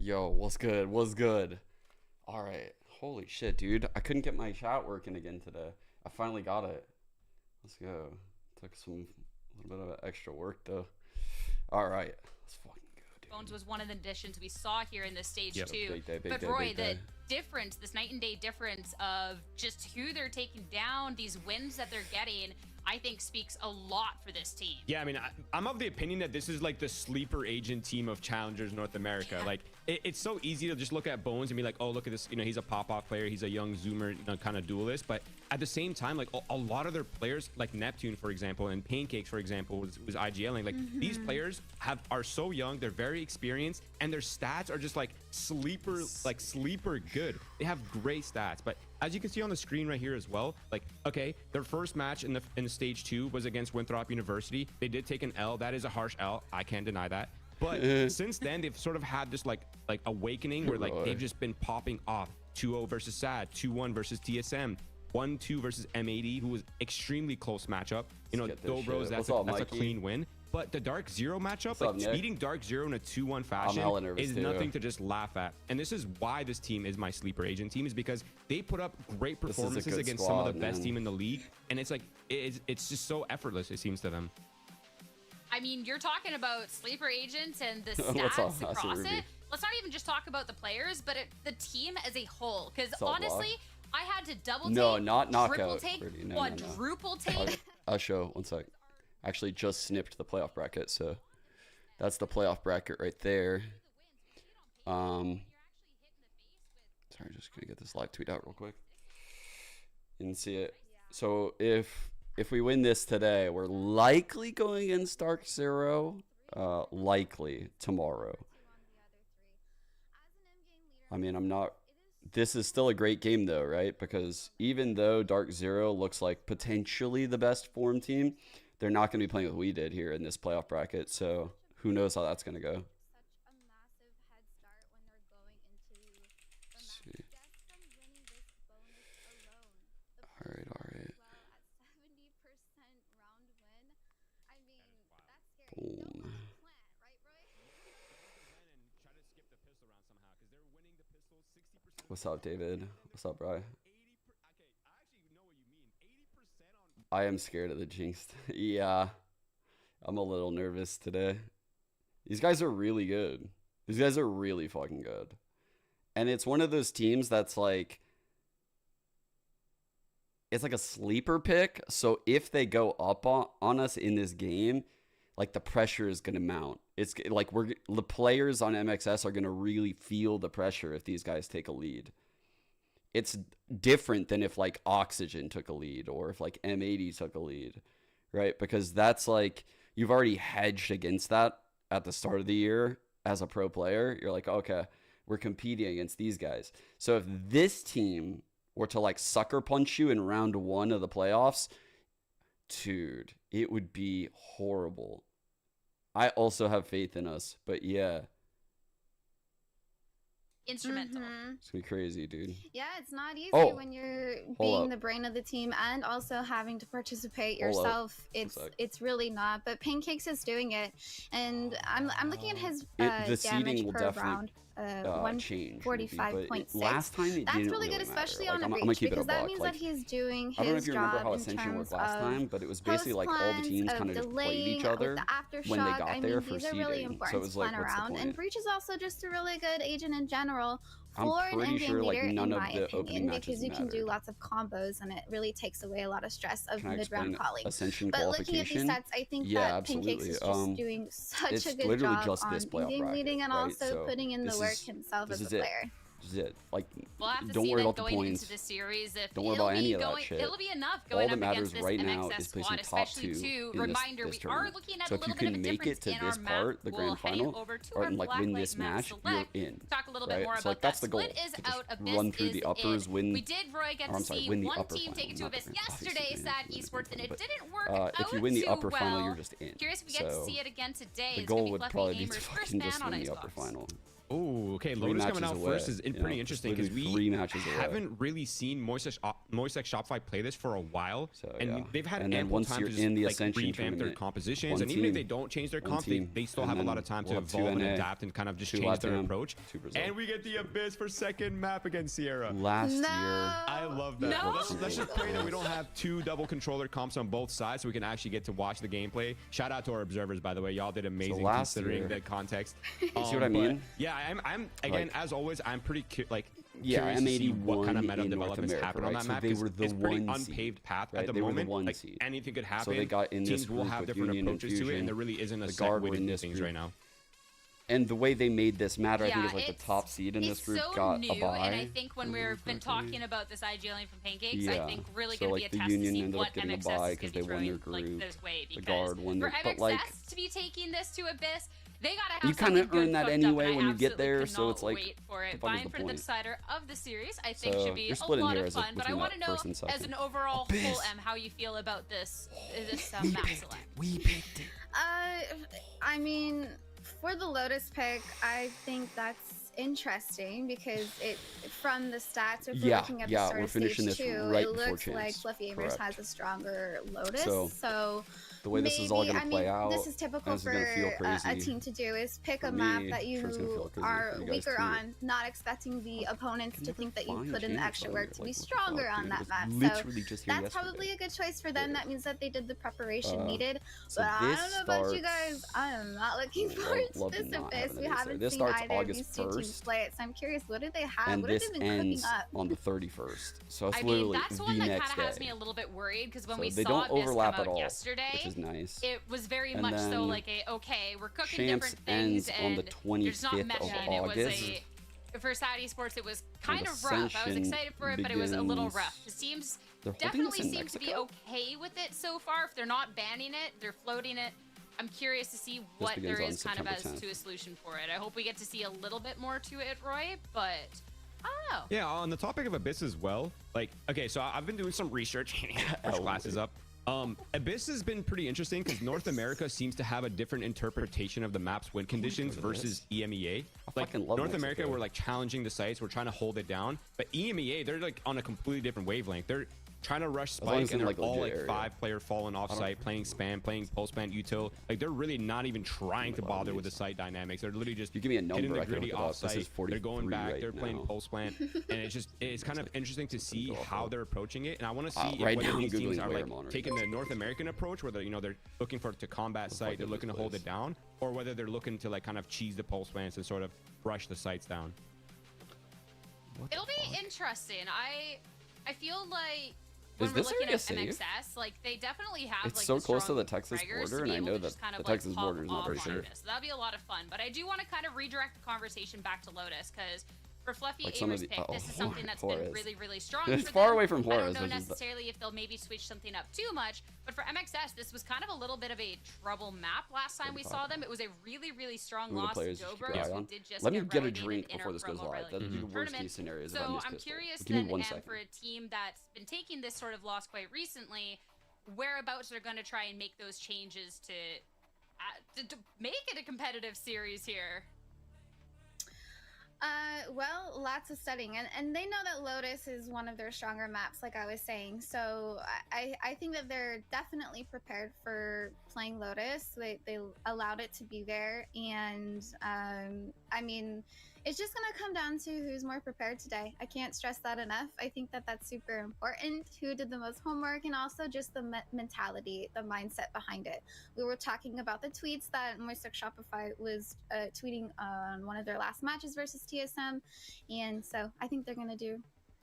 Yo, what's good? What's good? All right. Holy shit, dude. I couldn't get my chat working again today. I finally got it. Let's go. Took a little bit of extra work though. All right. Let's fucking go, dude. Bones was one of the additions we saw here in this stage too. Big day, But Roy, the difference, this night and day difference of just who they're taking down, these wins that they're getting, I think speaks a lot for this team. Yeah, I mean, I'm of the opinion that this is like the sleeper agent team of Challengers North America. Yeah. Like, it's so easy to just look at Bones and be like, oh, look at this. You know, he's a pop-off player. He's a young Zoomer, you know, kind of duelist. But at the same time, like a lot of their players, like Neptune, for example, and Pancakes, for example, was IGLing. Like these players are so young. They're very experienced, and their stats are just like sleeper good. They have great stats. But as you can see on the screen right here as well, like, okay, their first match in the stage 2 was against Winthrop University. They did take an L. That is a harsh L. I can't deny that. But since then, they've sort of had this like awakening where like they've just been popping off. 2-0 versus SAD, 2-1 versus TSM, 1-2 versus M80, who was extremely close matchup. You know, Dobros, that's a clean win. But the Dark Zero matchup, like beating Dark Zero in a 2-1 fashion is nothing to just laugh at. And this is why this team is my sleeper agent team, is because they put up great performances against some of the best team in the league. And it's like, it's just so effortless, it seems to them. I mean, you're talking about sleeper agents and the stats across it. Let's not even just talk about the players, but the team as a whole. Because honestly, I had to double take, triple take, quadruple take. I'll show one sec. Actually just snipped the playoff bracket, so that's the playoff bracket right there. Sorry, just gonna get this live tweet out real quick. You can see it. So if we win this today, we're likely going against Dark Zero, likely tomorrow. I mean, this is still a great game though, right? Because even though Dark Zero looks like potentially the best form team, they're not going to be playing what we did here in this playoff bracket. So who knows how that's going to go. Let's see. All right. Boom. What's up, David? What's up, bro? I am scared of the Jinx. Yeah, I'm a little nervous today. These guys are really good. These guys are really fucking good. And it's one of those teams that's like, it's like a sleeper pick. So if they go up on us in this game, like the pressure is going to mount. It's like the players on MXS are going to really feel the pressure if these guys take a lead. It's different than if like Oxygen took a lead or if like M80 took a lead, right? Because that's like, you've already hedged against that at the start of the year as a pro player. You're like, okay, we're competing against these guys. So if this team were to like sucker punch you in round 1 of the playoffs, dude, it would be horrible. I also have faith in us, but yeah. Instrumental. It's gonna be crazy, dude. Yeah, it's not easy when you're being the brain of the team and also having to participate yourself. It's really not. But Pancakes is doing it, and I'm looking at his damage per round. Change 145.6. Last time it that's didn't really good, especially on a breach, because that means that he's doing his I don't know if you remember job how in Ascension terms worked last time, but it was basically like all the teams kind of just played each other when they got there for seeding. Really important so it was like, plan around. And Breach is also just a really good agent in general. For I'm an pretty endgame sure leader, like none in of my the opinion, opening matches because you can matter. do lots of combos and it really takes away a lot of stress of Can I mid-round explain calling. Ascension But looking at these qualification? stats, I think Yeah, that Pancakes is just doing such a good literally job just on this playoff endgame bracket, leading and right? also So putting in the this work is- himself this as is a it. player. This is it. Like, We'll have to don't see worry then about the going points. into the series if Don't worry it'll about be any of that going, shit. it'll be enough All going that up matters against this right now MXS is placing squad, top especially 2 too. in Reminder, this we are tournament. looking at So a if you little bit of a can make difference it to in this our part, map the grand pool heading final, over to or our like win this Blacklight map match, you're select. in. Talk a little bit Right? more So about like that's that. the goal. Split is To just out, Abyss run through is the uppers, in. win. We did, Roy, get or, to I'm sorry, see win the one upper team take final, it to not Abyss the grand- yesterday, obviously, Sad win the Esports, and it but, didn't work out if you win the too upper final, well. you're just in. Curious if we get to So see it again today. the It's gonna goal be would Fluffy probably be Gamer's to first fucking ban just on win the Xbox. upper final. Oh, okay. Lotus coming out first is pretty interesting because we haven't really seen Moisek Shopify play this for a while, so, and they've had ample time to just like revamp their compositions. And even if they don't change their comp, they still have a lot of time to evolve and adapt and kind of just change their approach. And we get the Abyss for second map against Sierra. Last year, I love that. No. Let's just pray that we don't have 2 double controller comps on both sides, so we can actually get to watch the gameplay. Shout out to our observers, by the way. Y'all did amazing considering the context. You see what I mean? Yeah. I'm again, like, as always, I'm pretty curious M81 what kind of meta developments happen on that map. They were the it's pretty unpaved path at the moment. Like, anything could happen. So they got in this Teams will have different approaches to it, and there really isn't a set way to do things right now. And the way they made this matter, I think is like the top seed in this group got a bye. And I think when we've been talking about this IG lane from Pancakes, I think really going to be a test to see what MXS is going to be throwing like this way. Because for MXS to be taking this to Abyss, they gotta have kind of earn that anyway when you get there, so it's like wait for it. Vying for the decider of the series, I think should be a lot of fun. But I want to know, as an overall whole how you feel about this map select. We picked it. I mean, for the Lotus pick, I think that's interesting because from the stats, if we're looking at the start of stage 2, it looks like Fluffy Amers has a stronger Lotus. So the way this is all going to play out, this is typical for a team to do, is pick a map that you are weaker on, not expecting the opponents to think that you put in the extra work to be stronger on that map. So that's probably a good choice for them. That means that they did the preparation needed. But I don't know about you guys, I am not looking forward to this Abyss. We haven't seen either of these 2 teams play it, so I'm curious, what do they have? What have they been cooking up? On the 31st. So it's literally that's one that kind of has me a little bit worried, because when we saw Abyss come out yesterday, which is nice. It was very much so like we're cooking different things, and on the 25th of August. For Sad Esports, it was kind of rough. I was excited for it, but it was a little rough. The teams definitely seem to be okay with it so far. If they're not banning it, they're floating it. I'm curious to see what there is kind of as to a solution for it. I hope we get to see a little bit more to it, Roy, but I don't know. Yeah, on the topic of Abyss as well, like, okay, so I've been doing some research. Push glasses up. Abyss has been pretty interesting because North America seems to have a different interpretation of the map's win conditions versus EMEA. Like, North America, we're like challenging the sites, we're trying to hold it down, but EMEA, they're like on a completely different wavelength. They're trying to rush spike, and they're all like 5-player falling off site, playing spam, playing post spam util. Like, they're really not even trying to bother with the site dynamics. They're literally just hitting the gritty off site. They're going back, they're playing post plant, and it's kind of interesting to see how they're approaching it. And I want to see whether these teams are like taking the North American approach, where they're looking to combat site, they're looking to hold it down, or whether they're looking to like kind of cheese the post plants and sort of rush the sites down. It'll be interesting. I feel like when we're looking at MXS, like, they definitely have it's like so close to the Texas border, and I know that the Texas border is not very sure. So that'll be a lot of fun. But I do want to kind of redirect the conversation back to Lotus, because for Fluffy Amers pick, this is something that's been really, really strong. It's far away from Horace. I don't know necessarily if they'll maybe switch something up too much, but for MXS, this was kind of a little bit of a trouble map last time we saw them. It was a really, really strong loss to Dobros, who did just Let me get a drink before this goes live. That's the worst case scenario. So I'm curious then, for a team that's been taking this sort of loss quite recently, whereabouts they're going to try and make those changes to make it a competitive series here. Well, lots of studying, and they know that Lotus is one of their stronger maps, like I was saying. So I think that they're definitely prepared for playing Lotus. They allowed it to be there, and I mean, it's just gonna come down to who's more prepared today. I can't stress that enough. I think that that's super important. Who did the most homework, and also just the mentality, the mindset behind it. We were talking about the tweets that Moisek Shopify was tweeting on one of their last matches versus TSM, and so I think they're gonna do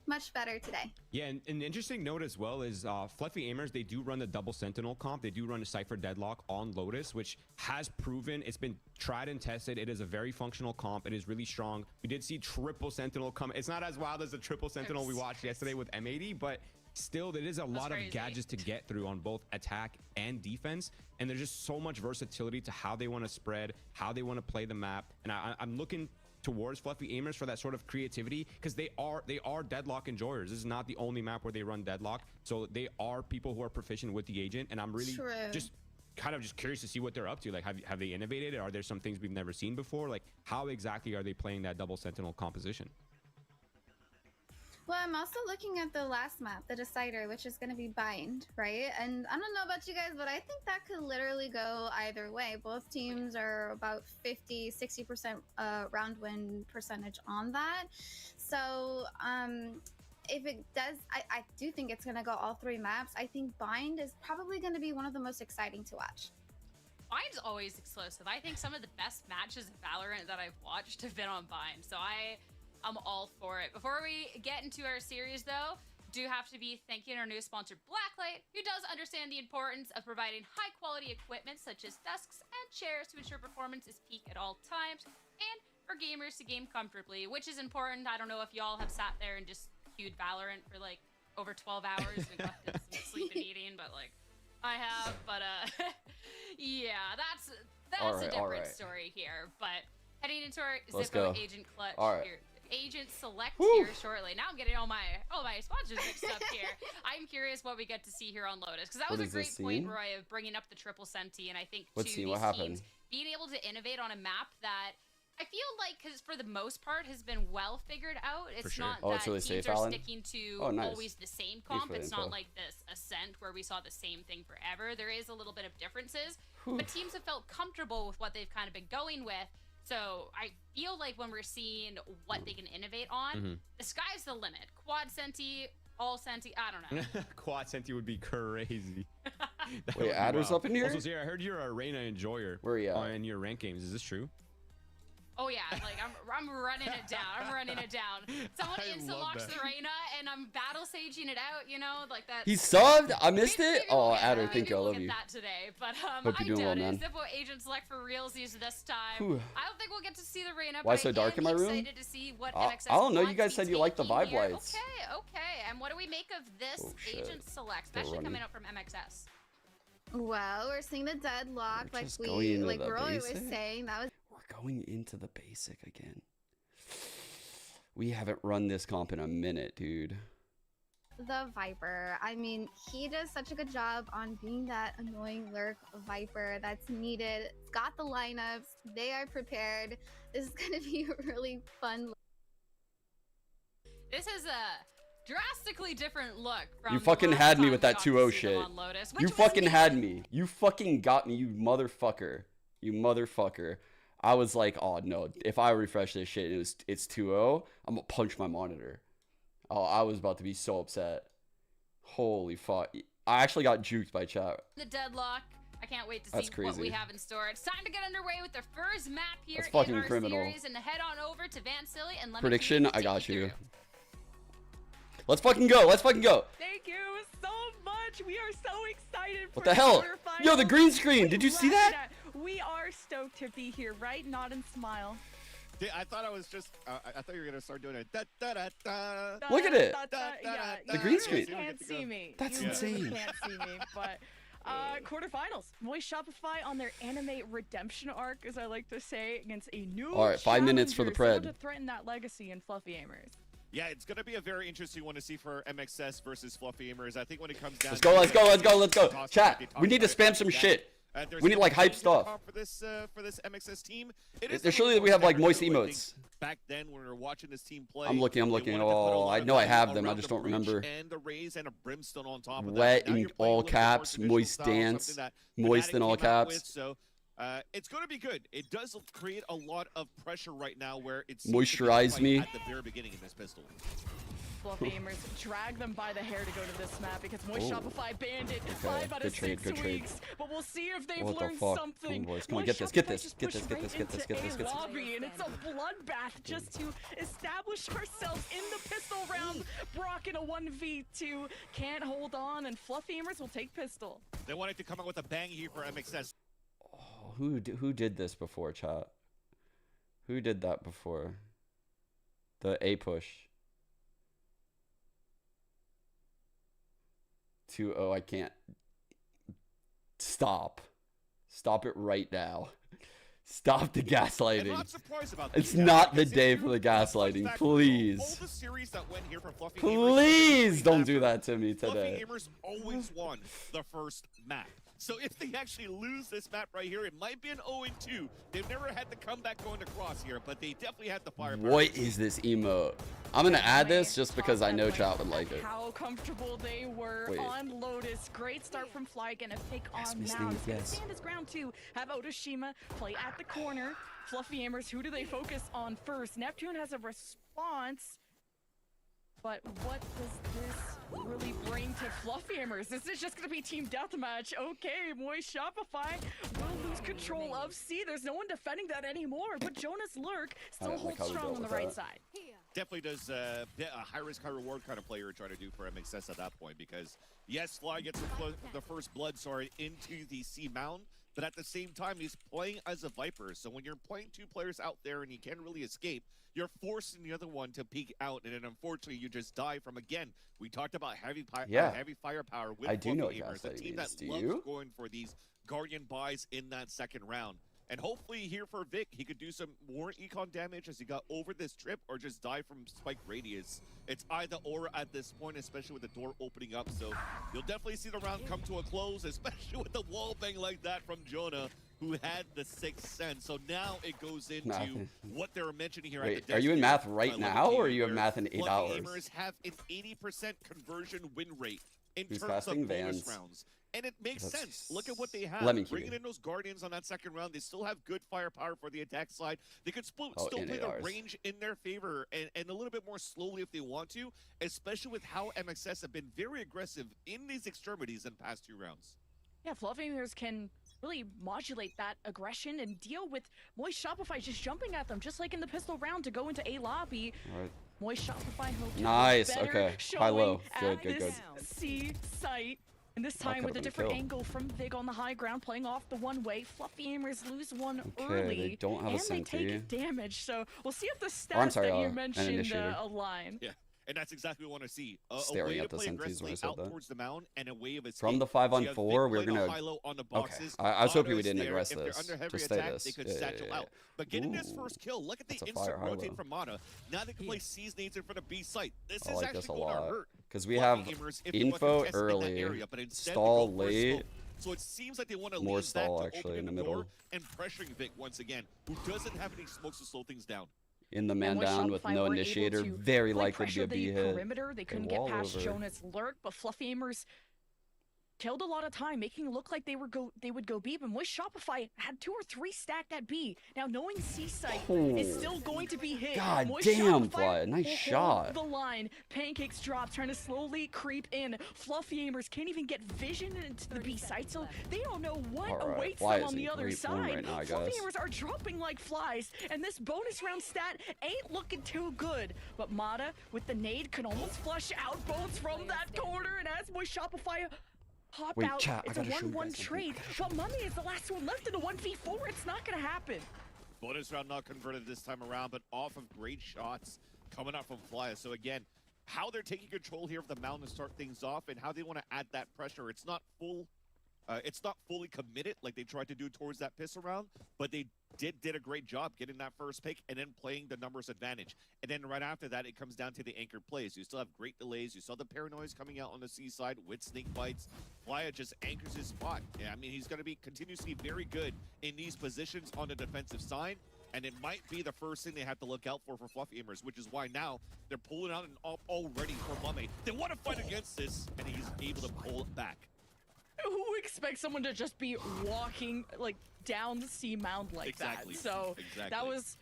much better today. Yeah, and an interesting note as well is Fluffy Amers, they do run the double sentinel comp. They do run a Cypher deadlock on Lotus, which has proven, it's been tried and tested. It is a very functional comp. It is really strong. We did see triple sentinel come. It's not as wild as the triple sentinel we watched yesterday with M80, but still, there is a lot of gadgets to get through on both attack and defense, and there's just so much versatility to how they want to spread, how they want to play the map. And I'm looking towards Fluffy Amers for that sort of creativity, because they are deadlock enjoyers. This is not the only map where they run deadlock, so they are people who are proficient with the agent, and I'm really just kind of just curious to see what they're up to. Like, have they innovated? Are there some things we've never seen before? Like, how exactly are they playing that double sentinel composition? Well, I'm also looking at the last map, the decider, which is going to be bind, right? And I don't know about you guys, but I think that could literally go either way. Both teams are about 50-60% round win percentage on that. So if it does, I do think it's going to go all 3 maps. I think bind is probably going to be one of the most exciting to watch. Bind's always explosive. I think some of the best matches of Valorant that I've watched have been on bind. So I'm all for it. Before we get into our series, though, do have to be thanking our new sponsor, Blacklight, who does understand the importance of providing high-quality equipment such as desks and chairs to ensure performance is peak at all times, and for gamers to game comfortably, which is important. I don't know if y'all have sat there and just queued Valorant for like over 12 hours and neglected some sleep and eating, but like I have. But yeah, that's a different story here. But heading into our Zippo Agent Clutch here. Agent Select here shortly. Now I'm getting all my sponsors mixed up here. I'm curious what we get to see here on Lotus, because that was a great point, Roy, of bringing up the triple senti, and I think these teams being able to innovate on a map that I feel like, because for the most part has been well figured out. It's not that really teams safe, are Alan? sticking to nice. always the same comp. It's not like this Ascent where we saw the same thing forever. There is a little bit of differences, but teams have felt comfortable with what they've kind of been going with. So I feel like when we're seeing what they can innovate on, the sky's the limit. Quad senti, all senti, I don't know. Quad senti would be crazy. Wait, Adder's up in here? Also, Sierra, I heard you're a Reyna enjoyer. Where are you at? In your rank games. Is this true? Oh yeah, like I'm running it down. I'm running it down. Someone insta-locks the Reyna and I'm battle saging it out, you know, like that. He subbed? I missed it? Oh, Adder, thank you. I love you. That today, but hope you're doing well, man. Zippo Agent Select for realsies this time. Whew. I don't think we'll get to see the Reyna. Why so dark in my room? Excited to see what MXS I don't know. You guys said you liked the vibe lights. Okay. And what do we make of this Agent Select, especially coming out from MXS? Well, we're seeing the deadlock, like Roy was saying. That was. We're going into the basic again. We haven't run this comp in a minute, dude. The Viper. I mean, he does such a good job on being that annoying lurk Viper that's needed. It's got the lineups. They are prepared. This is going to be a really fun. This is a drastically different look from you fucking had me with that 2-0 shit. You fucking had me. You fucking got me, you motherfucker. You motherfucker. I was like, oh no, if I refresh this shit and it's 2-0, I'm gonna punch my monitor. Oh, I was about to be so upset. Holy fuck. I actually got juked by chat. The deadlock. I can't wait to see what we have in store. It's time to get underway with the first map here in our series and head on over to Van Silly and let Prediction, I got you. Let's fucking go. Let's fucking go. Thank you so much. We are so excited for what the hell? Yo, the green screen. Did you see that? We are stoked to be here, right? Nod and smile. I thought I was just. I thought you were gonna start doing it. Da, da, da, da. Look at it. Yeah, the green screen. You can't see me. That's insane. You can't see me, but. Quarterfinals. Moist Shopify on their anime redemption arc, as I like to say, against a new. All right, 5 minutes for the pred. To threaten that legacy in Fluffy Aimers. Yeah, it's gonna be a very interesting one to see for MXS versus Fluffy Aimers. I think when it comes down. Let's go. Chat. We need to spam some shit. We need like hype stuff. For this MXS team, they're surely that we have like moist emotes. Back then, when we were watching this team play, I'm looking. Oh, I know I have them. I just don't remember. And the raise and a brimstone on top of Wet in all caps, moist dance, moist in all caps. So it's going to be good. It does create a lot of pressure right now, where it's moisturize me at the very beginning in this pistol. Fluffy Aimers drag them by the hair to go to this map because Moist Shopify banned it 5 out of 6 weeks. But we'll see if they've learned something. Come on, get this. Lobby, and it's a bloodbath just to establish ourselves in the pistol round. Brock in a 1v2 can't hold on, and Fluffy Aimers will take pistol. They wanted to come out with a bang here for MXS. Oh, who did this before, chat? Who did that before? The A push. 2-0, I can't. Stop it right now. Stop the gaslighting. I'm not surprised about it's not the day for the gaslighting, please. All the series that went here for Fluffy please don't do that to me today. Fluffy Aimers always won the first map. So if they actually lose this map right here, it might be an 0-2. They've never had the comeback going across here, but they definitely had the firepower. What is this emote? I'm gonna add this just because I know chat would like it. How comfortable they were on Lotus. Great start from Fly, gonna pick on Mound. He's gonna stand his ground too. Have Otoshima play at the corner. Fluffy Aimers, who do they focus on first? Neptune has a response. But what does this really bring to Fluffy Aimers? This is just going to be team deathmatch. Okay, Moist Shopify will lose control of C. There's no one defending that anymore, but Jonas Lurk still holds strong on the right side. Definitely does a high risk, high reward kind of player trying to do for MXS at that point, because yes, Fly gets the first blood, into the C mound, but at the same time, he's playing as a Viper. So when you're playing two players out there and you can't really escape, you're forcing the other one to peek out, and then unfortunately you just die from, again, we talked about heavy firepower with Fluffy Aimers, a team that loves going for these Guardian buys in that second round. And hopefully here for Vic, he could do some more econ damage as he got over this trip, or just die from spike radius. It's either or at this point, especially with the door opening up. So you'll definitely see the round come to a close, especially with the wall bang like that from Jonah, who had the sixth sense. So now it goes into what they were mentioning here. Wait, are you in math right now, or are you in math in 8 hours? Gamers have an 80% conversion win rate in terms of bonus rounds. And it makes sense. Look at what they have. Bringing in those Guardians on that second round, they still have good firepower for the attack side. They could still play the range in their favor and a little bit more slowly if they want to, especially with how MXS have been very aggressive in these extremities in the past 2 rounds. Yeah, Fluffy Aimers can really modulate that aggression and deal with Moist Shopify just jumping at them, just like in the pistol round to go into A lobby. Moist Shopify okay. High-low. Good. C site. And this time with a different angle from Vig on the high ground, playing off the one-way. Fluffy Aimers lose one early, they don't have and they take damage. So we'll see if the stats that you mentioned align. Yeah. And that's exactly what we want to see. A way to play aggressively out towards the mound, and a way of escape. From the 5-on-4, we're going to... I was hoping we didn't aggress this. Just stay this. They could satchel out. But getting this first kill, look at the instant rotate from Mana. Now they can play C's nades in front of B site. This is actually going to hurt. Because we have info early, stall late. So it seems like they want to more lean stall back to actually in the opening middle. door and pressuring Vic once again, who doesn't have any smokes to slow things down. In the man down with no initiator, very likely to be a B hit. Perimeter. They couldn't get past Jonas Lurk, but Fluffy Aimers killed a lot of time, making it look like they would go B, but Moist Shopify had 2 or 3 stacked at B. Now knowing C site is still going to be hit. God damn, Fly, nice shot. The line, Pancakes drop, trying to slowly creep in. Fluffy Aimers can't even get vision into the B site, so they don't know what awaits them on the other side. Fluffy Aimers are dropping like flies, and this bonus round stat ain't looking too good. But Mata with the nade can almost flush out bones from that corner, and as Moist Shopify hop out, it's a 1-1 trade. But Mummy is the last one left in a 1v4. It's not going to happen. Bonus round not converted this time around, but off of great shots coming out from Fly. So again, how they're taking control here of the mound to start things off, and how they want to add that pressure. It's not fully committed like they tried to do towards that pistol round, but they did a great job getting that first pick and then playing the numbers advantage. And then right after that, it comes down to the anchored plays. You still have great delays. You saw the paranoias coming out on the C side with snake bites. Flya just anchors his spot. Yeah, I mean, he's going to be continuously very good in these positions on the defensive side. And it might be the first thing they have to look out for Fluffy Aimers, which is why now they're pulling out an up already for Mame. They want to fight against this, and he's able to pull it back. Who expects someone to just be walking like down the C mound like that? So that was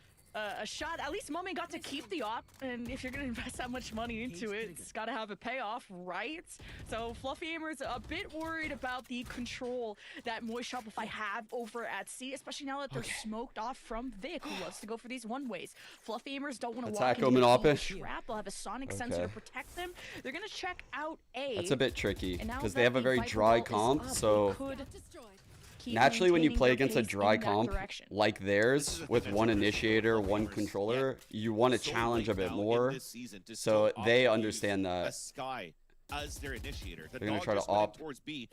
a shot. At least Mummy got to keep the op, and if you're gonna invest that much money into it, it's gotta have a payoff, right? So Fluffy Aimers a bit worried about the control that Moist Shopify have over at C, especially now that they're smoked off from Vic, who loves to go for these one-ways. Fluffy Aimers don't want to walk into the trap. They'll have a sonic sensor to protect them. They're gonna check out A. That's a bit tricky because they have a very dry comp, so naturally when you play against a dry comp like theirs with one initiator, one controller, you want to challenge a bit more, so they understand that. As their initiator, they're going to try to opt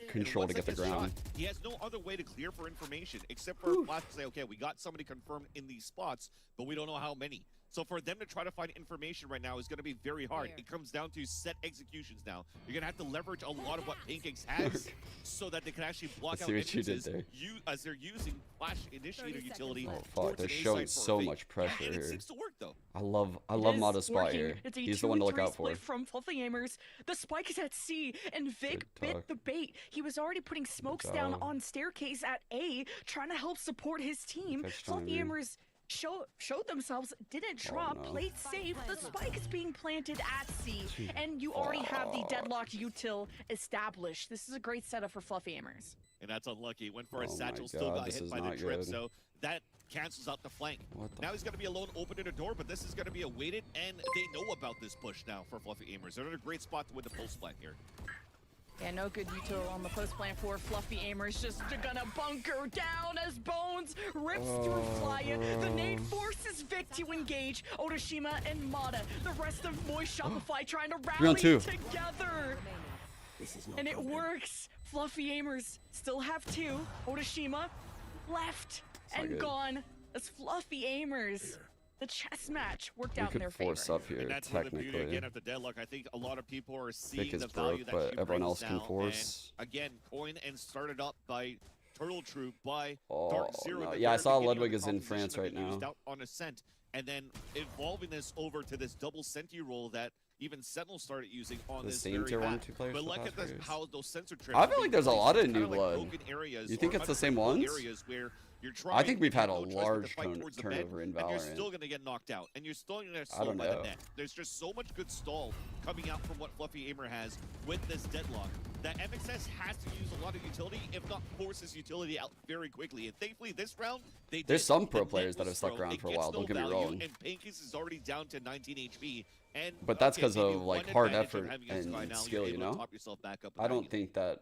control to get the ground. He has no other way to clear for information except for Flash to say, okay, we got somebody confirmed in these spots, but we don't know how many. So for them to try to find information right now is going to be very hard. It comes down to set executions now. You're going to have to leverage a lot of what Pancakes has so that they can actually block out entrances as they're using Flash Initiator utility. Oh fuck, they're showing so much pressure here. It seems to work though. I love Mata's spot here. He's the one to look out for. From Fluffy Aimers. The spike is at C, and Vic bit the bait. He was already putting smokes down on staircase at A, trying to help support his team. Fluffy Aimers showed themselves, didn't drop, played safe. The spike is being planted at C, and you already have the deadlock util established. This is a great setup for Fluffy Aimers. And that's unlucky. Went for a satchel, still got hit by the trip, so that cancels out the flank. Now he's going to be alone opening the door, but this is going to be a weighted, and they know about this push now for Fluffy Aimers. They're in a great spot to win the post flank here. Yeah, no good util on the post plant for Fluffy Aimers. Just gonna bunker down as Bones rips through Flya. The nade forces Vic to engage. Otoshima and Mata. The rest of Moist Shopify trying to rally together. And it works. Fluffy Aimers still have 2. Otoshima left and gone as Fluffy Aimers. The chess match worked out in their favor. Force up here, and that's technically. The beauty again of the deadlock. I think a lot of people are seeing the broke, value that but she everyone else brings can now. force. And again, coin and started up by Turtle Troop by Oh, Dark Zero. no. Yeah, I saw Ludwig is in France right now. Out on Ascent, and then evolving this over to this double Senti role that even Sentinel started using on this very map. But look at how those sensor trips. I feel like there's a lot of new blood. You think it's the same ones? I think we've had a large turnover in Valorant. And you're still going to get knocked out. And you're still going to get stalled by the net. There's just so much good stall coming out from what Fluffy Aimer has with this deadlock that MXS has to use a lot of utility, if not forces utility out very quickly. And thankfully, this round, there's some pro players that have stuck around for a while, don't get me wrong. And Pancakes is already down to 19 HP. And but that's because of like hard effort and skill, you know? I don't think that...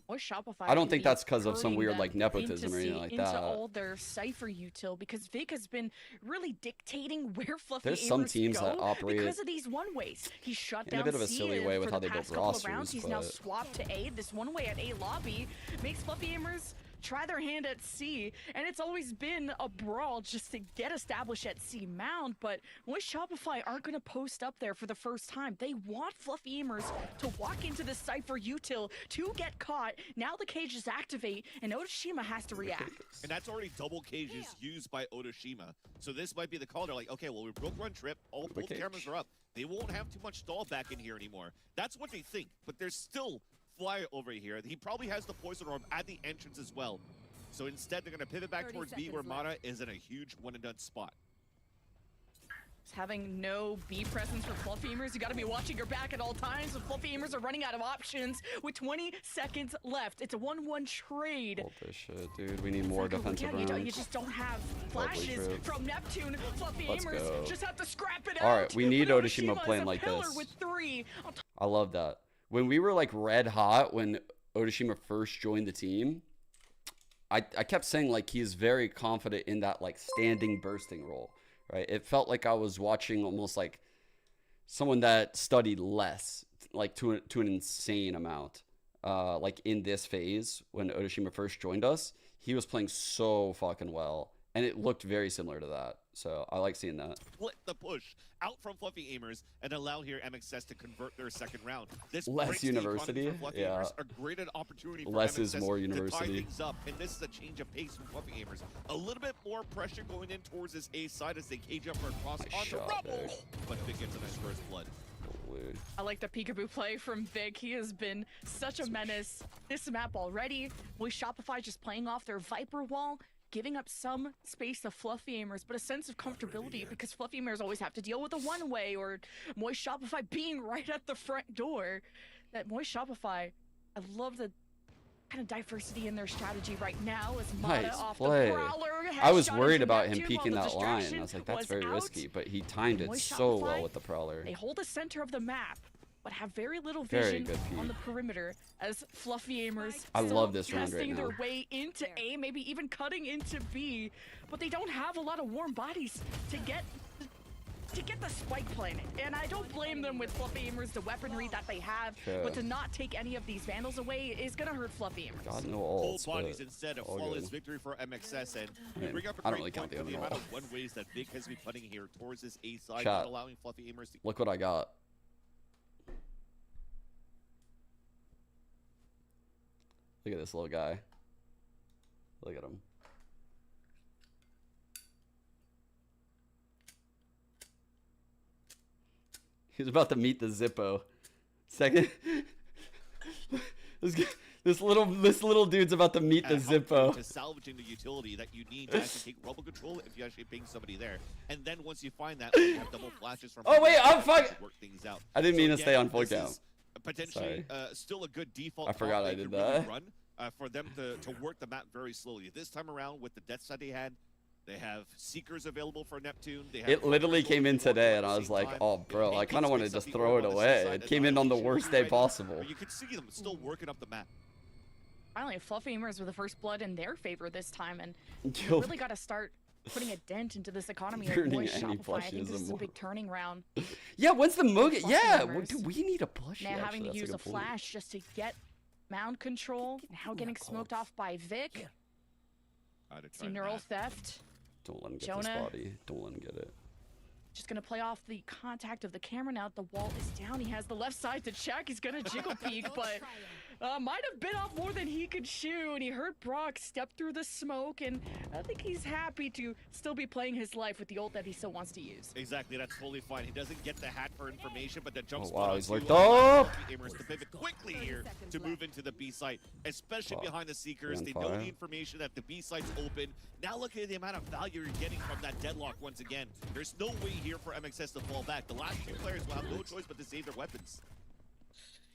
Shopify I don't think that's because of some weird like nepotism or anything like into that. All their Cypher util, because Vic has been really dictating where Fluffy There's some teams go that operate because of these one ways. He shut down in a bit of a silly way with how they built rosters. He's now swapped to A. This one way at A lobby makes Fluffy Aimers try their hand at C, and it's always been a brawl just to get established at C Mound. But when Shopify aren't going to post up there for the first time, they want Fluffy Aimers to walk into the Cypher util to get caught. Now the cages activate, and Otoshima has to react. And that's already double cages used by Otoshima. So this might be the call. They're like, okay, well, we broke run trip. All both cameras are up. They won't have too much stall back in here anymore. That's what they think, but there's still Flyer over here. He probably has the poison orb at the entrance as well. So instead, they're going to pivot back towards B, where Mata is in a huge one-and-done spot. Having no B presence for Fluffy Aimers, you got to be watching your back at all times. The Fluffy Aimers are running out of options with 20 seconds left. It's a 1-1 trade. Hold this shit, dude. We need more defensive rounds. You just don't have flashes from Neptune. Fluffy Aimers just have to scrap it out. All right, we need Otoshima playing like this. With 3. I love that. When we were like red hot when Otoshima first joined the team, I kept saying like he is very confident in that like standing bursting role, right? It felt like I was watching almost like someone that studied less, like to an insane amount. Like in this phase when Otoshima first joined us, he was playing so fucking well, and it looked very similar to that. So I like seeing that. Split the push out from Fluffy Aimers and allow here MXS to convert their second round. This less university, yeah. A great opportunity for less MXS is more university. To tie things up, and this is a change of pace from Fluffy Aimers. A little bit more pressure going in towards this A side as they cage up for a cross onto Rubble. But Vic gets a nice first blood. I like the peekaboo play from Vic. He has been such a menace this map already. With Shopify just playing off their Viper wall, giving up some space to Fluffy Aimers, but a sense of comfortability because Fluffy Aimers always have to deal with a one-way or Moist Shopify being right at the front door. That Moist Shopify, I love the kind of diversity in their strategy right now as Mata off the Prowler. I was worried about him peeking that line. I was like, that's very risky, but he timed it so well with the Prowler. They hold the center of the map, but have very little vision on the perimeter as Fluffy Aimers I love this round right now. their way into A, maybe even cutting into B, but they don't have a lot of warm bodies to get to get the spike planted. And I don't blame them with Fluffy Aimers, the weaponry that they have, but to not take any of these Vandals away is going to hurt Fluffy Aimers. God, no ults, Cold bodies instead, a flawless victory for MXS, and you bring up a great point for the amount of one ways that Vic has been putting here towards this A side, not allowing Fluffy Aimers to... Look what I got. Look at this little guy. Look at him. He's about to meet the Zippo. Second. This little dude's about to meet the Zippo. To salvaging the utility that you need to actually take rubble control if you actually ping somebody there. And then once you find that, you have double flashes from... Oh wait, I'm fucking... Work things out. I didn't mean to stay on full count. Potentially still a good default. I forgot I did that. Run, for them to work the map very slowly. This time around with the deaths that they had, they have Seekers available for Neptune. They have it literally came in today, and I was like, oh, bro, I kind of want to just throw it away. It came in on the worst day possible. You could see them still working up the map. Finally, Fluffy Aimers with the first blood in their favor this time, and you really got to start putting a dent into this economy of Shopify. I think this is a big turning round. Yeah, when's the Moga? Yeah, do we need a push? Now having to use a flash just to get mound control, now getting smoked off by Vic. See neural theft. Don't let him get this body. Don't let him get it. Just gonna play off the contact of the camera now. The wall is down. He has the left side to check. He's gonna jiggle peek, but might have bit off more than he could chew. And he heard Brock step through the smoke, and I think he's happy to still be playing his life with the ult that he still wants to use. Exactly, that's totally fine. He doesn't get the hat for information, but the jump spot. Wow, he's like, Aimers to pivot quickly here to move into the B site, especially behind the Seekers. They know the information that the B site's open. Now look at the amount of value you're getting from that deadlock once again. There's no way here for MXS to fall back. The last two players will have no choice but to save their weapons.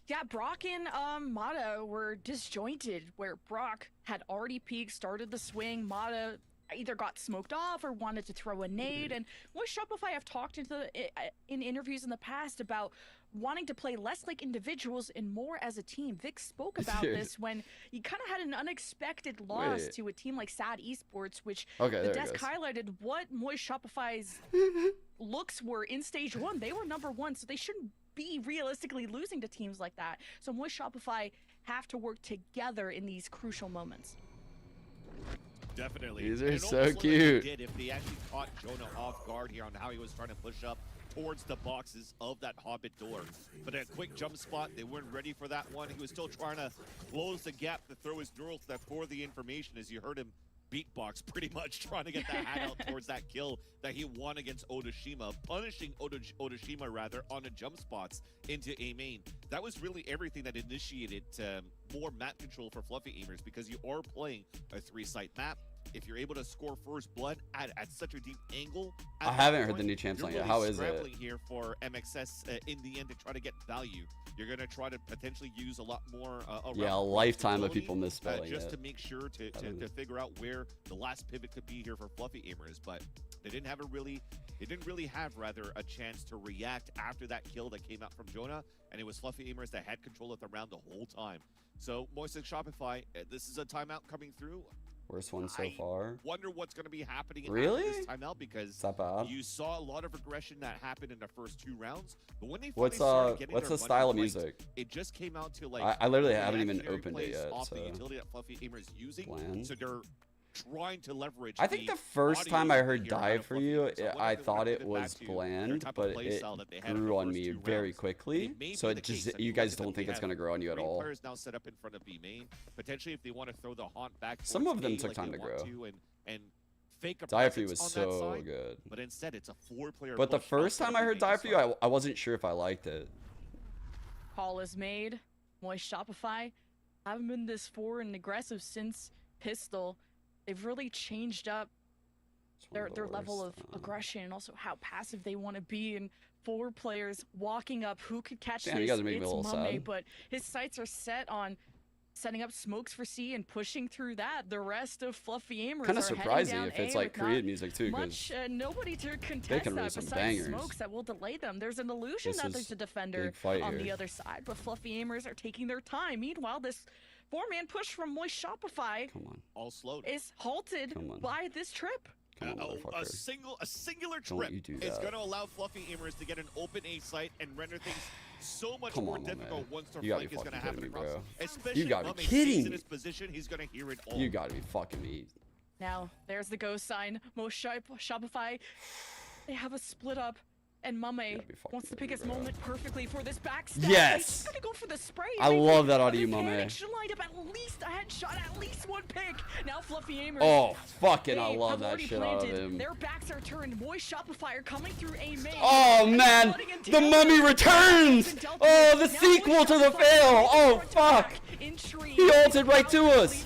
Yeah, Brock and Mata were disjointed, where Brock had already peeked, started the swing. Mata either got smoked off or wanted to throw a nade. And what Shopify have talked in interviews in the past about wanting to play less like individuals and more as a team. Vic spoke about this when he kind of had an unexpected loss to a team like Sad Esports, which the desk highlighted what Moist Shopify's looks were in stage 1. They were number 1, so they shouldn't be realistically losing to teams like that. So Moist Shopify have to work together in these crucial moments. Definitely. These are so cute. If they actually caught Jonah off guard here on how he was trying to push up towards the boxes of that Hobbit door. But a quick jump spot, they weren't ready for that one. He was still trying to close the gap to throw his neural theft for the information, as you heard him beatbox pretty much, trying to get that hat out towards that kill that he won against Otoshima, punishing Otoshima rather on the jump spots into A main. That was really everything that initiated more map control for Fluffy Aimers, because you are playing a 3-site map. If you're able to score first blood at such a deep angle, I haven't heard the new champ song yet. How is it? Here for MXS in the end to try to get value. You're going to try to potentially use a lot more. A lifetime of people misspelling just to make sure to figure out where the last pivot could be here for Fluffy Aimers, but they didn't really have a chance to react after that kill that came out from Jonah, and it was Fluffy Aimers that had control of the round the whole time. So Moist and Shopify, this is a timeout coming through. Worst one so far. Wonder what's going to be happening after this timeout, because you saw a lot of aggression that happened in the first 2 rounds. But when they what's the style of music? It just came out to I literally haven't even opened it yet. Off the utility that Fluffy Aimers using, so they're trying to leverage. I think the first time I heard "Die for You," I thought it was bland, but it grew on me very quickly. So it just, you guys don't think it's gonna grow on you at all. Players now set up in front of B main. Potentially, if they want to throw the haunt back, some of them took time to grow. And fake a Die for You was so good. But instead, it's a 4-player. But the first time I heard "Die for You," I wasn't sure if I liked it. Call is made. Moist Shopify haven't been this forward and aggressive since Pistol. They've really changed up their level of aggression, and also how passive they want to be. And 4 players walking up, who could catch this? You guys are making me a little sad. But his sights are set on setting up smokes for C and pushing through that. The rest of Fluffy Aimers kind of surprising if it's like Korean music too, because nobody to contest that besides bangers. smokes that will delay them. There's an illusion that there's a defender on the other side, but Fluffy Aimers are taking their time. Meanwhile, this 4-man push from Moist Shopify all slowed is halted by this trip. a singular trip is going to allow Fluffy Aimers to get an open A site and render things so much more difficult once their flank is going to happen across. Especially you gotta if be kidding in his position, he's going to hear it all. You gotta be fucking me. Now, there's the go sign. Most Shopify, they have a split up. And Mame wants to pick his moment perfectly for this backstab. Yes! He's gonna go for the spray. I love that out of you, Mame. Lined up at least a headshot, at least one pick. Now Fluffy Aimers. Oh, fucking I love that shit out of him. Their backs are turned. Moist Shopify are coming through A main. Oh, man! The Mummy returns! Oh, the sequel to the fail! Oh, fuck! He ulted right to us!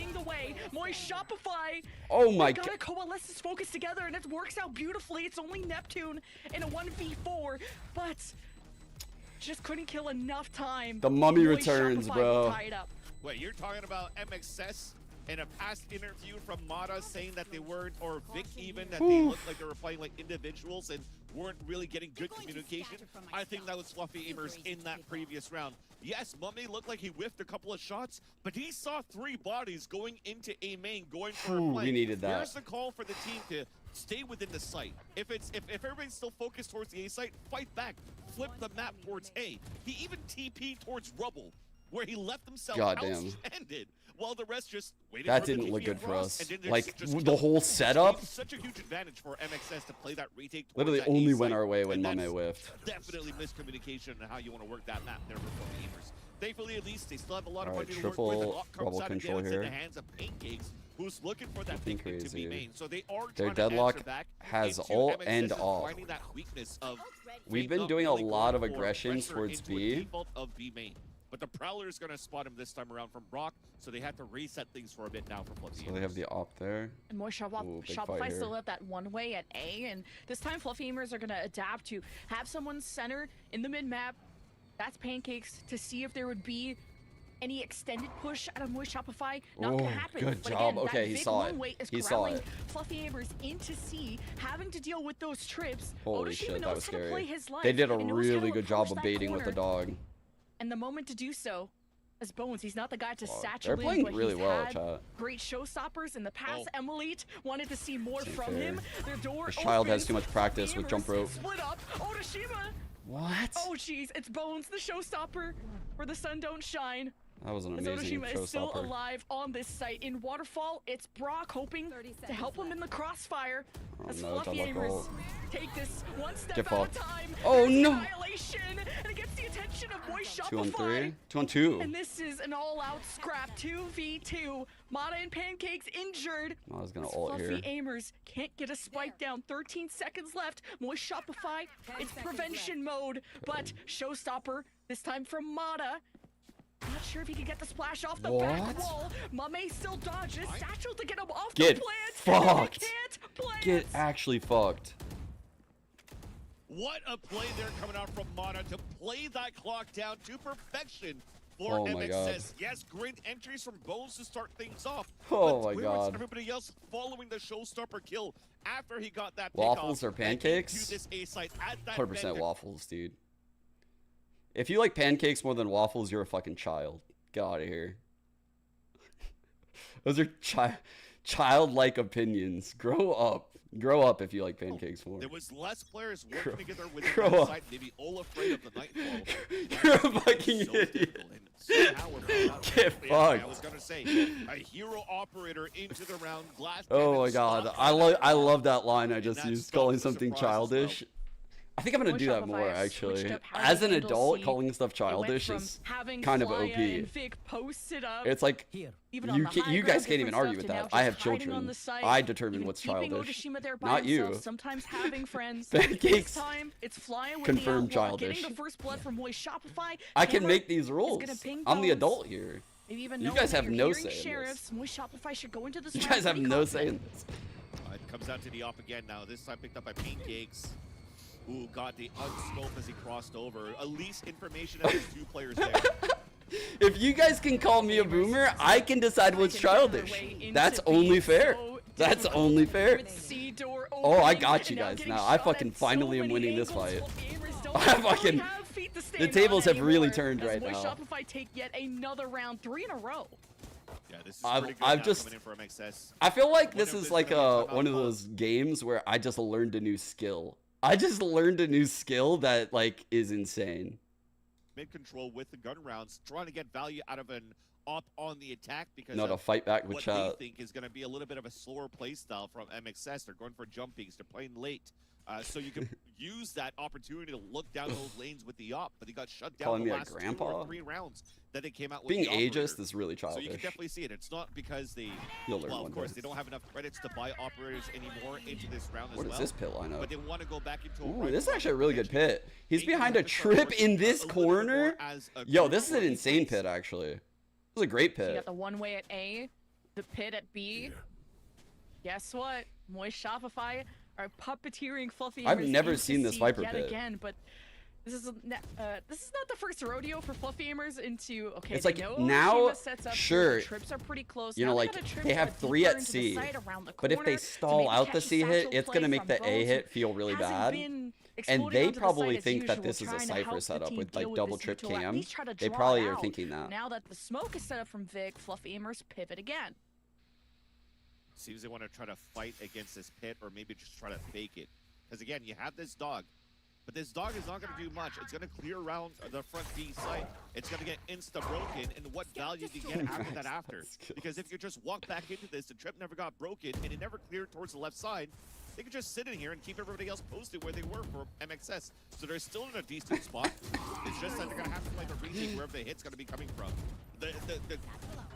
Moist Shopify. Oh my god. Gotta coalesce his focus together, and it works out beautifully. It's only Neptune in a 1v4, but just couldn't kill enough time. The Mummy returns, bro. Wait, you're talking about MXS in a past interview from Mata saying that they weren't, or Vic even, that they looked like they were playing like individuals and weren't really getting good communication? I think that was Fluffy Aimers in that previous round. Yes, Mummy looked like he whiffed a couple of shots, but he saw 3 bodies going into A main, going for a flank. We needed that. Here's the call for the team to stay within the site. If everybody's still focused towards the A site, fight back. Flip the map towards A. He even TP'd towards Rubble, where he left himself outstanded, while the rest just waited. That for didn't look good for us. Like the whole setup. Such a huge advantage for MXS to play that retake. Literally only went our way when Mame whiffed. Definitely miscommunication on how you want to work that map there for Fluffy Aimers. Thankfully, at least they still have a lot of money to work with. The lock comes out control again here. in the hands of Pancakes, who's looking for that pick to be main. So they are their trying deadlock to back has into ult MXS and off. finding that weakness of We've been doing a lot of aggression towards B. Of B main. But the Prowler is going to spot him this time around from Brock, so they have to reset things for a bit now for Fluffy. So they have the op there. And more Shopify still have that one way at A, and this time Fluffy Aimers are going to adapt to have someone center in the mid map. That's Pancakes to see if there would be any extended push out of Moist Shopify. Not gonna happen. Good but job. Again, okay, he saw it. He saw it. Fluffy Aimers into C, having to deal with those trips. Holy Otoshima shit, that was scary. Life, they did a really good job of baiting with the dog. And the moment to do so, as Bones, he's not the guy to satchel They're playing in, really well, had chat. Great showstoppers in the past. Emilite wanted to see more from him. Their door this child has too much practice with jump rope. Split up. Otoshima. What? Oh jeez, it's Bones, the showstopper, where the sun don't shine. That was an amazing Otoshima is still alive on this site. In Waterfall, it's Brock hoping to help him in the crossfire. As Fluffy Aimers take this one step at a time. Oh no! Annihilation, and it gets the attention of Moist Shopify. 2 on 3. 2 on 2. And this is an all-out scrap 2v2. Mata and Pancakes injured. I was gonna ult here. Fluffy Aimers can't get a spike down. 13 seconds left. Moist Shopify, it's prevention mode. But Showstopper, this time from Mata. Not sure if he can get the splash off the back wall. Mame still dodges. Satchel to get him off the plant. Fucked. Can't get actually fucked. What a play there coming out from Mata to play that clock down to perfection for MXS. Yes, great entries from Bones to start things off. Oh but my god. Everybody else following the showstopper kill after he got that Waffles or Pancakes? 100% Waffles, dude. If you like Pancakes more than Waffles, you're a fucking child. Get out of here. Those are childlike opinions. Grow up. Grow up if you like Pancakes more. There was less players working together within the side, maybe all afraid of the nightfall. You're a fucking idiot. Get fucked. I was gonna say a hero operator into the round. Glass. Oh my god, I love that line I just used, calling something childish. I think I'm gonna do that more actually. As an adult, calling stuff childish is kind of OP. It's like you guys can't even argue with that. I have children. I determine what's childish, not you. Sometimes having friends. Pancakes confirmed childish. I can make these rules. I'm the adult here. You guys have no say in this. You guys have no say in this. It comes out to the op again now. This time picked up by Pancakes. Ooh, got the unscope as he crossed over. At least information of there's 2 players there. If you guys can call me a boomer, I can decide what's childish. That's only fair. That's only fair. Oh, I got you guys now. I fucking finally am winning this fight. I fucking... The tables have really turned right now. Shopify take yet another round, 3 in a row. Yeah, this is pretty good I've just coming in for MXS. I feel like this is like one of those games where I just learned a new skill. I just learned a new skill that like is insane. Mid control with the gun rounds, trying to get value out of an op on the attack because to fight back with what they think is going to be a little bit of a slower play style from MXS. They're going for jumpings. They're playing late. So you can use that opportunity to look down those lanes with the op, but they got shut down the last 2 or 3 rounds that they came out with. Being ageist is really childish. So you can definitely see it. It's not because they, well, of course, they don't have enough credits to buy operators anymore into this round as well. What is this pit lineup? But they want to go back into Ooh, this is actually a really good pit. He's behind a trip in this corner. Yo, this is an insane pit, actually. This is a great pit. So you got the one way at A, the pit at B. Guess what? Moist Shopify are puppeteering Fluffy. I've never seen this Viper pit again, but this is not the first rodeo for Fluffy Aimers into. Okay, it's like now, sure, the trips are pretty close. You know, like they have 3 at C, but if they stall out the C hit, it's gonna make the A hit feel really bad. And they probably think that this is a Cypher setup with like double trip cam. They probably are thinking that. Now that the smoke is set up from Vic, Fluffy Aimers pivot again. Seems they want to try to fight against this pit or maybe just try to fake it. Because again, you have this dog, but this dog is not going to do much. It's going to clear around the front B site. It's going to get insta-broken, and what value do you get after that after? Because if you just walk back into this, the trip never got broken, and it never cleared towards the left side, they could just sit in here and keep everybody else posted where they were for MXS. So they're still in a decent spot. It's just that they're going to have to play the retake wherever the hit's going to be coming from. The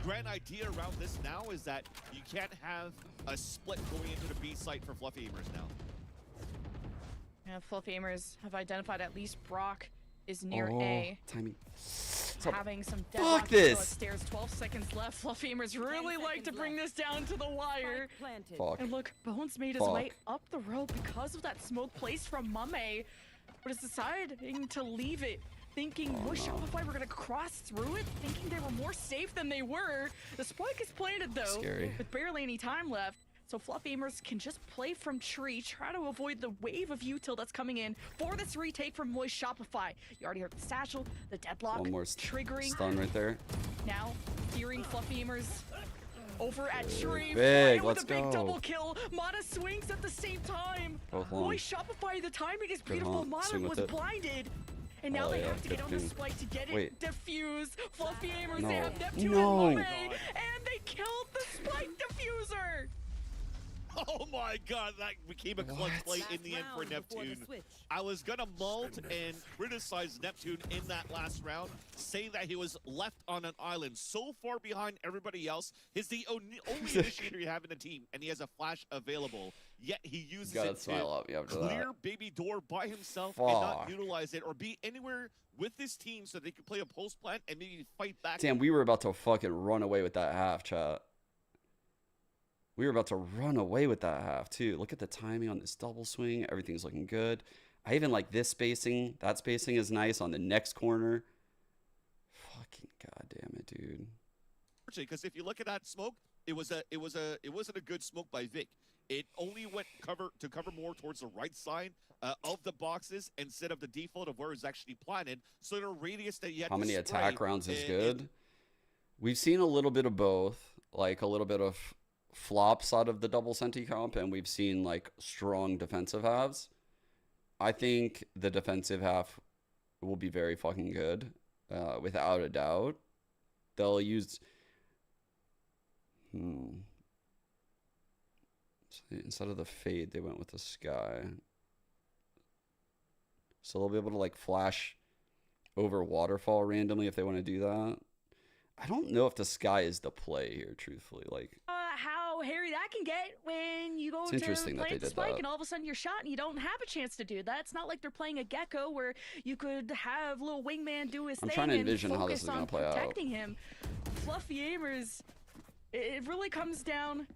grand idea around this now is that you can't have a split going into the B site for Fluffy Aimers now. Yeah, Fluffy Aimers have identified at least Brock is near A. Timing. Having some deadlock upstairs. 12 seconds left. Fluffy Aimers really like to bring this down to the wire. And look, Bones made his way up the road because of that smoke placed from Mame, but is deciding to leave it. Thinking Shopify were gonna cross through it, thinking they were more safe than they were. The spike is planted though, with barely any time left. So Fluffy Aimers can just play from tree, try to avoid the wave of util that's coming in for this retake from Moist Shopify. You already heard the satchel, the deadlock, one more triggering. Stun right there. Now, fearing Fluffy Aimers over at tree. Big, let's go. Big double kill. Mana swings at the same time. Moist Shopify, the timing is beautiful. Mana was blinded. And now they have to get on the spike to get it diffused. Fluffy Aimers, they have Neptune and Mame, and they killed the spike diffuser. Oh my god, that became a clutch play in the end for Neptune. I was gonna mult and criticize Neptune in that last round, saying that he was left on an island so far behind everybody else. He's the only initiator you have in the team, and he has a flash available. Yet he uses it to clear baby door by himself and not utilize it or be anywhere with this team so they can play a post plant and maybe fight back. Damn, we were about to fucking run away with that half, chat. We were about to run away with that half too. Look at the timing on this double swing. Everything's looking good. I even like this spacing. That spacing is nice on the next corner. Fucking goddamn it, dude. Because if you look at that smoke, it wasn't a good smoke by Vic. It only went to cover more towards the right side of the boxes instead of the default of where it's actually planted. So the radius that you had how many attack rounds is good? We've seen a little bit of both, like a little bit of flops out of the double senti comp, and we've seen like strong defensive halves. I think the defensive half will be very fucking good, without a doubt. They'll use instead of the fade, they went with the sky, so they'll be able to like flash over waterfall randomly if they want to do that. I don't know if the sky is the play here, truthfully. Like how hairy that can get when you go to plant the spike and all of a sudden you're shot and you don't have a chance to do that. It's not like they're playing a gecko where you could have little wingman do his thing. I'm trying to envision how this is going to play out. Protecting him. Fluffy Aimers, it really comes down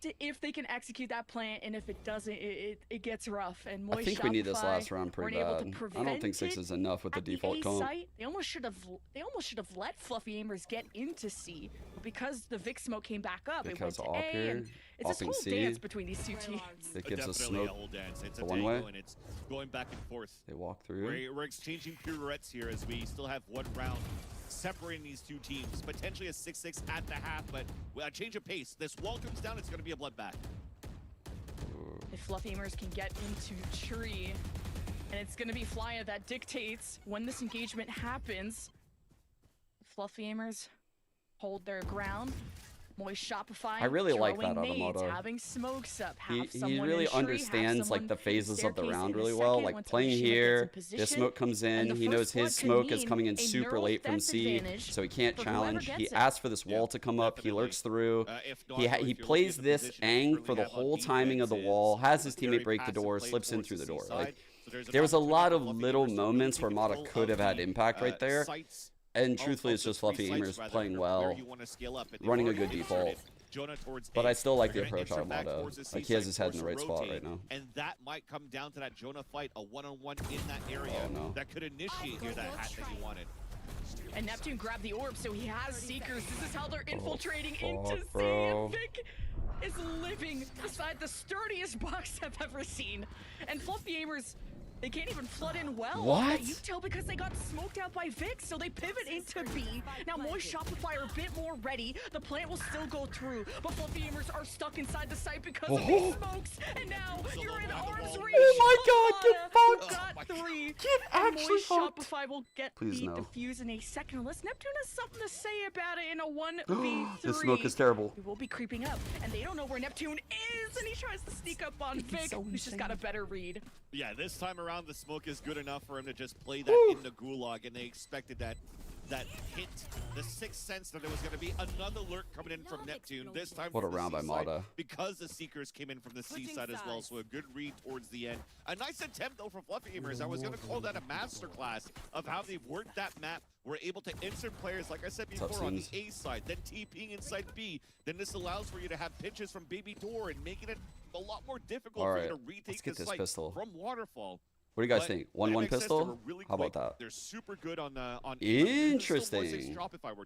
to if they can execute that plan, and if it doesn't, it gets rough. And Moist I think we need this last round pretty bad. I don't think 6 is enough with the default comp. They almost should have let Fluffy Aimers get into C, but because the Vic smoke came back up, it went to A, and it's this whole dance between these two teams. It gives us smoke. It's a one way, and it's going back and forth. They walk through. We're exchanging pirouettes here as we still have one round separating these two teams. Potentially a 6-6 at the half, but a change of pace. This wall comes down, it's going to be a bloodbath. If Fluffy Aimers can get into tree, and it's going to be Flya that dictates when this engagement happens. Fluffy Aimers hold their ground. Moist Shopify. I really like that nades, Automoto. having smokes up. He really understands like the phases of the round really well. Like playing here, this smoke comes in. He knows his smoke is coming in super late from C, so he can't challenge. He asks for this wall to come up. He lurks through. He plays this ang for the whole timing of the wall. Has his teammate break the door, slips in through the door. Like there was a lot of little moments where Mata could have had impact right there. And truthfully, it's just Fluffy Aimers playing well, running a good default. But I still like the approach on Mata. Like, he has his head in the right spot right now. And that might come down to that Jonah fight, a one-on-one in that area that could initiate here that hat that he wanted. And Neptune grabbed the orb, so he has Seekers. This is how they're infiltrating into C. And Vic is living beside the sturdiest box I've ever seen. And Fluffy Aimers, they can't even flood in well. What? You tell because they got smoked out by Vic, so they pivot into B. Now Moist Shopify are a bit more ready. The plant will still go through, but Fluffy Aimers are stuck inside the site because of these smokes. And now you're in arm's reach. Oh my God, get fucked! Got 3. Get actually Moist fucked! Shopify will get Please the no. defuse in a second. Unless Neptune has something to say about it in a 1v3. This smoke is terrible. We will be creeping up, and they don't know where Neptune is, and he tries to sneak up on Vic, who's just got a better read. Yeah, this time around the smoke is good enough for him to just play that in the gulag, and they expected that hit, the sixth sense that there was going to be another lurk coming in from Neptune. This time, what a round by Mata. Because the Seekers came in from the C side as well, so a good read towards the end. A nice attempt though from Fluffy Aimers. I was going to call that a masterclass of how they've worked that map. We're able to insert players, like I said before, on the A side, then TPing inside B. Then this allows for you to have pitches from Baby Door and making it a lot more difficult for you to retake the site from Waterfall. What do you guys think? 1-1 pistol? Really How about that? They're super good on Interesting.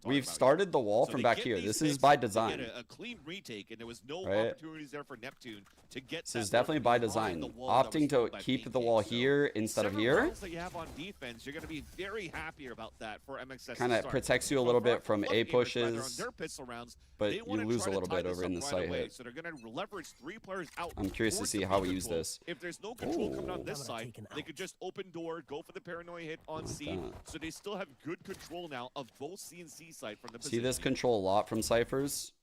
We've started the wall from back here. This is by design. A clean retake, and there was no opportunities there for Neptune to get. This is definitely by design. Opting to keep the wall here instead of here. That you have on defense, you're going to be very happy about that for MXS. Kind of protects you a little bit from A pushes, but you lose a little bit over in the site hit. So they're going to leverage 3 players out. I'm curious to see how we use this. If there's no control coming on this side, they could just open door, go for the paranoia hit on C. So they still have good control now of both C and C side from the position. See this control a lot from Cyphers.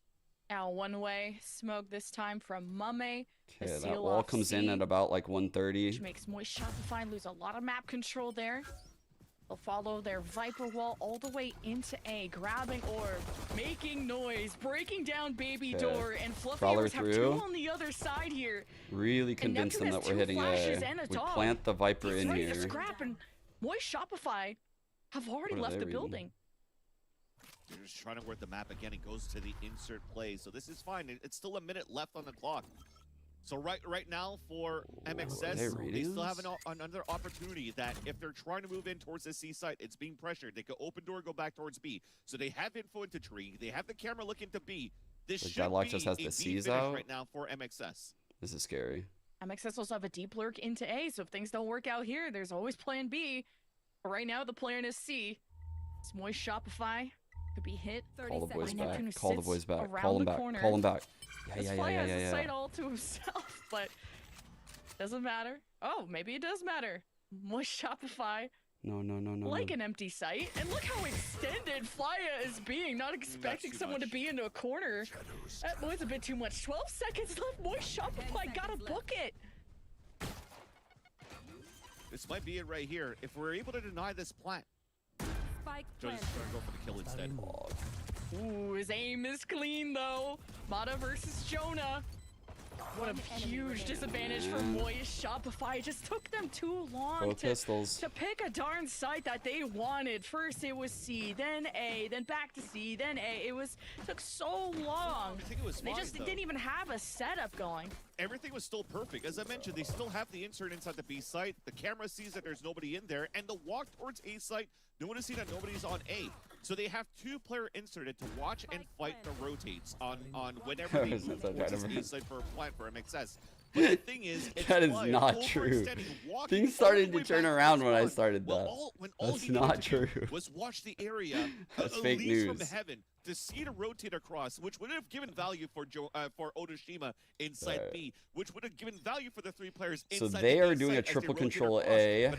Now one-way smoke this time from Mame. Okay, that wall comes in at about like 130. Which makes Moist Shopify lose a lot of map control there. They'll follow their Viper wall all the way into A, grabbing orb, making noise, breaking down Baby Door, and Fluffy Aimers have 2 on the other side here. Really convince them that we're hitting A. We plant the Viper in here. Scrap, and Moist Shopify have already left the building. They're just trying to work the map again. It goes to the insert play, so this is fine. It's still a minute left on the clock. So right now for MXS, they still have another opportunity that if they're trying to move in towards the C site, it's being pressured. They could open door, go back towards B. So they have info into tree. They have the camera looking to B. This should Deadlock be just has a the B C's finish out right now for MXS. This is scary. MXS also have a deep lurk into A, so if things don't work out here, there's always plan B. But right now, the plan is C. It's Moist Shopify. Could be hit. Call the boys back. Call the boys back. Call them back. Call them back. Yeah. Has the site all to himself, but doesn't matter. Oh, maybe it does matter. Moist Shopify. No. Like an empty site. And look how extended Flya is being. Not expecting someone to be into a corner. That was a bit too much. 12 seconds left. Moist Shopify gotta book it. This might be it right here. If we're able to deny this plant, Jonas is going to go for the kill instead. Ooh, his aim is clean though. Mata versus Jonah. What a huge disadvantage for Moist Shopify. It just took them too long to pick a darn site that they wanted. First it was C, then A, then back to C, then A. It took so long. They just didn't even have a setup going. Everything was still perfect. As I mentioned, they still have the insert inside the B site. The camera sees that there's nobody in there, and the walk towards A site, noticing that nobody's on A. So they have 2-player inserted to watch and fight the rotates on whenever they move towards this A site for a plant for MXS. But the thing is, that is not true. Things started to turn around when I started that. That's not true. Was watch the area That's fake news. from heaven to see to rotate across, which would have given value for Otoshima inside B, which would have given value for the 3 players inside. So they are doing a triple control A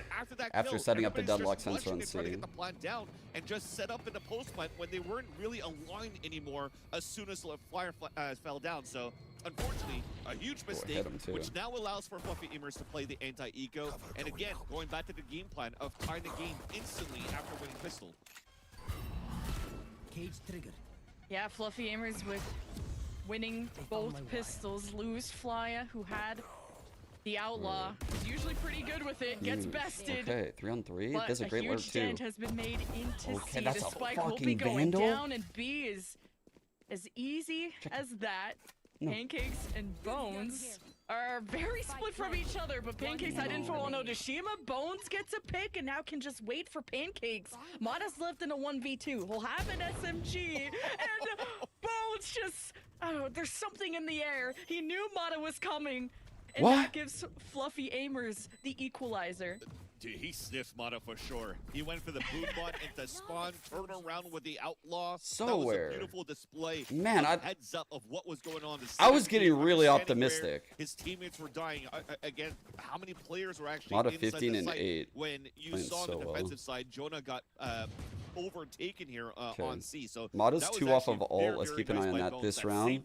after setting up the deadlock sensor on C. To get the plant down and just set up in the post plant when they weren't really aligned anymore as soon as the flyer fell down. So unfortunately, a huge mistake, which now allows for Fluffy Emer's to play the anti-eco. And again, going back to the game plan of tying the game instantly after winning pistol. Cage triggered. Yeah, Fluffy Amers with winning both pistols. Lose Flya, who had the Outlaw, is usually pretty good with it, gets bested. Okay, 3-on-3. There's a great lurk too. Huge dent has been made into C. That's The a spike will fucking be going vandal? down, and B is as easy as that. Pancakes and Bones are very split from each other, but Pancakes had info on Otoshima. Bones gets a pick and now can just wait for Pancakes. Mata's left in a 1v2. He'll have an SMG, and Bones just, I don't know, there's something in the air. He knew Mata was coming, and that gives Fluffy Amers the equalizer. Dude, he sniffed Mata for sure. He went for the boot bot into spawn, turn around with the Outlaw. So that was a beautiful display. Man, heads up of what was going on. I was getting really optimistic. His teammates were dying. Again, how many players were actually Mata inside 15 the and site 8. when you saw on the defensive side, Jonah got overtaken here on C. So Mata's 2 off of ult. Let's keep an eye on that this round.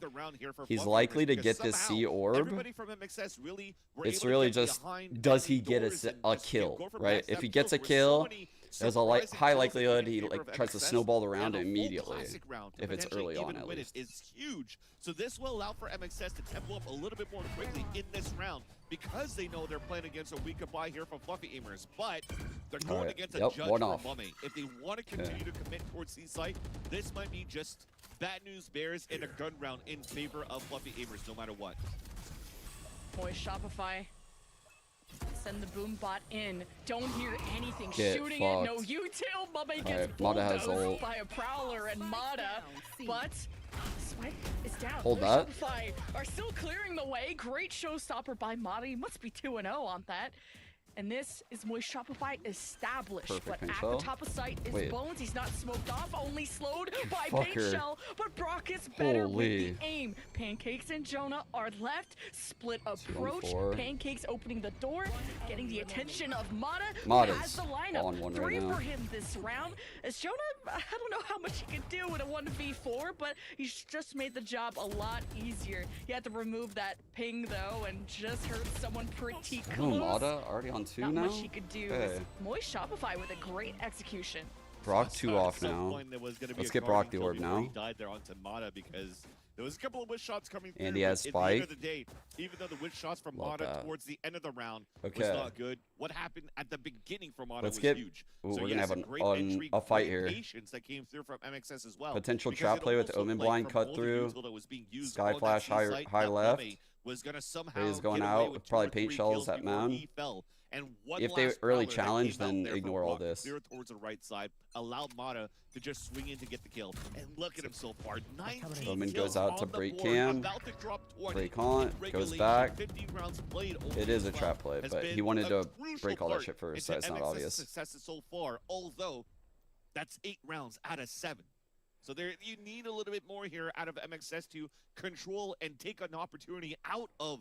He's likely to get this C orb. It's really just, does he get a kill, right? If he gets a kill, there's a high likelihood he tries to snowball around immediately, if it's early on at least. Is huge. So this will allow for MXS to tempo up a little bit more quickly in this round because they know they're playing against a weaker buy here from Fluffy Amers, but they're going against a judge from Mummy. If they want to continue to commit towards C-Site, this might be just bad news bears in a gun round in favor of Fluffy Amers, no matter what. Boy, Shopify. Send the boom bot in. Don't hear anything. Shooting fucked. it. No util. Mummy gets bulldozed by a Prowler and Mata. But Swipe is down. Hold that. Shopify are still clearing the way. Great showstopper by Mata. He must be 2-0 on that. And this is Moist Shopify established. Perfect but at the top of sight is Bones. He's not smoked off, only slowed by Paint Shell. But Brock is better with the aim. Pancakes and Jonah are left. Split approach. Pancakes opening the door, getting the attention of Mata. Who has the lineup. On one 3 right for him this round. As Jonah, I don't know how much he can do with a 1v4, but he's just made the job a lot easier. He had to remove that ping though, and just hurt someone pretty close. Mata already on 2 Not now? much he could do. Moist Shopify with a great execution. Brock 2 off now. Let's get Brock the orb now. He died there onto Mata because there was a couple of wish shots coming through. And he has At spike. the end of the day, even though the wish shots from Mata towards the end of the round was not good, what happened at the beginning from Mata was huge. Ooh, so we're gonna have a fight here. Patience that came through from MXS as well. Potential trap play with Omen Blind cut through. Sky Flash high left. Was gonna somehow He's going out with probably paint shells at Mound. If they early challenge, then ignore all this. Clear towards the right side, allow Mata to just swing in to get the kill. And look at him so far. 19 Omen kills goes out to on the break board, cam. about to drop 20. Break haunt, goes back. 15 rounds played It is a trap play, but he wanted to break all that shit first, so it's not obvious. Successes so far, although that's 8 rounds out of 7. So there, you need a little bit more here out of MXS to control and take an opportunity out of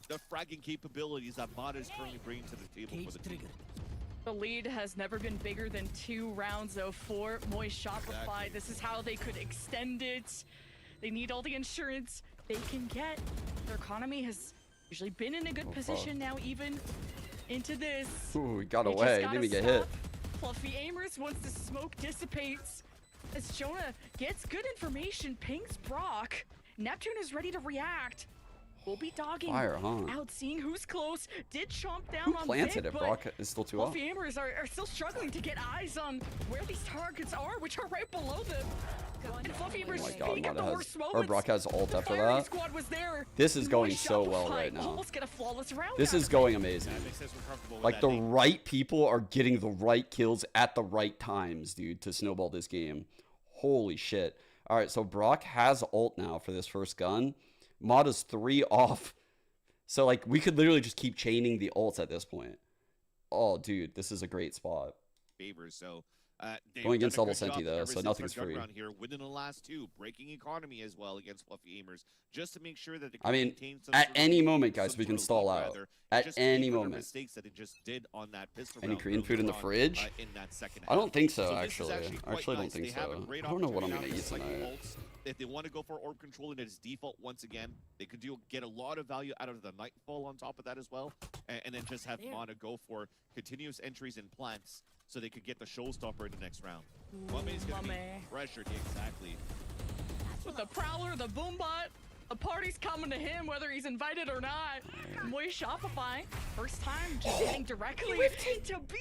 the fragging capabilities that Mata is currently bringing to the table for the team. The lead has never been bigger than 2 rounds though for Moist Shopify. Exactly. This is how they could extend it. They need all the insurance they can get. Their economy has usually been in a good position now, even into this. Ooh, he got away. Didn't even get hit. Fluffy Amers, once the smoke dissipates, as Jonah gets good information, pings Brock. Neptune is ready to react. We'll be dogging out, seeing who's close. Did chomp down on planted Vic, it? Brock is still 2 off. Fluffy Amers are still struggling to get eyes on where these targets are, which are right below them. And Fluffy Amers peek at the worst moments. Brock has ult after that. Squad was there. This is going so well right now. Almost get a flawless round. This is going amazing. Like the right people are getting the right kills at the right times, dude, to snowball this game. Holy shit. All right, so Brock has ult now for this first gun. Mata's 3 off So like we could literally just keep chaining the ults at this point. Oh, dude, this is a great spot. Favors, so going against double Senti though, so nothing's free. Here, winning the last two, breaking economy as well against Fluffy Aimers, just to make sure that they I mean, at any moment, guys, we can stall out. At any moment. Mistakes that it just did on that pistol any round Korean food in the fridge? In that second I don't think so, so actually. I actually don't think so. I don't know what I'm gonna eat tonight. If they want to go for orb control in its default once again, they could get a lot of value out of the Nightfall on top of that as well, and then just have Mana go for continuous entries in plants so they could get the showstopper in the next round. Mummy's gonna be pressured, exactly. With the Prowler, the Boombot, the party's coming to him whether he's invited or not. Moy Shopify, first time just hitting directly to be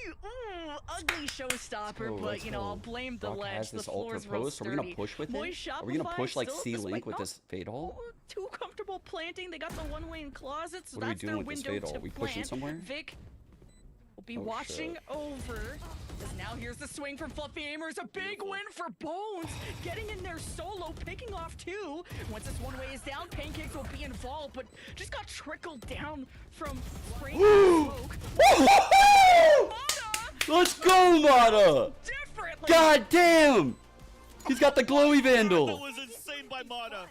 ugly showstopper, but you know, I'll blame the ledge. The floor's real sturdy. Are we gonna push with it? Are we gonna push like C-Link with this Fatal? Too comfortable planting. They got the one-way in closet, so what that's their window to plant. Are we pushing somewhere? Vic will be watching over. Because now here's the swing from Fluffy Aimers. A big win for Bones. Getting in there solo, picking off two. Once this one way is down, Pancakes will be involved, but just got trickled down from spraying smoke. Let's go, Mata! God damn! He's got the glowy vandal. That was insane by Mata.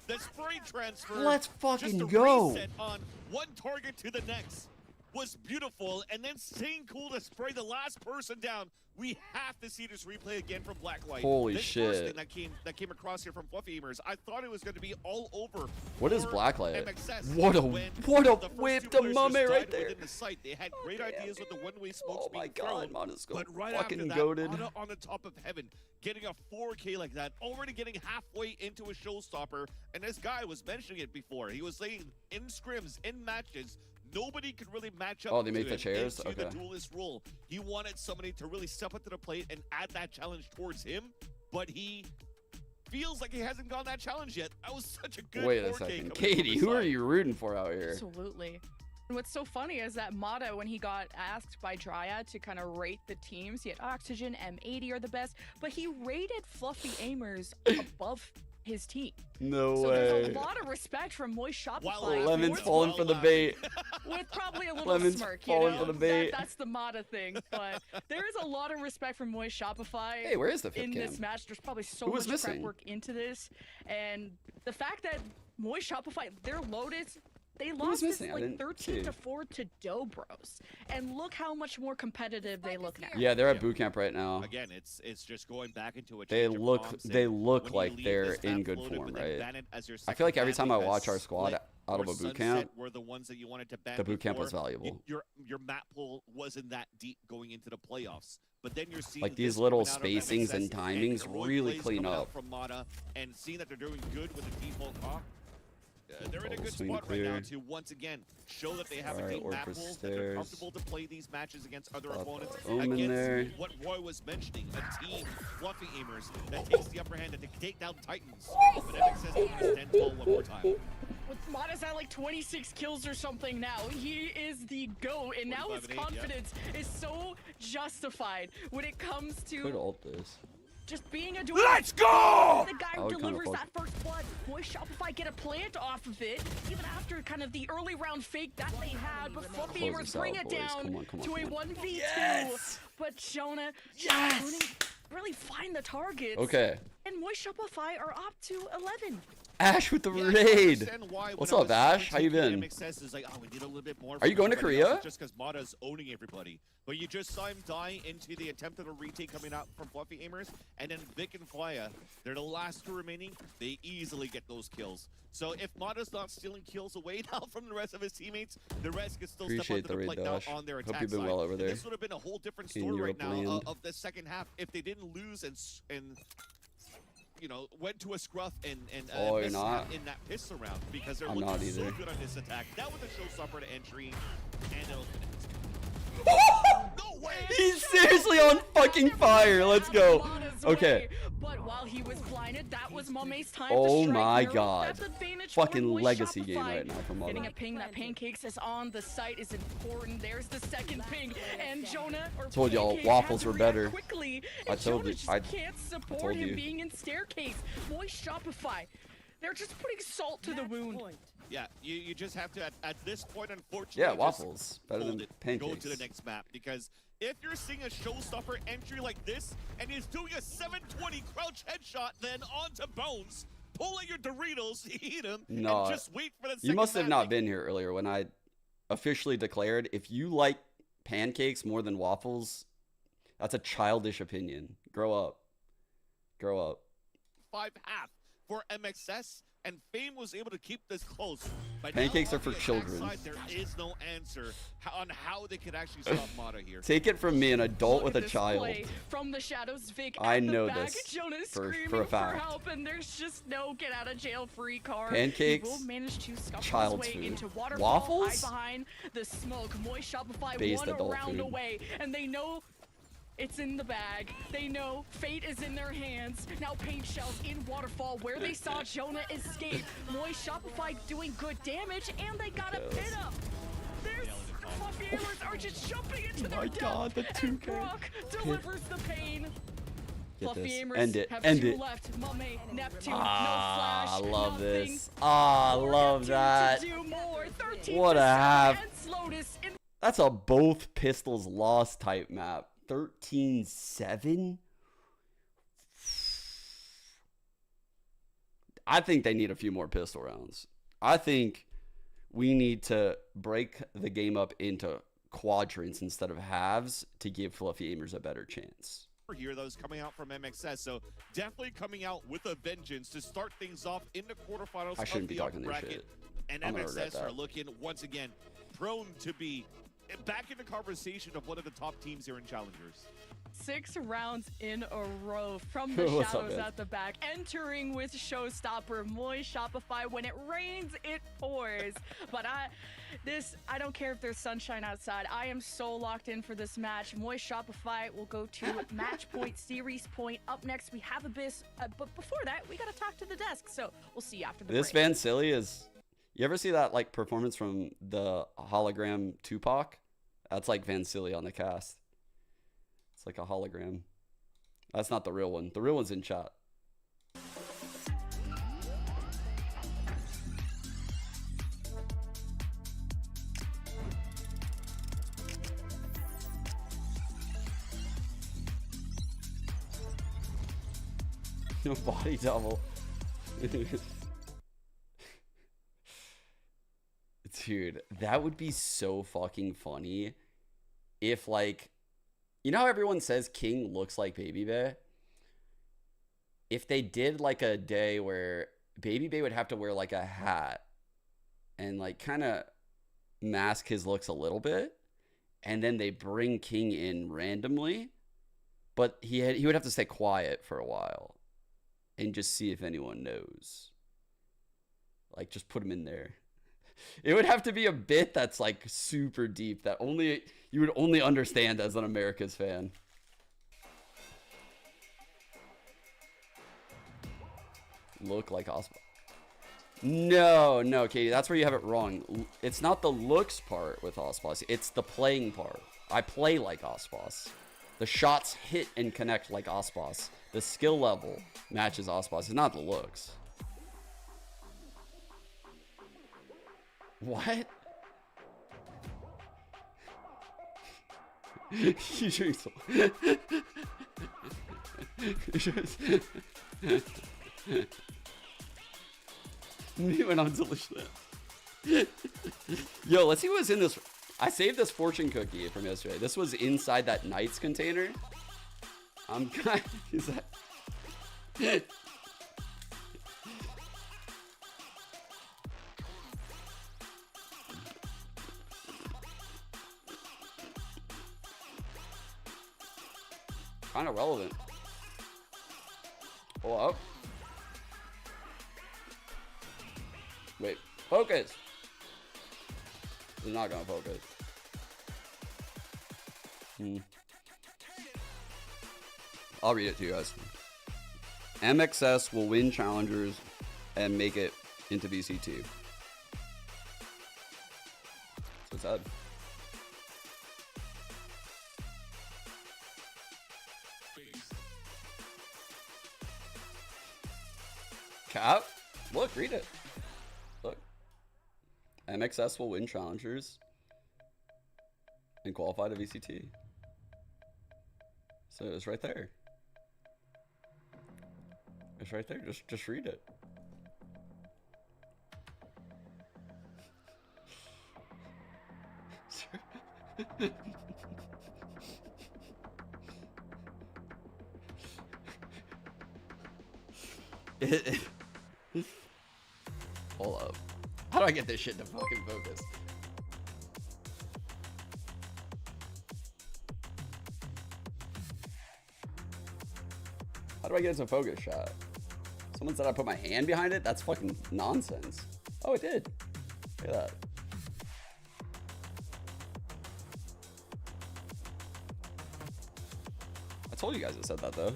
The spray transfer. Let's fucking just a go. Reset on one target to the next was beautiful, and then staying cool to spray the last person down. We have to see this replay again from Blacklight. Holy this shit! First thing that came across here from Fluffy Aimers, I thought it was going to be all over. What is Blacklight? MXS. What a whip to Mummy right there. The site. They had great ideas with the one-way smokes. Oh my god, Mana's but right fucking after that, goated. Mana on the top of heaven, getting a 4K like that, already getting halfway into a showstopper, and this guy was mentioning it before. He was saying in scrims, in matches, nobody could really match up. Oh, they made the chairs? Into okay. The duelist role. He wanted somebody to really step up to the plate and add that challenge towards him, but he feels like he hasn't gone that challenge yet. That was such a good 4K. Wait a second. Katie, who are you rooting for out here? Absolutely. And what's so funny is that Mata, when he got asked by Dryad to kind of rate the teams, he had Oxygen, M80 are the best, but he rated Fluffy Aimers above his team. No way. So there's a lot of respect from Moist Shopify. Lemon's falling for the bait. With probably a little Lemon's smirk, falling for the bait. That's the Mata thing, but there is a lot of respect from Moist Shopify. Hey, where is the in this match? There's probably so much prep work into this, and the fact that Moist Shopify, their Lotus, they lost this like 13-4 to Dobros, and look how much more competitive they look now. Yeah, they're at boot camp right now. Again, it's just going back into a. They look like they're in good form, right? I feel like every time I watch our squad out of a boot camp, were the ones that you wanted to ban the boot camp before. was valuable. Your map pool wasn't that deep going into the playoffs, but then you're seeing like these little spacings and timings really clean up. From Mata, and seeing that they're doing good with the default comp. They're in a good spot right now to once again show that they have a deep map pool, that they're comfortable to play these matches against other opponents. Against what Roy was mentioning, a team, Fluffy Aimers, that takes the upper hand and to take down Titans. But MXS is 10-12 one more time. Mata's at like 26 kills or something now. He is the GOAT, and now his confidence is so justified when it comes to Could ult this. just being a duelist. Let's go! The guy who delivers that first blood. Boy, Shopify get a plant off of it, even after kind of the early round fake that they had, but Fluffy Aimers bring it down to a 1v2. Yes! But Jonah really find the targets. Okay. And Moy Shopify are up to 11. Ash with the raid. What's up, Ash? How you been? Are you going to Korea? Just because Mata's owning everybody. But you just saw him die into the attempt at a retake coming out from Fluffy Aimers. And then Vic and Flya, they're the last two remaining. They easily get those kills. So if Mata's not stealing kills away now from the rest of his teammates, the rest can still step up to the plate now on their attack Hope you've been side. well over there. This would have been a whole different story right now of the second half if they didn't lose and you know, went to a scruff and you're not in that pistol round because they're looking so good on this attack. That was a showstopper to entry, and it'll no way! He's seriously on fucking fire. Let's go. Okay. But while he was blinded, that was Mome's time oh to my strike. god. Fucking legacy game right now for Mama. Getting a ping that Pancakes is on the site is important. There's the second ping, and Jonah told y'all waffles were better. Quickly, I told you. I can't support told him you. being in staircase. Boy, Shopify. They're just putting salt to the wound. Yeah, you just have to, at this point, unfortunately, yeah, waffles. Better than pancakes. Go to the next map, because if you're seeing a showstopper entry like this, and he's doing a 720 crouch headshot, then onto Bones, pull out your Doritos, eat them, and just wait for the second You must have not thing. been here earlier when I officially declared, if you like pancakes more than waffles, that's a childish opinion. Grow up. Grow up. 5-0 for MXS, and Fame was able to keep this close. But pancakes are for children. Side, there is no answer on how they could actually stop Mata here. Take it from me, an adult with a child. From the shadows, Vic I know back, this Jonah for a fact. For help, and there's just no get out of jail free card. Pancakes, will manage to scuff child's his way food. Into Waffles, behind the smoke. Moist Shopify based one adult round food. away, and they know it's in the bag. They know fate is in their hands. Now paint shells in Waterfall where they saw Jonah escape. Moist Shopify doing good damage, and they got a pit up. There's fluffy hammers are just jumping into their death. God, the 2K. And Brock delivers the pain. Fluffy Amers End it. have End two it. left. Mame, Neptune, no flash. I love nothing. this. I love that. What a half. That's a both pistols lost type map. 13-7. I think they need a few more pistol rounds. I think we need to break the game up into quadrants instead of halves to give Fluffy Aimers a better chance. Here, those coming out from MXS, so definitely coming out with a vengeance to start things off in the quarterfinals. I shouldn't of be the talking this bracket. shit. And MXS are looking once again prone to be back in the conversation of one of the top teams here in Challengers. 6 rounds in a row from the shadows at the back, entering with showstopper Moist Shopify. When it rains, it pours. But I don't care if there's sunshine outside. I am so locked in for this match. Moist Shopify will go to match point, series point. Up next, we have Abyss. But before that, we got to talk to the desk. So we'll see you after the break. Van Silly is... You ever see that like performance from the hologram Tupac? That's like Van Silly on the cast. It's like a hologram. That's not the real one. The real one's in chat. Body double. Dude, that would be so fucking funny if, like, you know how everyone says King looks like Baby Bay? If they did, like, a day where Baby Bay would have to wear, like, a hat and, like, kind of mask his looks a little bit, and then they bring King in randomly, but he would have to stay quiet for a while and just see if anyone knows. Like, just put him in there. It would have to be a bit that's like super deep that you would only understand as an America's fan. Look like Ospas. No, Katie, that's where you have it wrong. It's not the looks part with Ospas. It's the playing part. I play like Ospas. The shots hit and connect like Ospas. The skill level matches Ospas. It's not the looks. What? You doing so? Me when I'm delicious. Yo, let's see what's in this. I saved this fortune cookie from yesterday. This was inside that Knights container. I'm kind of... kind of relevant. Hold up. Wait, focus. It's not gonna focus. I'll read it to you guys. MXS will win challengers and make it into VCT. So it's sad. Cap? Look, read it. Look. MXS will win challengers and qualify to VCT. So it's right there. It's right there. Just read it. Hold up. How do I get this shit to fucking focus? How do I get it to focus shot? Someone said I put my hand behind it? That's fucking nonsense. Oh, it did. Look at that. I told you guys it said that though.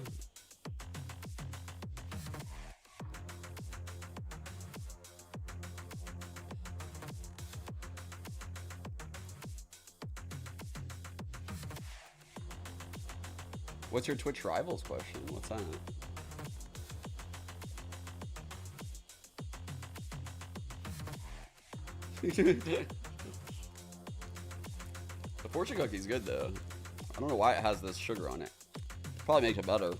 What's your Twitch rivals question? What's that? The fortune cookie's good though. I don't know why it has this sugar on it. Probably makes it better.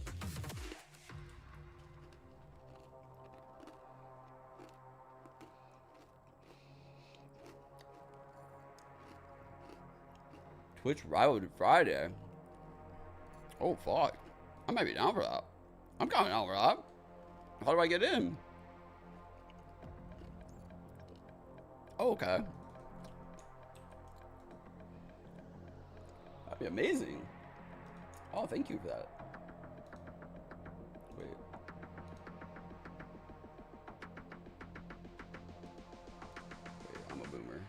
Twitch rival Friday. Oh fuck. I might be down for that. I'm coming down for that. How do I get in? Oh, okay. That'd be amazing. Oh, thank you for that. Wait. Wait, I'm a boomer.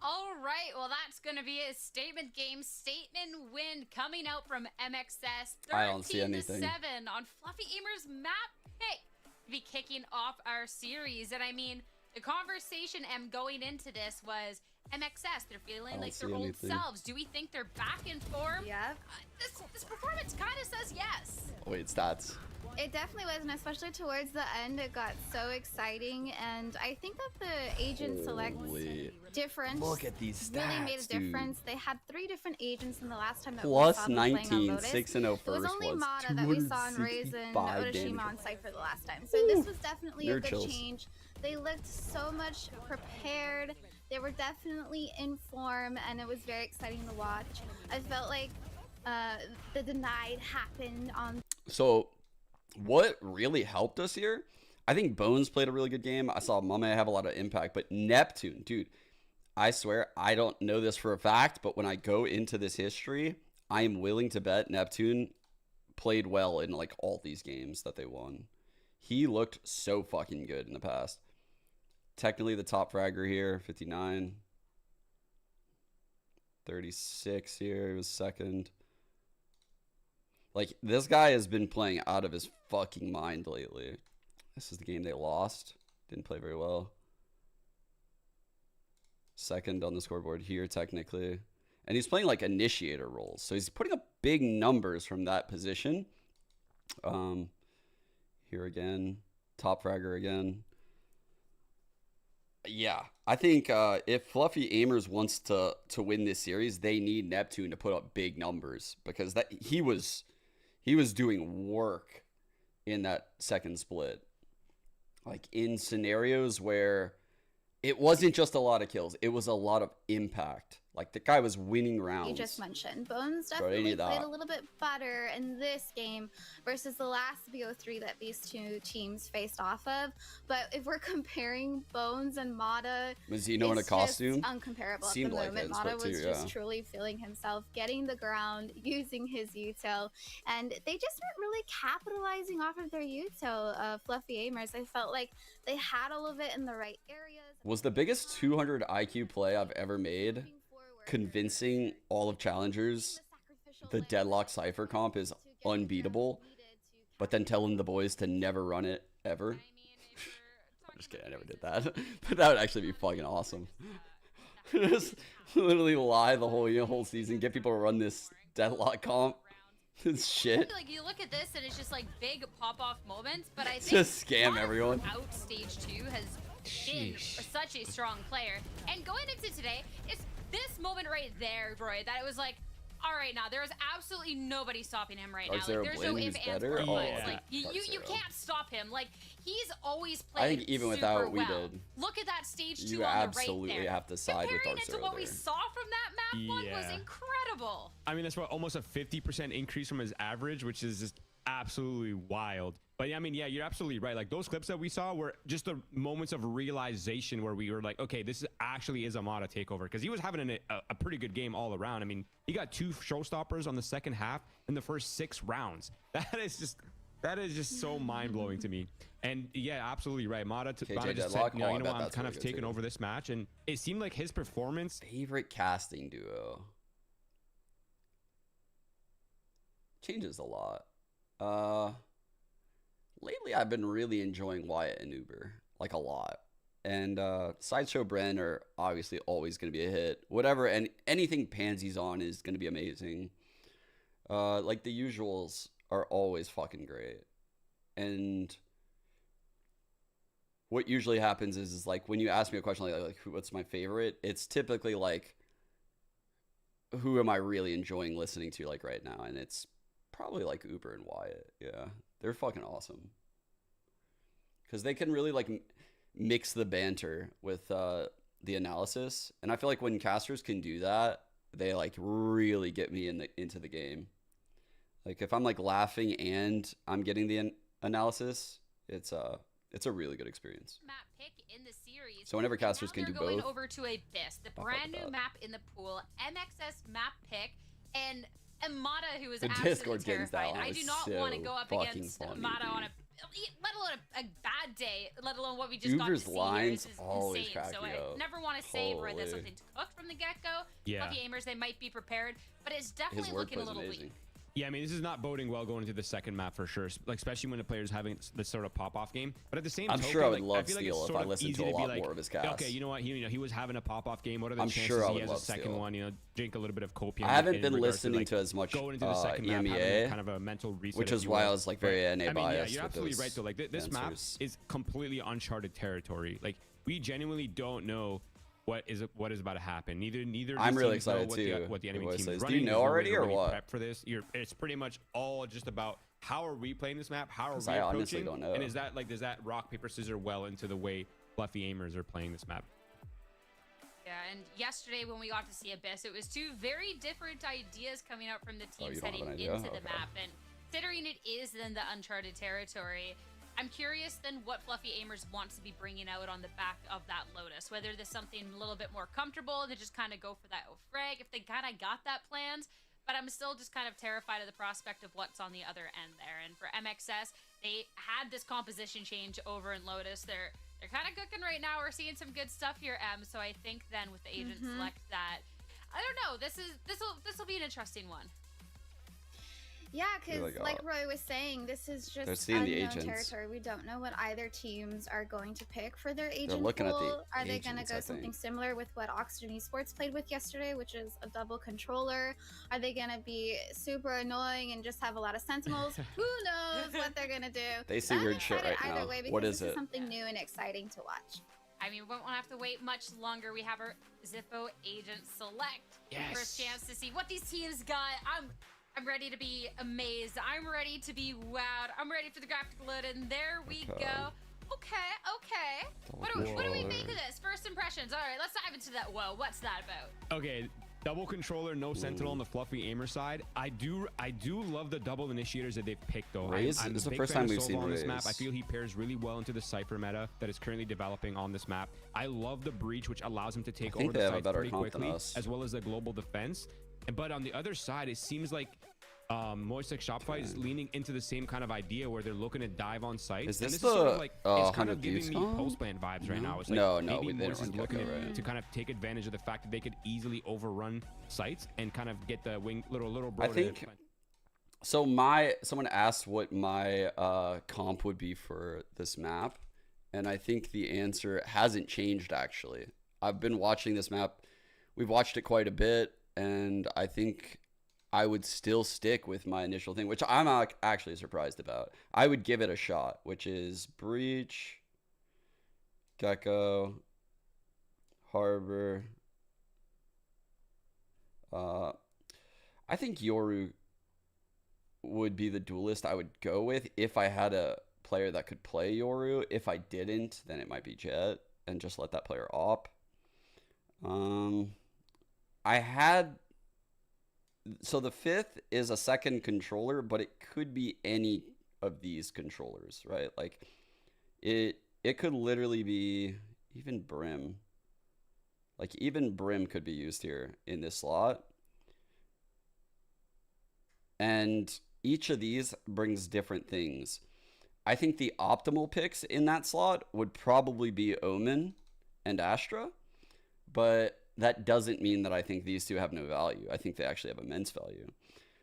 All right, well, that's going to be a statement game, statement win coming out from MXS. 13-7 on Fluffy Emer's map pick to be kicking off our series. And I mean, the conversation going into this was MXS, they're feeling like their old selves. Do we think they're back in form? Yeah. This performance kind of says yes. Oh, wait, stats. It definitely was, and especially towards the end, it got so exciting. And I think that the agent select difference look at these stats, really made a difference. They had 3 different agents in the last time that plus we saw them 19, playing on Lotus. 6-0 first. It was only Mata that we saw in Raisin Otoshima on Cypher the last time. So this was definitely a good change. They looked so much prepared. They were definitely in form, and it was very exciting to watch. I felt like the denied happened on. So what really helped us here, I think Bones played a really good game. I saw Mame have a lot of impact, but Neptune, dude, I swear, I don't know this for a fact, but when I go into this history, I am willing to bet Neptune played well in like all these games that they won. He looked so fucking good in the past. Technically the top fragger here, 59. 36 here, he was second. Like, this guy has been playing out of his fucking mind lately. This is the game they lost. Didn't play very well. Second on the scoreboard here, technically. And he's playing, like, initiator roles. So he's putting up big numbers from that position. Here again. Top fragger again. Yeah, I think if Fluffy Aimers wants to win this series, they need Neptune to put up big numbers. Because that he was doing work in that second split. Like, in scenarios where it wasn't just a lot of kills. It was a lot of impact. Like, the guy was winning rounds. You just mentioned Bones definitely played a little bit better in this game versus the last BO3 that these two teams faced off of. But if we're comparing Bones and Mata, Mazino in a costume, uncomparable at the moment. Mata was just truly feeling himself, getting the ground, using his util, and they just weren't really capitalizing off of their util. Fluffy Aimers, I felt like they had all of it in the right areas. Was the biggest 200 IQ play I've ever made convincing all of challengers the Deadlock Cypher comp is unbeatable, but then telling the boys to never run it ever? I'm just kidding, I never did that. But that would actually be fucking awesome. Just literally lie the whole season, get people to run this Deadlock comp. It's shit. Like, you look at this and it's just like big pop-off moments, but I think just scam everyone. Out stage 2 has been such a strong player, and going into today, it's this moment right there, Roy, that it was like, all right, now there's absolutely nobody stopping him right now. Like, there's no if, ands, or buts. Like, you can't stop him. Like, he's always played. I think even without we did. Look at that stage 2 you on the right absolutely there. have to side with Comparing it to what we saw from that map one was incredible. I mean, that's what, almost a 50% increase from his average, which is just absolutely wild. But yeah, I mean, yeah, you're absolutely right. Like, those clips that we saw were just the moments of realization where we were like, okay, this actually is a Mata takeover, because he was having a pretty good game all around. I mean, he got 2 showstoppers on the second half in the first 6 rounds. That is just so mind-blowing to me. And yeah, absolutely right. Mata just said, you know what, I'm kind of taking over this match, and it seemed like his performance. Favorite casting duo changes a lot. Lately, I've been really enjoying Wyatt and Uber, like, a lot. And Sideshow Bren are obviously always going to be a hit. Whatever, and anything Pansy's on is going to be amazing. Like, the usuals are always fucking great. And what usually happens is like, when you ask me a question like what's my favorite, it's typically like, who am I really enjoying listening to, like, right now? And it's probably like Uber and Wyatt. Yeah, they're fucking awesome because they can really like mix the banter with the analysis, and I feel like when casters can do that, they like really get me into the game. Like, if I'm like laughing and I'm getting the analysis, it's a really good experience. Map pick in the series. So whenever casters can do both. Going over to Abyss, the brand new map in the pool, MXS map pick, and Mata, who is absolutely terrified. I do not want to go up against Mata on let alone a bad day, let alone what we just got to see here. This is insane. So I never want to say that something's cooked from the get-go. Yeah. Fluffy Aimers, they might be prepared, but it's definitely looking a little weak. Yeah, I mean, this is not boding well going into the second map for sure, like, especially when the player's having this sort of pop-off game. But at the same time, I'm sure I would love Steel if I listened to a lot more of his cast. Okay, you know what? He was having a pop-off game. What are the chances he has a second one? You know, drink a little bit of copium. I haven't been listening to as much going into the second map, EMEA, kind of a mental reset, which is why I was like very NA biased. Yeah, you're absolutely right though. Like, this map is completely uncharted territory. Like, we genuinely don't know what is about to happen. Neither I'm really excited too. What the enemy team is running. Do you know already or what? Prep for this. It's pretty much all just about how are we playing this map? How are we I honestly don't know. And is that like, does that rock paper scissors well into the way Fluffy Aimers are playing this map? Yeah, and yesterday when we got to see Abyss, it was 2 very different ideas coming out from the teams heading into the map. And considering it is then the uncharted territory, I'm curious then what Fluffy Aimers wants to be bringing out on the back of that Lotus. Whether there's something a little bit more comfortable to just kind of go for that frag, if they kind of got that planned. But I'm still just kind of terrified of the prospect of what's on the other end there. And for MXS, they had this composition change over in Lotus. They're kind of cooking right now. We're seeing some good stuff here, Em. So I think then with the agent select that, I don't know. This will be an interesting one. Yeah, because like Roy was saying, this is just unknown territory. We don't know what either teams are going to pick for their agent pool. Are they going to go something similar with what Oxygen Esports played with yesterday, which is a double controller? Are they going to be super annoying and just have a lot of sentinels? Who knows what they're going to do? They see weird shit right now. What is it? Something new and exciting to watch. I mean, we won't have to wait much longer. We have our Zippo agent select. First chance to see what these teams got. I'm ready to be amazed. I'm ready to be wowed. I'm ready for the graphic load, and there we go. Okay. What do we make of this? First impressions. All right, let's dive into that. Whoa, what's that about? Okay, double controller, no sentinel on the fluffy aimer side. I do love the double initiators that they've picked though. Raze? I'm This is a the big first fan time of we've seen Sova on this Raze. map. I feel he pairs really well into the Cypher meta that is currently developing on this map. I love the breach, which allows him to take over the sites pretty quickly, as well as the global defense. But on the other side, it seems like Moistic Shopify is leaning into the same kind of idea where they're looking to dive on site. Is this and the sort of like, it's kind of 100 giving me Thieves post-ban vibes right now. It's like no, maybe we didn't Moist is run looking Gecko, right? to kind of take advantage of the fact that they could easily overrun sites and kind of get the little bro. I think so. Someone asked what my comp would be for this map, and I think the answer hasn't changed actually. I've been watching this map. We've watched it quite a bit, and I think I would still stick with my initial thing, which I'm actually surprised about. I would give it a shot, which is Breach, Gecko, Harbor. I think Yoru would be the duelist I would go with if I had a player that could play Yoru. If I didn't, then it might be Jet and just let that player op. So the fifth is a second controller, but it could be any of these controllers, right? Like it could literally be even Brim. Like even Brim could be used here in this slot. And each of these brings different things. I think the optimal picks in that slot would probably be Omen and Astra, but that doesn't mean that I think these two have no value. I think they actually have immense value.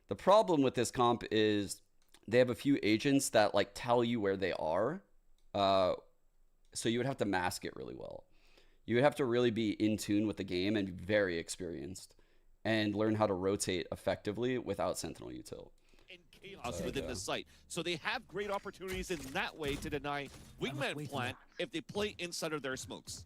The problem with this comp is they have a few agents that like tell you where they are. So you would have to mask it really well. You would have to really be in tune with the game and be very experienced and learn how to rotate effectively without Sentinel util. And chaos within the site. So they have great opportunities in that way to deny Wingman plant if they play inside of their smokes.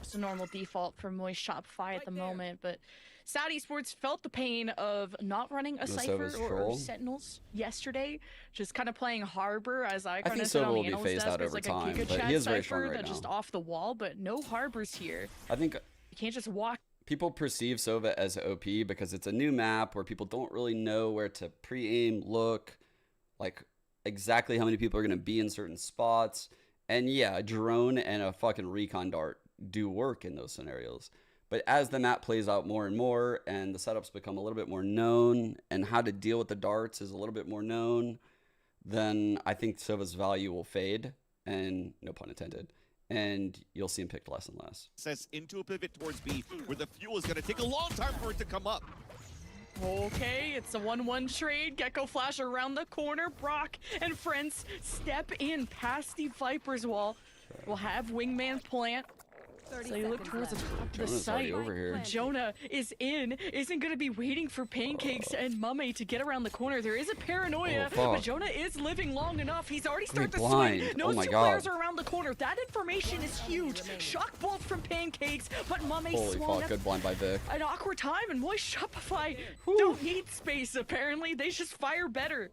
It's a normal default for Moist Shopify at the moment, but Sad Esports felt the pain of not running a Cypher or Sentinels yesterday, just kind of playing Harbor as I kind of said on the analyst desk. There's like a Giga Chat Cypher that's just off the wall, but no Harbors here. I think you can't just walk. People perceive Sova as OP because it's a new map where people don't really know where to pre-aim, look, like exactly how many people are going to be in certain spots. And yeah, a drone and a fucking recon dart do work in those scenarios. But as the map plays out more and more and the setups become a little bit more known and how to deal with the darts is a little bit more known, then I think Sova's value will fade, and no pun intended, and you'll see him picked less and less. Says into a pivot towards B where the fuel is going to take a long time for it to come up. Okay, it's a 1-1 trade. Gecko flash around the corner. Brock and friends step in past the Viper's wall. We'll have Wingman plant. So they look towards the top of the site. Over here. Jonah is in, isn't going to be waiting for Pancakes and Mummy to get around the corner. There is a paranoia, but Jonah is living long enough. He's already started to swing. No two players are around the corner. That information is huge. Shock bolt from Pancakes, but Mummy swung up. Good blind by Vic. An awkward time, and Moist Shopify don't need space, apparently. They just fire better.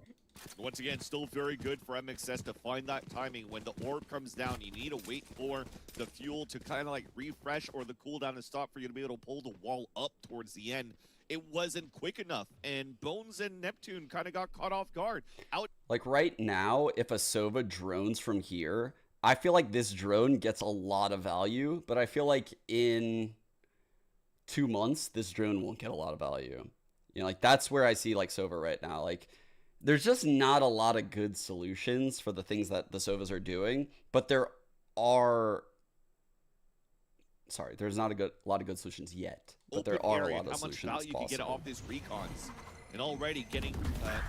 Once again, still very good for MXS to find that timing. When the orb comes down, you need to wait for the fuel to kind of like refresh or the cooldown to stop for you to be able to pull the wall up towards the end. It wasn't quick enough, and Bones and Neptune kind of got caught off guard. Like right now, if a Sova drones from here, I feel like this drone gets a lot of value, but I feel like in 2 months, this drone won't get a lot of value. You know, like that's where I see like Sova right now. Like, there's just not a lot of good solutions for the things that the Sovas are doing, but there's not a lot of good solutions yet, but there are a lot of solutions. How much value you can get off these recons, and already getting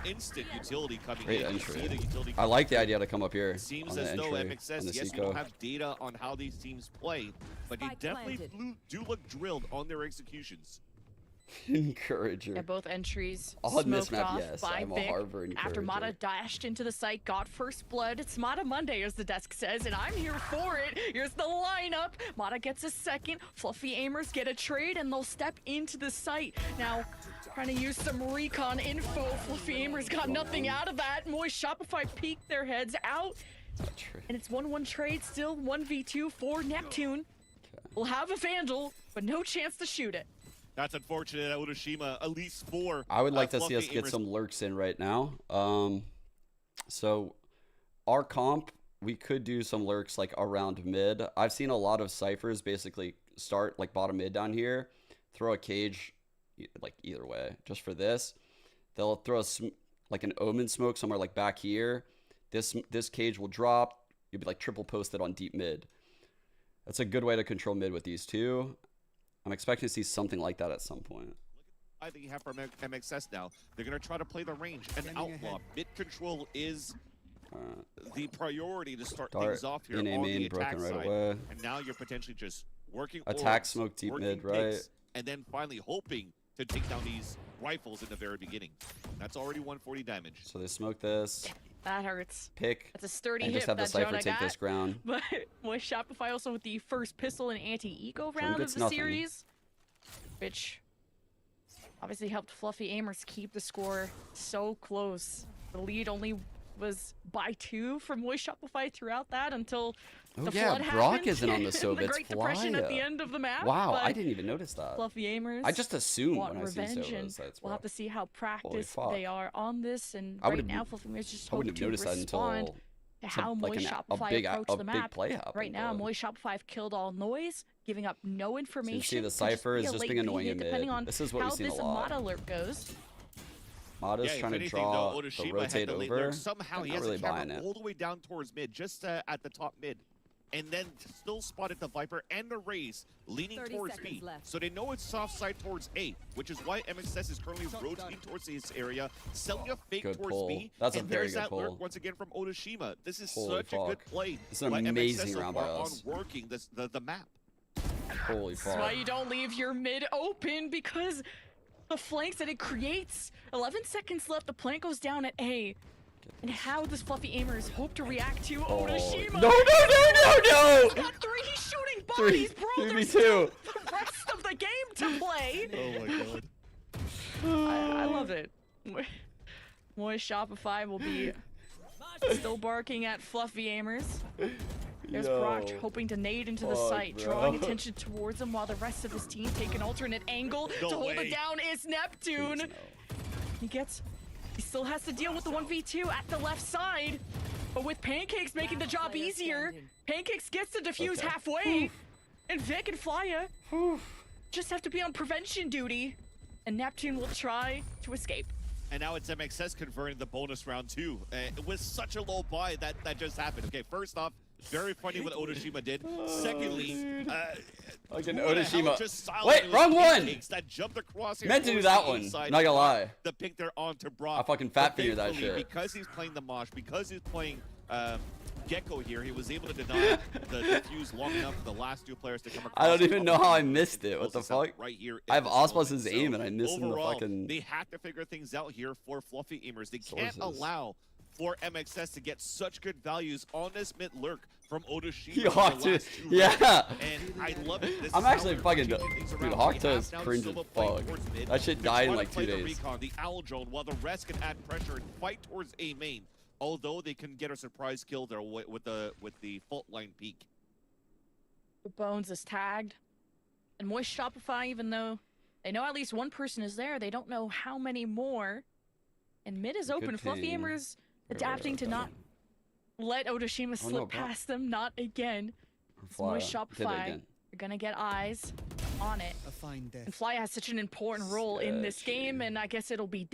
instant utility coming Great in. Entry. I like the idea to come up here. It seems as though MXS, yes, we don't have data on how these teams play, but they definitely do look drilled on their executions. Encourager. Yeah, both entries on this smoked map, off yes. by I'm a Vic. Harvard encourager. After Mata dashed into the site, got first blood. It's Mata Monday, as the desk says, and I'm here for it. Here's the lineup. Mata gets a second. Fluffy aimers get a trade, and they'll step into the site. Now, trying to use some recon info. Fluffy aimers got nothing out of that. Moist Shopify peeked their heads out. And it's 1-1 trade still, 1v2 for Neptune. We'll have a Vandal, but no chance to shoot it. That's unfortunate. Otoshima, at least 4. I would like to see us get some lurks in right now. So our comp, we could do some lurks like around mid. I've seen a lot of ciphers basically start like bottom mid down here, throw a cage like either way. Just for this, they'll throw like an omen smoke somewhere like back here. This cage will drop. You'll be like triple posted on deep mid. That's a good way to control mid with these two. I'm expecting to see something like that at some point. I think you have from MXS now. They're going to try to play the range and outlaw. Mid control is the priority to start things off here on the attack side. Away. And now you're potentially just working attack smoke deep mid, right? And then finally hoping to take down these rifles in the very beginning. That's already 140 damage. So they smoke this. That hurts. Pick. That's a sturdy and hit. Just have the Cypher take this ground. But with Shopify also with the first pistol and anti-eco round of the series, which obviously helped Fluffy Aimers keep the score so close. The lead only was by 2 from Moist Shopify throughout that until the flood happened. Brock isn't on the Sov. The Great Depression at the end of the map. Wow, I didn't even notice that. Fluffy Aimers. I just assumed want when revenge, I see Sovas that's we'll have to see how practiced they are on this. And right now, Fluffy Aimers just hope to respond to how Moist Shopify approach the map. Right now, Moist Shopify have killed all noise, giving up no information. So you see the Cypher is just being annoying in mid. This is what we've seen a lot. How this Mata alert goes. Mata's trying to draw the rotate over. Somehow he has a camera all the way down towards mid, just at the top mid. And then still spotted the Viper and the Raze leaning towards B. So they know it's soft side towards A, which is why MXS is currently rotating towards this area, selling a fake towards B. That's and a very there's good that pull. Lurk once again from Otoshima. This is Holy such a good play. It's an amazing round by us. On working the map. Holy fuck. That's why you don't leave your mid open, because the flanks that it creates. 11 seconds left. The plant goes down at A. And how does Fluffy Aimers hope to react to Otoshima? No! He's got 3. He's shooting bodies, bro. There's still the rest of the game to play. Oh my god. I love it. Moist Shopify will be still barking at Fluffy Aimers. There's Brock hoping to nade into the site, drawing attention towards him while the rest of his team take an alternate angle to hold it down. Is Neptune. He still has to deal with the 1v2 at the left side, but with Pancakes making the job easier, Pancakes gets to defuse halfway, and Vic and Flya just have to be on prevention duty, and Neptune will try to escape. And now it's MXS converting the bonus round too. It was such a low buy that just happened. Okay, first off, very funny what Otoshima did. Secondly, again, Otoshima. Wait, wrong one! That jumped across here. Meant to do that one. Not gonna lie. The pick there onto Brock. I fucking fat fingered that shit. Because he's playing the Mosh, because he's playing Gecko here, he was able to deny the defuse long enough for the last 2 players to come across. I don't even know how I missed it. What the fuck? Right here. I have Ospus's aim and I missed him the fucking. They have to figure things out here for Fluffy Aimers. They can't allow for MXS to get such good values on this mid lurk from Otoshima. Yeah. And I love it. I'm actually fucking dude. Hawkta is cringe as fuck. That shit died in like 2 days. The Owl Drone, while the rest can add pressure and fight towards A main. Although they can get a surprise kill there with the fault line peak. Bones is tagged, and Moist Shopify, even though they know at least one person is there, they don't know how many more. And mid is open. Fluffy Aimers adapting to not let Otoshima slip past them. Not again. Moist Shopify are gonna get eyes on it. And Fly has such an important role in this game, and I guess it'll be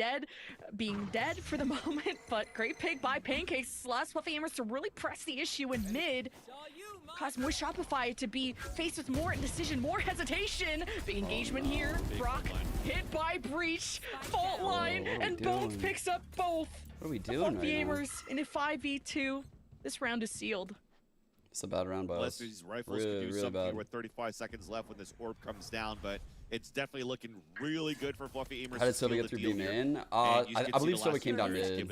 being dead for the moment, but great pick by Pancakes. Last Fluffy Aimers to really press the issue in mid. Cause Moist Shopify to be faced with more indecision, more hesitation. Big engagement here. Brock hit by Breach, fault line, and Bones picks up both. What are we doing Fluffy Aimers in a 5v2. This round is sealed. It's a bad round by us. These rifles can do something here with 35 seconds left when this orb comes down, but it's definitely looking really good for Fluffy Aimers. How did Sova get through B main? I believe Sova came down mid.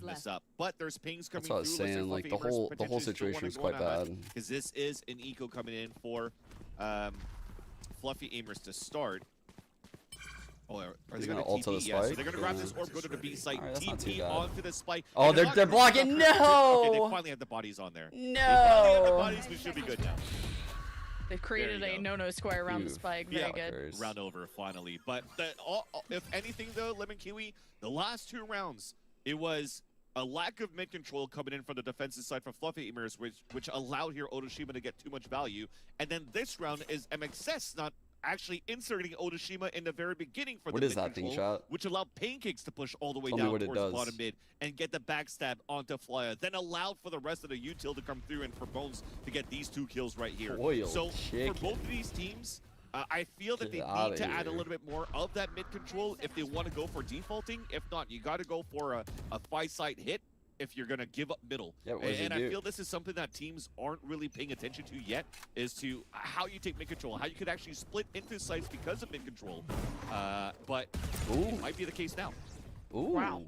But there's pings coming through. That's what I was saying. Like the whole situation is quite bad. Because this is an eco coming in for Fluffy Aimers to start. Oh, are they going to ult the spike? Yeah, so they're going to grab this orb, go to the B site, TP onto the spike. Oh, they're blocking. No! Okay, they finally have the bodies on there. No! They finally have the bodies. We should be good now. They've created a no-no square around the spike. Very good. Round over, finally. But if anything, though, Lemon Kiwi, the last 2 rounds, it was a lack of mid control coming in from the defensive side from Fluffy Emers, which allowed here Otoshima to get too much value. And then this round is MXS not actually inserting Otoshima in the very beginning for the mid control, which allowed Pancakes to push all the way down towards bottom mid and get the backstab onto Flyer, then allowed for the rest of the util to come through and for Bones to get these 2 kills right here. So for both of these teams, I feel that they need to add a little bit more of that mid control if they want to go for defaulting. If not, you got to go for a 5-side hit if you're going to give up middle. And I feel this is something that teams aren't really paying attention to yet, is to how you take mid control, how you could actually split into sites because of mid control. But it might be the case now. Wow.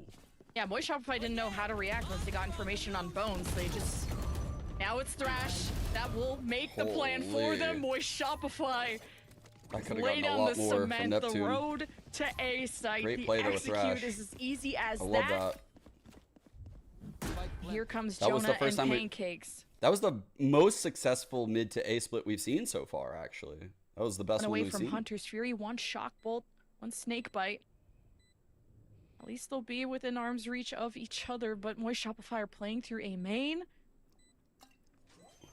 Yeah, Moist Shopify didn't know how to react once they got information on Bones. They just... Now it's Thrash. That will make the plan for them. Moist Shopify. Lay down the cement, the road to A site. Great play the execute is as easy as that. Here comes Jonah and Pancakes. That was the most successful mid to A split we've seen so far, actually. That was the best one we've seen. Away from Hunter's Fury, 1 Shock Bolt, 1 Snake Bite. At least they'll be within arm's reach of each other, but Moist Shopify are playing through a main.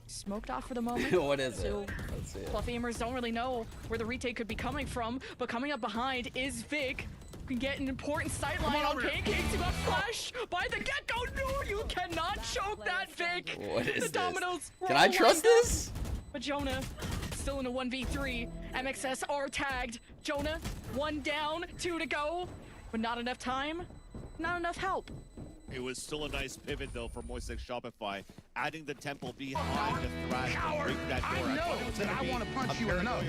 Smoked off for the moment. What is it? Let's see it. Fluffy Emers don't really know where the retake could be coming from, but coming up behind is Vic. Can get an important sight line on Pancakes. You got flash by the get-go. No, you cannot choke that, Vic. What is the dominoes this? Can I trust this? But Jonah still in a 1v3. MXS are tagged. Jonah, 1 down, 2 to go. But not enough time, not enough help. It was still a nice pivot, though, for Moist Shopify, adding the temple behind the Thrash to break that door. I know that I want to punch you in the nose.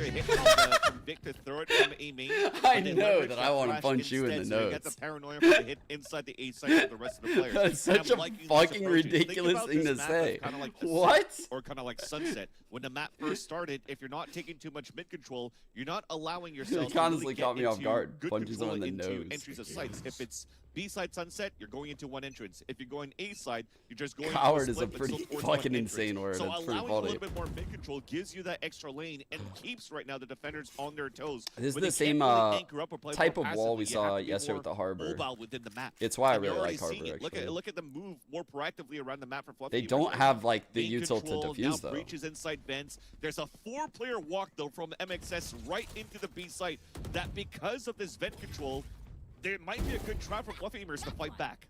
From Vic to throw it from A main. I know that I want to punch you in the nose. You get the paranoia from the hit inside the A side of the rest of the players. That's such a fucking ridiculous thing to say. What? Or kind of like Sunset. When the map first started, if you're not taking too much mid control, you're not allowing yourself to really get into good control into entries of sites. If it's B-side Sunset, you're going into 1 entrance. If you're going A-side, you're just going Coward is a pretty fucking insane word. So that's allowing pretty a little bit more mid-control gives you that extra lane and keeps right now the defenders on their toes. This is the same type of wall we saw yesterday with the Harbor. Within the map. It's why I really like Harbor, actually. Look at the move more proactively around the map for Fluffy. They don't have like the util to defuse though. Breaches inside vents. There's a 4-player walk though from MXS right into the B site. That because of this vent control, there might be a good trap for Fluffy Emers to fight back.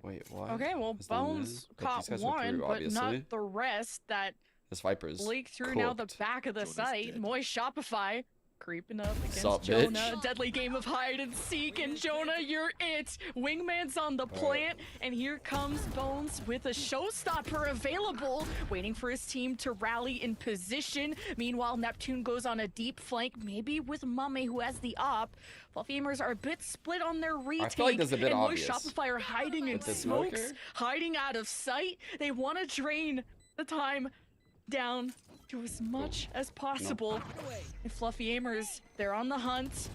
Wait, what? Okay, well, Bones caught 1, but not the rest. That this Viper's leaked through now the back of the site. Moist Shopify creeping up against Jonah. Bitch. Deadly game of hide and seek, and Jonah, you're it. Wingman's on the plant, and here comes Bones with a showstopper available, waiting for his team to rally in position. Meanwhile, Neptune goes on a deep flank, maybe with Mame, who has the op. Fluffy Emers are a bit split on their retake, I feel like that's a bit obvious. Moist Shopify are hiding in smokes, hiding out of sight. They want to drain the time down to as much as possible. And Fluffy Emers, they're on the hunt.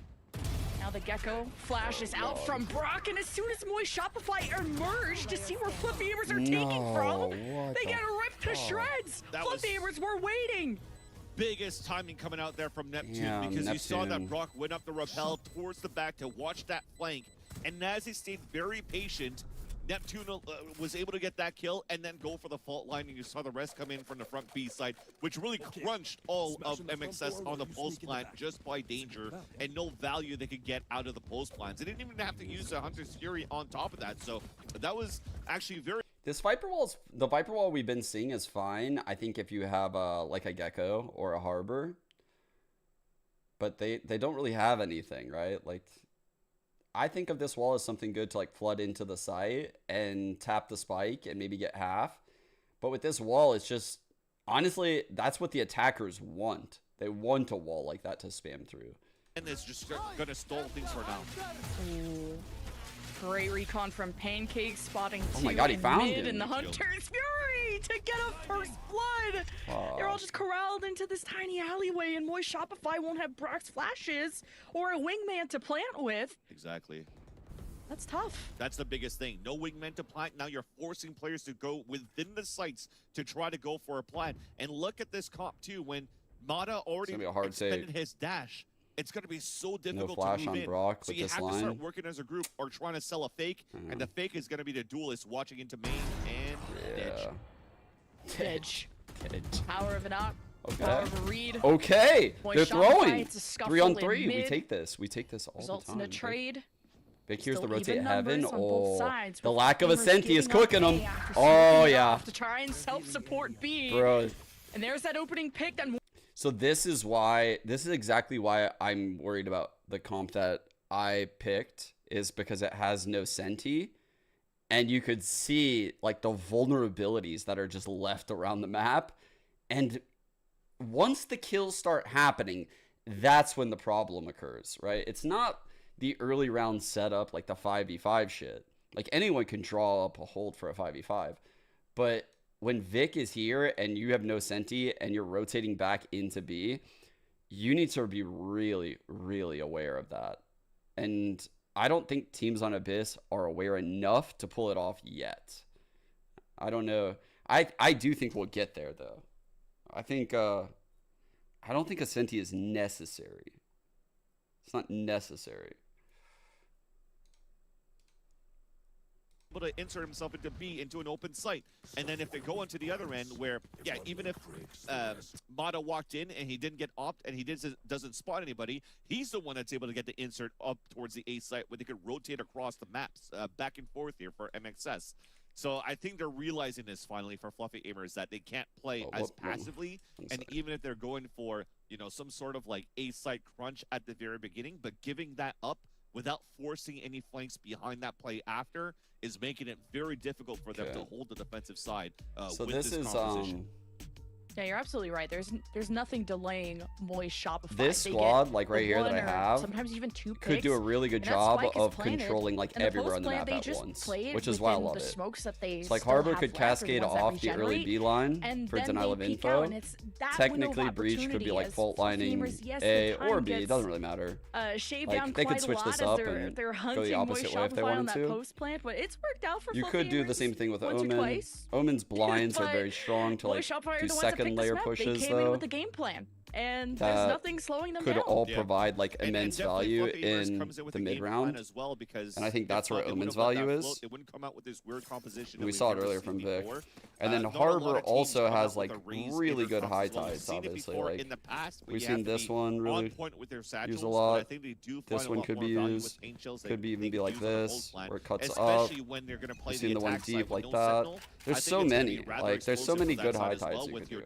Now the Gecko flash is out from Brock, and as soon as Moist Shopify emerge to see where Fluffy Emers are taking from, they get ripped to shreds. Fluffy Emers were waiting. Biggest timing coming out there from Neptune, because you saw that Brock went up the rappel towards the back to watch that flank, and as he stayed very patient, Neptune was able to get that kill and then go for the fault line, and you saw the rest come in from the front B side, which really crunched all of MXS on the post plant just by danger and no value they could get out of the post plants. They didn't even have to use a Hunter's Fury on top of that, so that was actually very... This the Viper wall we've been seeing is fine. I think if you have like a Gecko or a Harbor, but they don't really have anything, right? Like, I think of this wall as something good to like flood into the site and tap the spike and maybe get half. But with this wall, it's just, honestly, that's what the attackers want. They want a wall like that to spam through. And it's just gonna stall things for now. Great recon from Pancake, spotting oh my god, he found him. And the Hunter's Fury to get a first blood. They're all just corralled into this tiny alleyway, and Moist Shopify won't have Brock's flashes or a wingman to plant with. Exactly. That's tough. That's the biggest thing. No wingman to plant. Now you're forcing players to go within the sites to try to go for a plant. And look at this comp too. When Mata already extended his dash, it's going to be so difficult to move in. Brock so you have to start working as a group or trying to sell a fake. And the fake is going to be the duelist watching into main and Edge. Power of an op. Okay. Power of a read. Okay. They're throwing. 3 on 3. We take this. We take this all Results the time. In a trade. Big here's the rotate heaven. Oh, the lack of a Senti is cooking them. Oh yeah. To try and self-support B. Bro. And there's that opening pick that. So this is exactly why I'm worried about the comp that I picked, is because it has no Senti, and you could see like the vulnerabilities that are just left around the map. And once the kills start happening, that's when the problem occurs, right? It's not the early round setup like the 5v5 shit. Like anyone can draw up a hold for a 5v5, but when Vic is here and you have no Senti and you're rotating back into B, you need to be really, really aware of that. And I don't think teams on Abyss are aware enough to pull it off yet. I don't know. I do think we'll get there though. I don't think a Senti is necessary. It's not necessary. To insert himself into B, into an open site, and then if they go onto the other end where even if Mata walked in and he didn't get opt and he doesn't spot anybody, he's the one that's able to get the insert up towards the A site where they could rotate across the maps back and forth here for MXS. So I think they're realizing this finally for Fluffy Aimers, that they can't play as passively, and even if they're going for some sort of like A site crunch at the very beginning, but giving that up without forcing any flanks behind that play after is making it very difficult for them to hold the defensive side so with this is composition. Yeah, you're absolutely right. There's nothing delaying Moist Shopify. This squad, like right here that I have, sometimes even 2 picks, could do a really good job of controlling like everywhere on the map at once, which is why I love it. It's like Harbor could cascade off the early B line for denial of info. Technically, Breach could be like fault lining A or B. It doesn't really matter. Like they could switch this up and go the opposite way if they wanted to. You could do the same thing with Omen. Omen's blinds are very strong to like do second layer pushes they came in with a game plan, and there's nothing slowing them down. Could all Yeah. provide like immense value in the mid round as well, because and I think that's where Omen's value is. It wouldn't come out with this weird composition. We saw it earlier from Vic. And then Harbor also has like really good high tides, obviously. Like in the past, we've seen this one really use a lot. This one could be used. Could be even be like this, where it cuts up. We've seen the one deep like that. There's so many. Like there's so many good high tides you could do.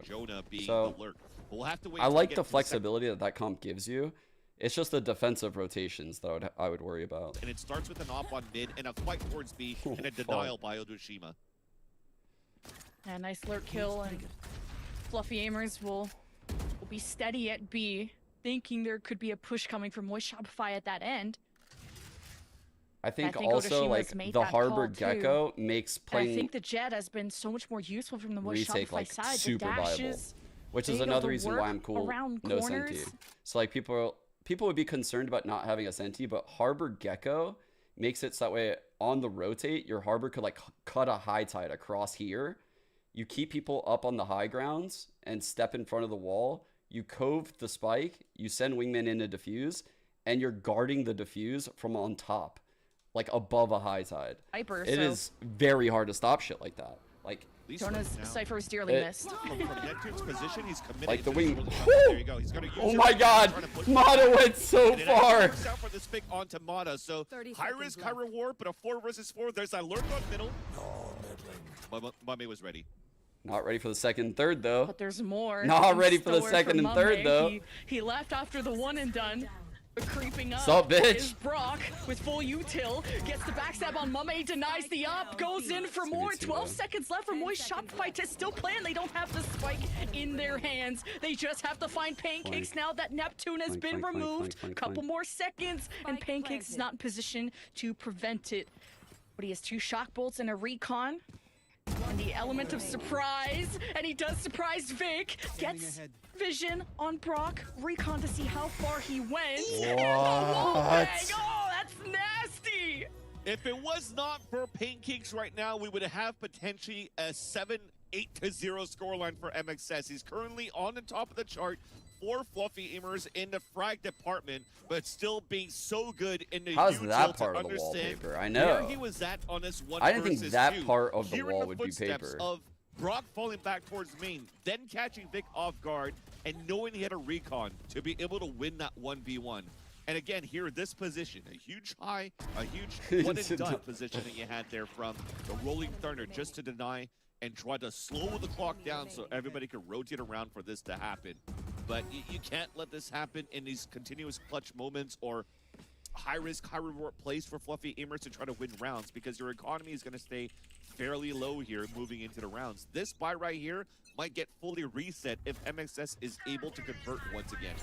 So I like the flexibility that comp gives you. It's just the defensive rotations that I would worry about. And it starts with an op on mid and a fight towards B and a denial by Odoshima. Yeah, nice lurk kill, and Fluffy Aimers will be steady at B, thinking there could be a push coming from Moist Shopify at that end. I think also like the Harbor Gecko makes playing. I think the Jet has been so much more useful from the Moist Shopify like side. Super the viable, which is another reason why I'm cool. No Senti. So like people would be concerned about not having a Senti, but Harbor Gecko makes it so that way on the rotate, your Harbor could like cut a high tide across here. You keep people up on the high grounds and step in front of the wall. You cove the spike, you send wingman in to defuse, and you're guarding the defuse from on top, like above a high tide. It is very hard to stop shit like that. Like Jonah's Cypher is dearly missed. From Neptune's position, he's committed. Like the wing. There you go. He's gonna use oh my god! Mata went so far! Out for this pick onto Mata, so high risk, high reward, but a 4 versus 4. There's that lurk on middle. Mame was ready. Not ready for the second and third though. But there's more. Not ready for the second and third though. He left after the one and done. Creeping up Sup, bitch? is Brock with full util, gets the backstab on Mame, denies the up, goes in for more. 12 seconds left for Moist Shopify to still play, and they don't have the spike in their hands. They just have to find Pancakes now that Neptune has been removed. Couple more seconds, and Pancakes is not in position to prevent it. But he has 2 shock bolts and a recon. And the element of surprise, and he does surprise Vic, gets vision on Brock, recon to see how far he went. What? Oh, that's nasty! If it was not for Pancakes right now, we would have potentially a 7-8-0 scoreline for MXS. He's currently on the top of the chart. 4 fluffy aimers in the frag department, but still being so good in the How's util that part to of the understand wallpaper? I know. where he was at on this 1 I didn't think versus that 2. part of the Hearing wall would be footsteps paper. Of Brock falling back towards main, then catching Vic off guard, and knowing he had a recon to be able to win that 1v1. And again, here in this position, a huge high, a huge one and done position that you had there from the Rolling Thunder, just to deny and try to slow the clock down so everybody can rotate around for this to happen. But you can't let this happen in these continuous clutch moments or high risk, high reward plays for fluffy aimers to try to win rounds, because your economy is going to stay fairly low here moving into the rounds. This buy right here might get fully reset if MXS is able to convert once again.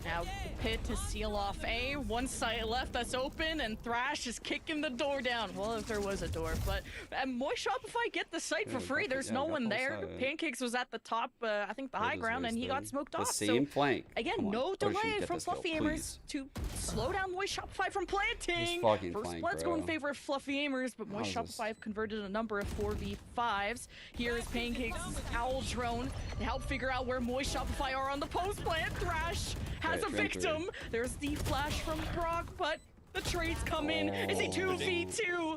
Now Pit to seal off A. One site left that's open, and Thrash is kicking the door down. Well, if there was a door, but Moist Shopify get the site for free. There's no one there. Pancakes was at the top, I think the high ground, and he got smoked off. The same flank. Again, no delay from Fluffy Aimers to slow down Moist Shopify from planting. First blood's going in favor of Fluffy Aimers, but Moist Shopify have converted a number of 4v5s. Here is Pancakes' Owl Drone to help figure out where Moist Shopify are on the post plant. Thrash has a victim. There's the flash from Brock, but the trades come in. It's a 2v2,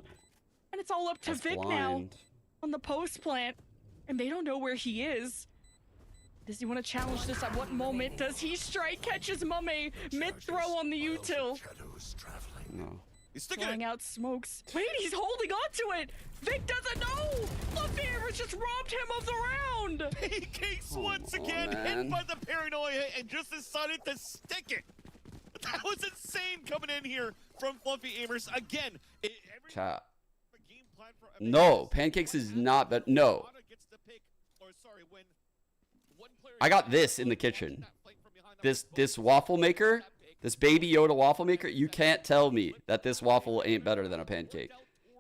and it's all up to Vic now on the post plant, and they don't know where he is. Does he want to challenge this? At what moment does he strike? Catches Mame mid throw on the util. No. He's sticking Throwing out smokes. Wait, he's holding on to it. Vic doesn't know. Fluffy Aimers just robbed him of the round. Pancakes once again hit by the paranoia and just decided to stick it. That was insane coming in here from Fluffy Aimers again. Chat. No, Pancakes is not that. No. I got this in the kitchen. This waffle maker, this baby Yoda waffle maker. You can't tell me that this waffle ain't better than a pancake.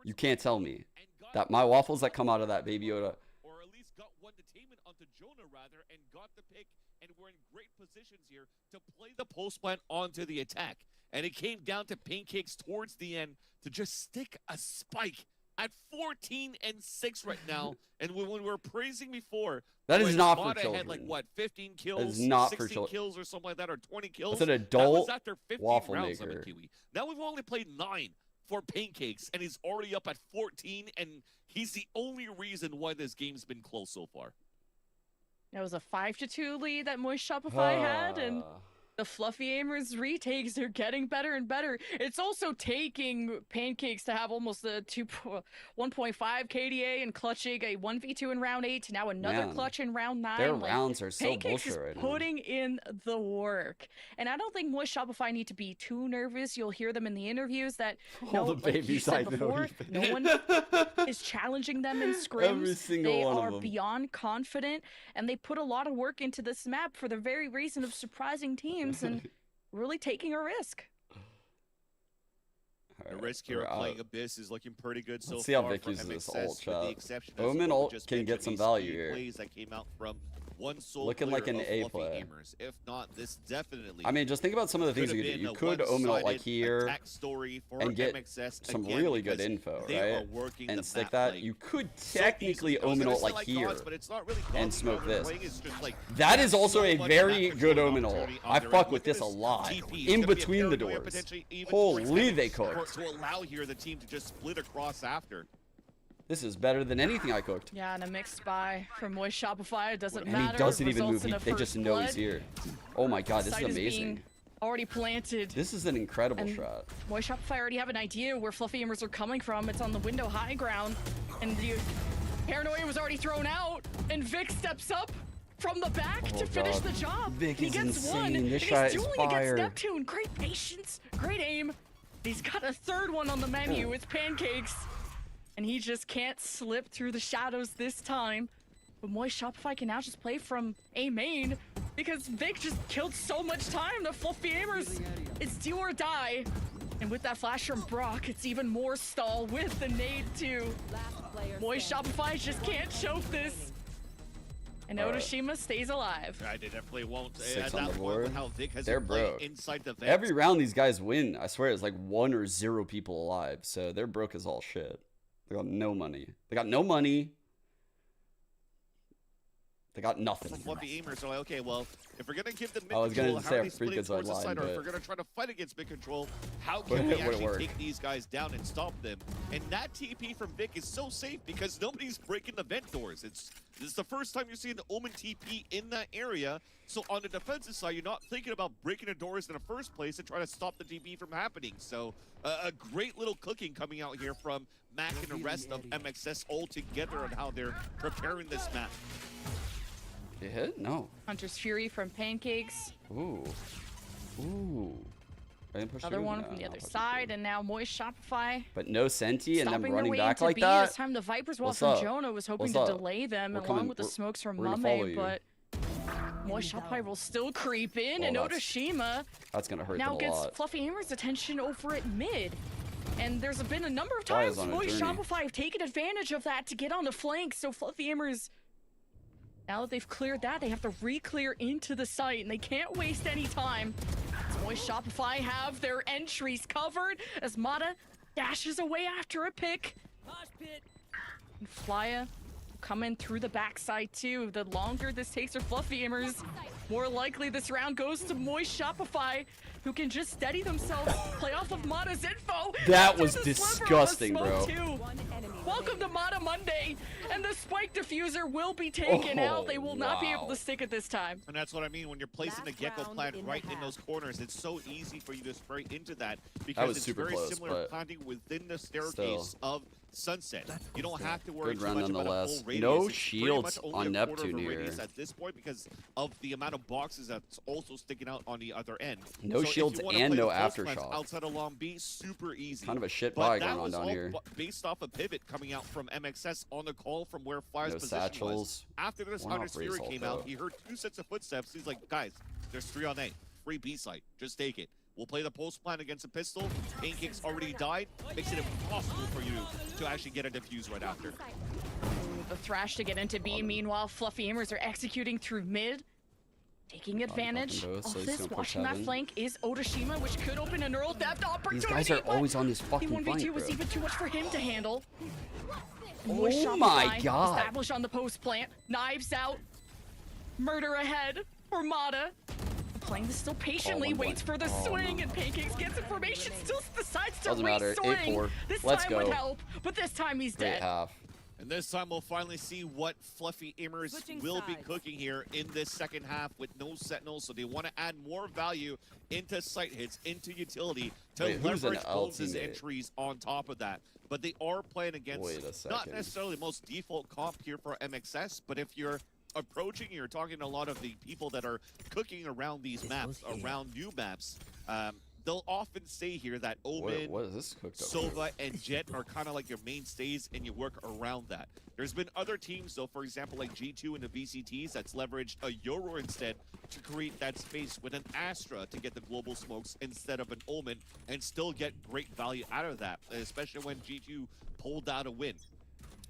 You can't tell me that my waffles that come out of that baby Yoda. Or at least got one detainment onto Jonah rather, and got the pick, and we're in great positions here to play the post plant onto the attack. And it came down to Pancakes towards the end to just stick a spike at 14-6 right now. And when we were praising before, that is not for children. Had like what, 15 kills, that is not 16 for children. kills or something like that, or 20 kills. That's an adult that was after 15 waffle rounds, maker. Kiwi. Now we've only played 9 for Pancakes, and he's already up at 14, and he's the only reason why this game's been close so far. That was a 5-2 lead that Moist Shopify had, and the Fluffy Aimers retakes are getting better and better. It's also taking Pancakes to have almost a 1.5 KDA and clutching a 1v2 in round 8 to now another clutch in round 9. Their rounds are so Pancakes bullshit is right now. putting in the work. And I don't think Moist Shopify need to be too nervous. You'll hear them in the interviews that like you said before, no one is challenging them in scrims. Every single they one are of them. beyond confident, and they put a lot of work into this map for the very reason of surprising teams and really taking a risk. The risk here of playing Abyss is looking pretty good so far. Let's see how Vic for uses this MXS, ult, with the chat. exception of Omen ult just can get mentioned some these value speed here. plays that came out from one sole Looking like an player A of play. Fluffy Aimers. If not, this definitely. I mean, just think about some of the things you could do. You could Omen ult like here and get MXS some again, really good because info, they are right? working And the stick map that. like You could so technically easy. I was Omen gonna ult say like here gods, but it's not really and gods, smoke they're this. playing, it's just like That is also a so much very map good control Omen ult. opportunity on I their fuck end. with this a Look at lot. this TP. It's In gonna be a between the paranoia doors. potentially even Holy, towards they Kevin cooked. to allow here the team to just split across after. This is better than anything I cooked. Yeah, and a mixed buy from Moist Shopify. It doesn't And matter. he doesn't even Results move. in a They just first know he's blood. here. Oh my god, this is Site amazing. being already planted. This is an incredible And shot. Moist Shopify already have an idea where Fluffy Aimers are coming from. It's on the window high ground. And the paranoia was already thrown out. And Vic steps up. from the back to finish the job. Vic he gets insane. one, This and shot he's is dueling fire. against Neptune. Great patience, great aim. He's got a third one on the menu. It's Pancakes. And he just can't slip through the shadows this time. But Moist Shopify can now just play from A main because Vic just killed so much time. The Fluffy Aimers, it's do or die. And with that flash from Brock, it's even more stall with the nade too. Moist Shopify just can't choke this. And Otoshima stays alive. They definitely won't. 6 on the board. How Vic has they're been playing broke. Inside the Every round these guys win, I swear it's like 1 or 0 people alive. So they're broke as all shit. They got no money. They got no money. They got nothing. Fluffy Aimers are like, okay, well, if we're gonna give them mid I was control, gonna how say are our they free splitting goods towards the online, side? Or if but- we're gonna try to fight against mid control, how can we actually take these guys down and stop them? And that TP from Vic is so safe because nobody's breaking the vent doors. This is the first time you're seeing the Omen TP in that area. So on the defensive side, you're not thinking about breaking the doors in the first place and trying to stop the TP from happening. So a great little cooking coming out here from Mac and the rest of MXS all together on how they're preparing this map. You hit? No. Hunter's Fury from Pancakes. Ooh. Ooh. I didn't push Another through? one No, from the not other pushing side, through. and now Moist Shopify. But no Senti and them stopping their running way back into like B. that? This time the Vipers, while What's from up? Jonah was hoping What's to up? delay them We're along coming- with the smokes from we're gonna follow Mame, you. but Moist Shopify will still creep in, and Otoshima That's gonna hurt now them a gets lot. Fluffy Aimers' attention over at mid. And there's been a number of Fly times is on a Moist journey. Shopify have taken advantage of that to get on the flank, so Fluffy Aimers, now that they've cleared that, they have to re-clear into the site, and they can't waste any time. So Moist Shopify have their entries covered as Mata dashes away after a pick. And Flya come in through the backside too. The longer this takes for Fluffy Aimers, more likely this round goes to Moist Shopify, who can just steady themselves, play off of Mata's info. That after was the sliver of a disgusting, smoke bro. too. Welcome to Mata Monday, and the spike diffuser will be taken out. They will not be able to stick it this time. And that's what I mean when you're placing the Gecko plant right in those corners. It's so easy for you to spray into that because was it's super very close, similar to but planting within the staircase still. of Sunset. You don't have to worry Good too run much about a nonetheless. full radius. No It's pretty shields much only on a quarter of a Neptune radius here. at this point because of the amount of boxes that's also sticking out on the other end. No So if shields you wanna and play no the pulse plants aftershock. outside of Long B, super easy. Kind of a shit But buy that going on was down all here. based off a pivot coming out from MXS on the call from where Fly's No position satchels. was. After this We're not Hunter's Fury Razor, came though. out, he heard 2 sets of footsteps. He's like, guys, there's 3 on A. Free B site. Just take it. We'll play the post plan against a pistol. Pancakes already died. Makes it impossible for you to actually get a defuse right after. The Thrash to get into B. Meanwhile, Fluffy Aimers are executing through mid. Taking advantage both, so of he's this, gonna push watching that heaven. flank is Otoshima, which could open a neural theft opportunity. These guys are but always on this the fucking 1v2 flank, was bro. even too much for him to handle. And Oh Moist my Shopify God. established on the post plant. Knives out. Murder ahead for Mata. Playing this still patiently, Oh, 1-1. waits for the Oh, swing, no. and Pancakes gets information, still decides to Doesn't matter. re-swing. 8-4. This Let's time would go. help, but this time he's Great dead. half. And this time we'll finally see what Fluffy Aimers will be cooking here in this second half with no Sentinels. So they want to add more value into site hits, into utility to Wait, who's an leverage Bones' teammate? entries on top of that. But they are playing against Wait a not second. necessarily the most default comp here for MXS, but if you're approaching, you're talking to a lot of the people that are cooking around these maps, around new maps, they'll often say here that Omen, What is this cooked up? Sova, and Jet are kind of like your mainstays, and you work around that. There's been other teams, though, for example, like G2 and the VCTs, that's leveraged a Euro instead to create that space with an Astra to get the global smokes instead of an Omen and still get great value out of that, especially when G2 pulled out a win.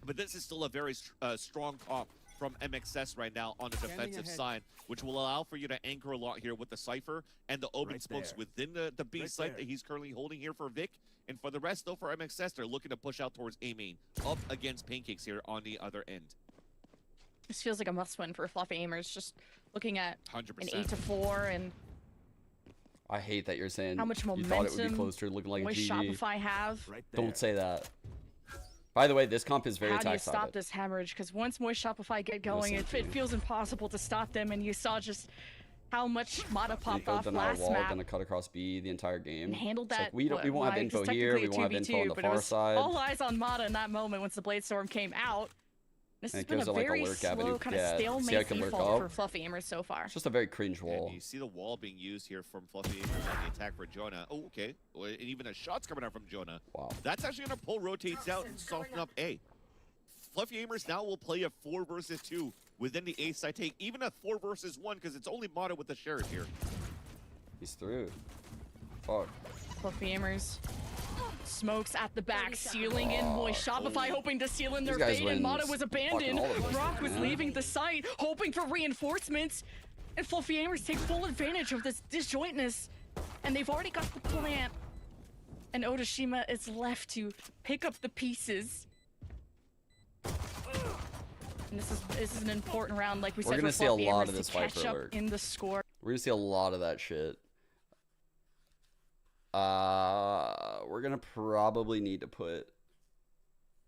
But this is still a very strong comp from MXS right now on the defensive side, which will allow for you to anchor a lot here with the Cypher and the open smokes within the B site that he's currently holding here for Vic. And for the rest, though, for MXS, they're looking to push out towards A main, up against Pancakes here on the other end. This feels like a must-win for Fluffy Aimers, just looking at 100%. an 8-4 and I hate that you're saying how much you thought it would momentum be closer, looking like a Moist GG. Shopify have. Don't say that. By the way, this comp is very How do you attack stop sided. this hemorrhage? Because once Moist Shopify get going, it feels impossible to stop them, and you saw just how much Mata popped off Denied last wall, map. gonna cut across B the entire game. And handled It's that. like, we won't have info here. We won't have info on the but it far was side. all eyes on Mata in that moment once the Blade Storm came out. This has been a very slow kind of stalemate default for Fluffy Amers so far. It's just a very cringe wall. And you see the wall being used here from Fluffy Amers on the attack for Jonah. Oh, okay. And even a shot's coming out from Jonah. Wow. That's actually going to pull rotates out and soften up A. Fluffy Amers now will play a 4 versus 2 within the A side take. Even a 4 versus 1 because it's only Mata with the Sheriff here. He's through. Fuck. Fluffy Amers. Smokes at the back, sealing in Moist. Shopify hoping to seal in their fate, and Mata was abandoned. Brock was leaving the site, hoping for reinforcements. And Fluffy Amers take full advantage of this disjointness. And they've already got the plant. And Odashima is left to pick up the pieces. And this is an important round, like we said, for Fluffy Amers to catch up in the score. We're gonna see a lot of that shit. We're gonna probably need to put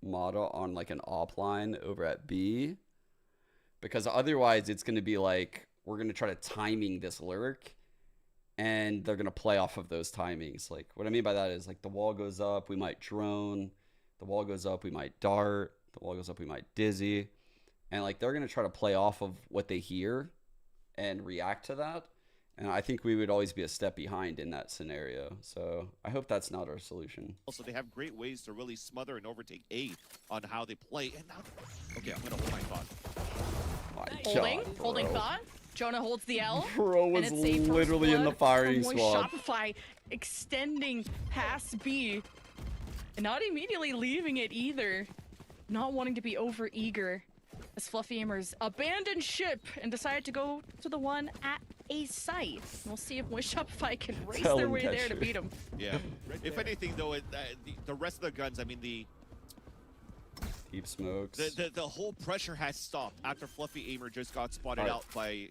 Mata on like an op line over at B, because otherwise it's gonna be like we're gonna try to timing this lurk, and they're gonna play off of those timings. Like what I mean by that is like the wall goes up, we might drone. The wall goes up, we might dart. The wall goes up, we might dizzy, and like they're gonna try to play off of what they hear and react to that. And I think we would always be a step behind in that scenario. So I hope that's not our solution. Also, they have great ways to really smother and overtake A on how they play. And now, okay, I'm going to hold my thought. Holding thought. Jonah holds the L. Bro was literally in the firing squad. Shopify extending past B. And not immediately leaving it either. Not wanting to be over eager. As Fluffy Amers abandoned ship and decided to go to the one at A site. We'll see if Moist Shopify can race their way there to beat him. Yeah. If anything, though, the rest of the guns, I mean, the deep smokes. The whole pressure has stopped after Fluffy Amer just got spotted out by.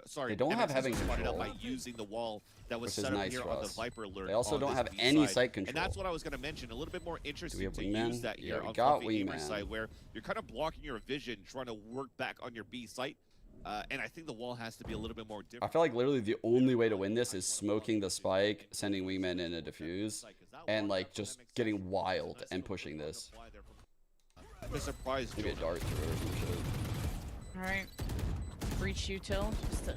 Sorry, they don't have having spotted control out by using the wall that was set up here on the Viper alert. They also don't have any sight control. And that's what I was going to mention. A little bit more interesting to wingman? use that here Yeah, on got Fluffy wingman. Amer's side, where you're kind of blocking your vision, trying to work back on your B site. And I think the wall has to be a little bit more different. I feel like literally the only way to win this is smoking the spike, sending wingman in a defuse, and like just getting wild and pushing this. The surprise. Maybe a dart through or some shit. All right, breach util just to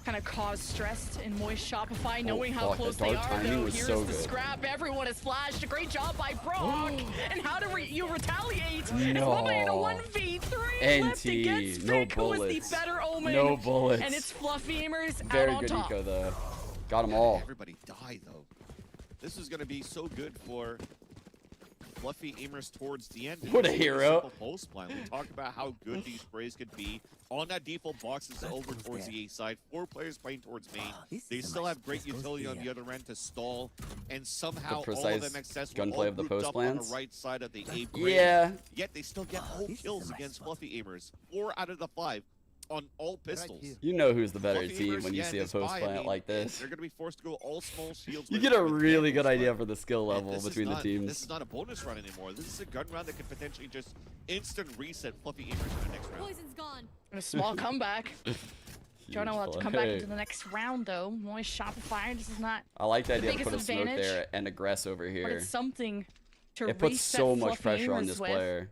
kind of cause stress in Moist Shopify, knowing how close they are. Though here's the scrap. Everyone has flashed. A great job by Brock. And how do you retaliate? No. It's in a 1v3 left against Vic, who is the better omen. No bullets. And it's Fluffy Amers Very out on good top. eco though. Got them all. Everybody die though. This is going to be so good for Fluffy Amers towards the end. What a hero. Post plan. We talked about how good these sprays could be. On that default boxes over towards the A side. 4 players playing towards main. They still have great utility on the other end to stall. And somehow all of them access gunplay of the post plans on the right side of the A grade. Yeah. Yet they still get whole kills against Fluffy Amers. 4 out of the 5 on all pistols. You know who's the better team when you see a post plant like this. They're going to be forced to go all small shields. You get a really good idea for the skill level between the teams. This is not a bonus run anymore. This is a gun round that could potentially just instant reset Fluffy Amers in the next round. Poison's gone. And a small comeback. Jonah will have to come back into the next round, though. Moist Shopify, this is not. I like the idea to put a smoke there and aggress over here. But it's something to it puts so much pressure on this player.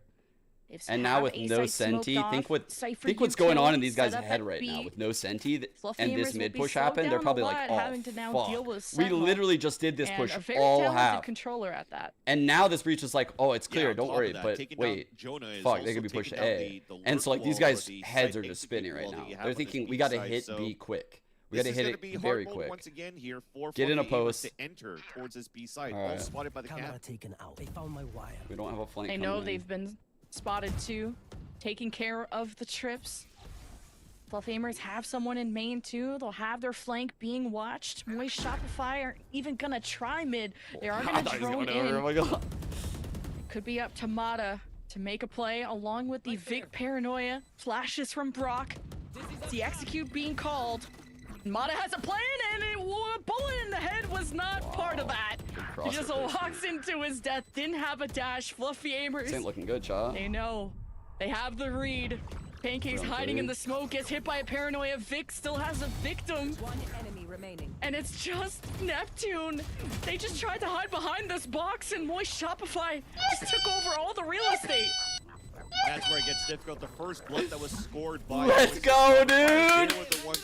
And now with no Senti, think what's going on in these guys' head right now. With no Senti and this mid push happened, they're probably like, oh, fuck. We literally just did this push all half. Controller at that. And now this breach is like, oh, it's clear, don't worry. But wait, fuck, they could be pushed A. And so like these guys' heads are just spinning right now. They're thinking, we got to hit B quick. We got to hit it very quick. Once again here for get in a post. To enter towards this B side. All spotted by the cap. We don't have a flank. I know they've been spotted too, taking care of the trips. Fluffy Amers have someone in main too. They'll have their flank being watched. Moist Shopify are even gonna try mid. They are gonna drone in. Oh my God. Could be up to Mata to make a play along with the Vic paranoia. Flashes from Brock. The execute being called. Mata has a plan, and a bullet in the head was not part of that. He just walks into his death, didn't have a dash. Fluffy Amers. This ain't looking good, Cha. They know. They have the read. Pancake's hiding in the smoke, gets hit by a paranoia. Vic still has a victim. One enemy remaining. And it's just Neptune. They just tried to hide behind this box, and Moist Shopify just took over all the real estate. That's where it gets difficult. The first blood that was scored by... Let's go, dude!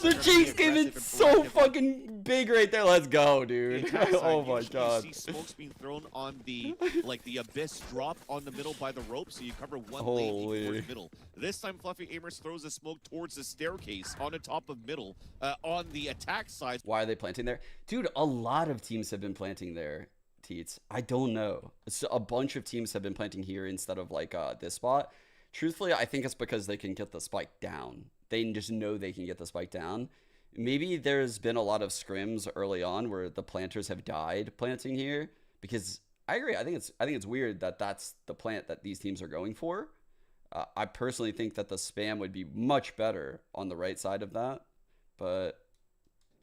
The Cheeks came in so fucking big right there. Let's go, dude. Oh my god. You see smokes being thrown on the, like, the abyss drop on the middle by the rope, so you cover one lane towards middle. This time, Fluffy Aimers throws the smoke towards the staircase on the top of middle on the attack side. Why are they planting there? Dude, a lot of teams have been planting there, Teets. I don't know. So a bunch of teams have been planting here instead of, like, this spot. Truthfully, I think it's because they can get the spike down. They just know they can get the spike down. Maybe there's been a lot of scrims early on where the planters have died planting here, because I agree. I think it's weird that that's the plant that these teams are going for. I personally think that the spam would be much better on the right side of that, but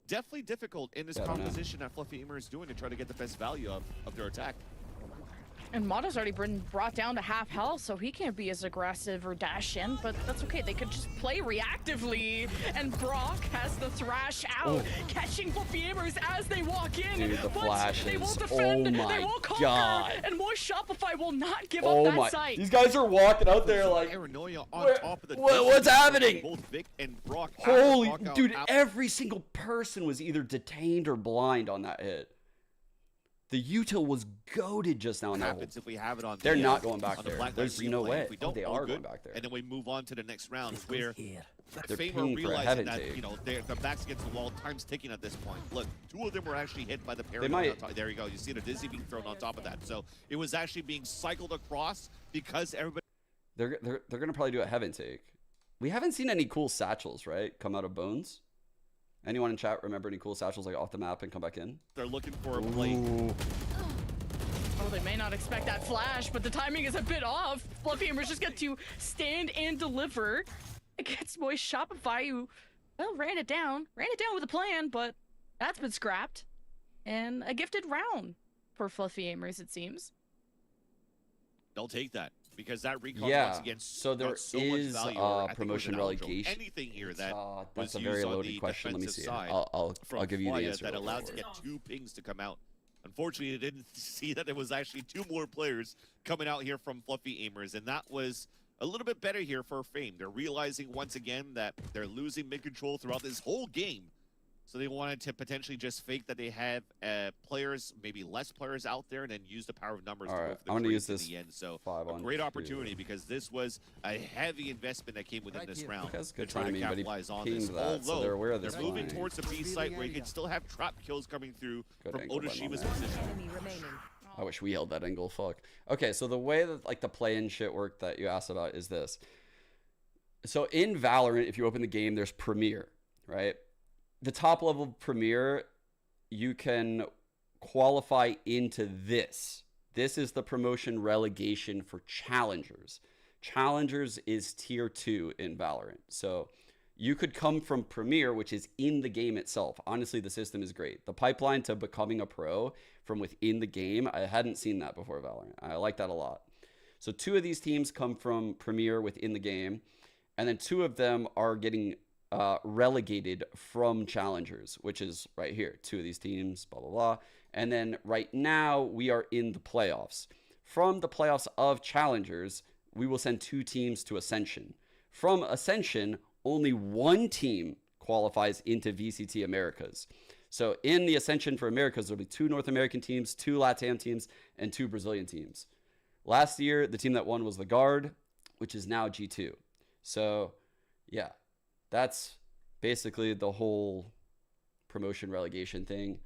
definitely difficult in this composition that Fluffy Aimer is doing to try to get the best value of their attack. And Mato's already been brought down to half health, so he can't be as aggressive or dash in, but that's okay. They could just play reactively, and Brock has the thrash out, catching Fluffy Aimers as they walk in. Dude, the flashes. They won't defend, oh my they won't conquer, god. And more Shopify will not give up that site. These guys are walking out there like, what's happening? Both Vic and Brock. Holy, dude, every single person was either detained or blind on that hit. The util was goated just now. What happens if we have it on? They're not going back there. There's no way. They are going back there. And then we move on to the next round, where they're Famer realizing that their backs against the wall, time's ticking at this point. Look, 2 of them were actually hit by the parry. There you go. You see the dizzy being thrown on top of that. So it was actually being cycled across because everybody. They're gonna probably do a heaven take. We haven't seen any cool satchels, right, come out of Bones. Anyone in chat remember any cool satchels like off the map and come back in? They're looking for a play. Oh, they may not expect that flash, but the timing is a bit off. Fluffy Aimers just get to stand and deliver against boy Shopify, who, well, ran it down with a plan, but that's been scrapped. And a gifted round for Fluffy Aimers, it seems. They'll take that. Because that recon once again, so there is promotion relegation. Anything here that that's a very loaded question. Let me see. I'll give you the answer. That allowed to get 2 pings to come out. Unfortunately, I didn't see that there was actually 2 more players coming out here from Fluffy Aimers, and that was a little bit better here for Fame. They're realizing once again that they're losing mid control throughout this whole game. So they wanted to potentially just fake that they have players, maybe less players out there, and then use the power of numbers to go for the I'm gonna use this in the end. So a great opportunity because this was a heavy investment that came within this round. That's good timing, but he pinged that, so they're aware of this. They're moving towards the B site where you can still have trap kills coming through from Odashima's position. I wish we held that angle. Fuck. Okay, so the way that like the play-in shit work that you asked about is this. So in Valorant, if you open the game, there's Premier, right? The top level Premier, you can qualify into this. This is the promotion relegation for Challengers. Challengers is tier 2 in Valorant. So you could come from Premier, which is in the game itself. Honestly, the system is great. The pipeline to becoming a pro from within the game, I hadn't seen that before Valorant. I like that a lot. So 2 of these teams come from Premier within the game, and then 2 of them are getting relegated from Challengers, which is right here. 2 of these teams, blah, blah, blah. And then right now we are in the playoffs. From the playoffs of Challengers, we will send 2 teams to Ascension. From Ascension, only 1 team qualifies into VCT Americas. So in the Ascension for Americas, there'll be 2 North American teams, 2 LATAM teams, and 2 Brazilian teams. Last year, the team that won was the Guard, which is now G2. So yeah. That's basically the whole promotion relegation thing.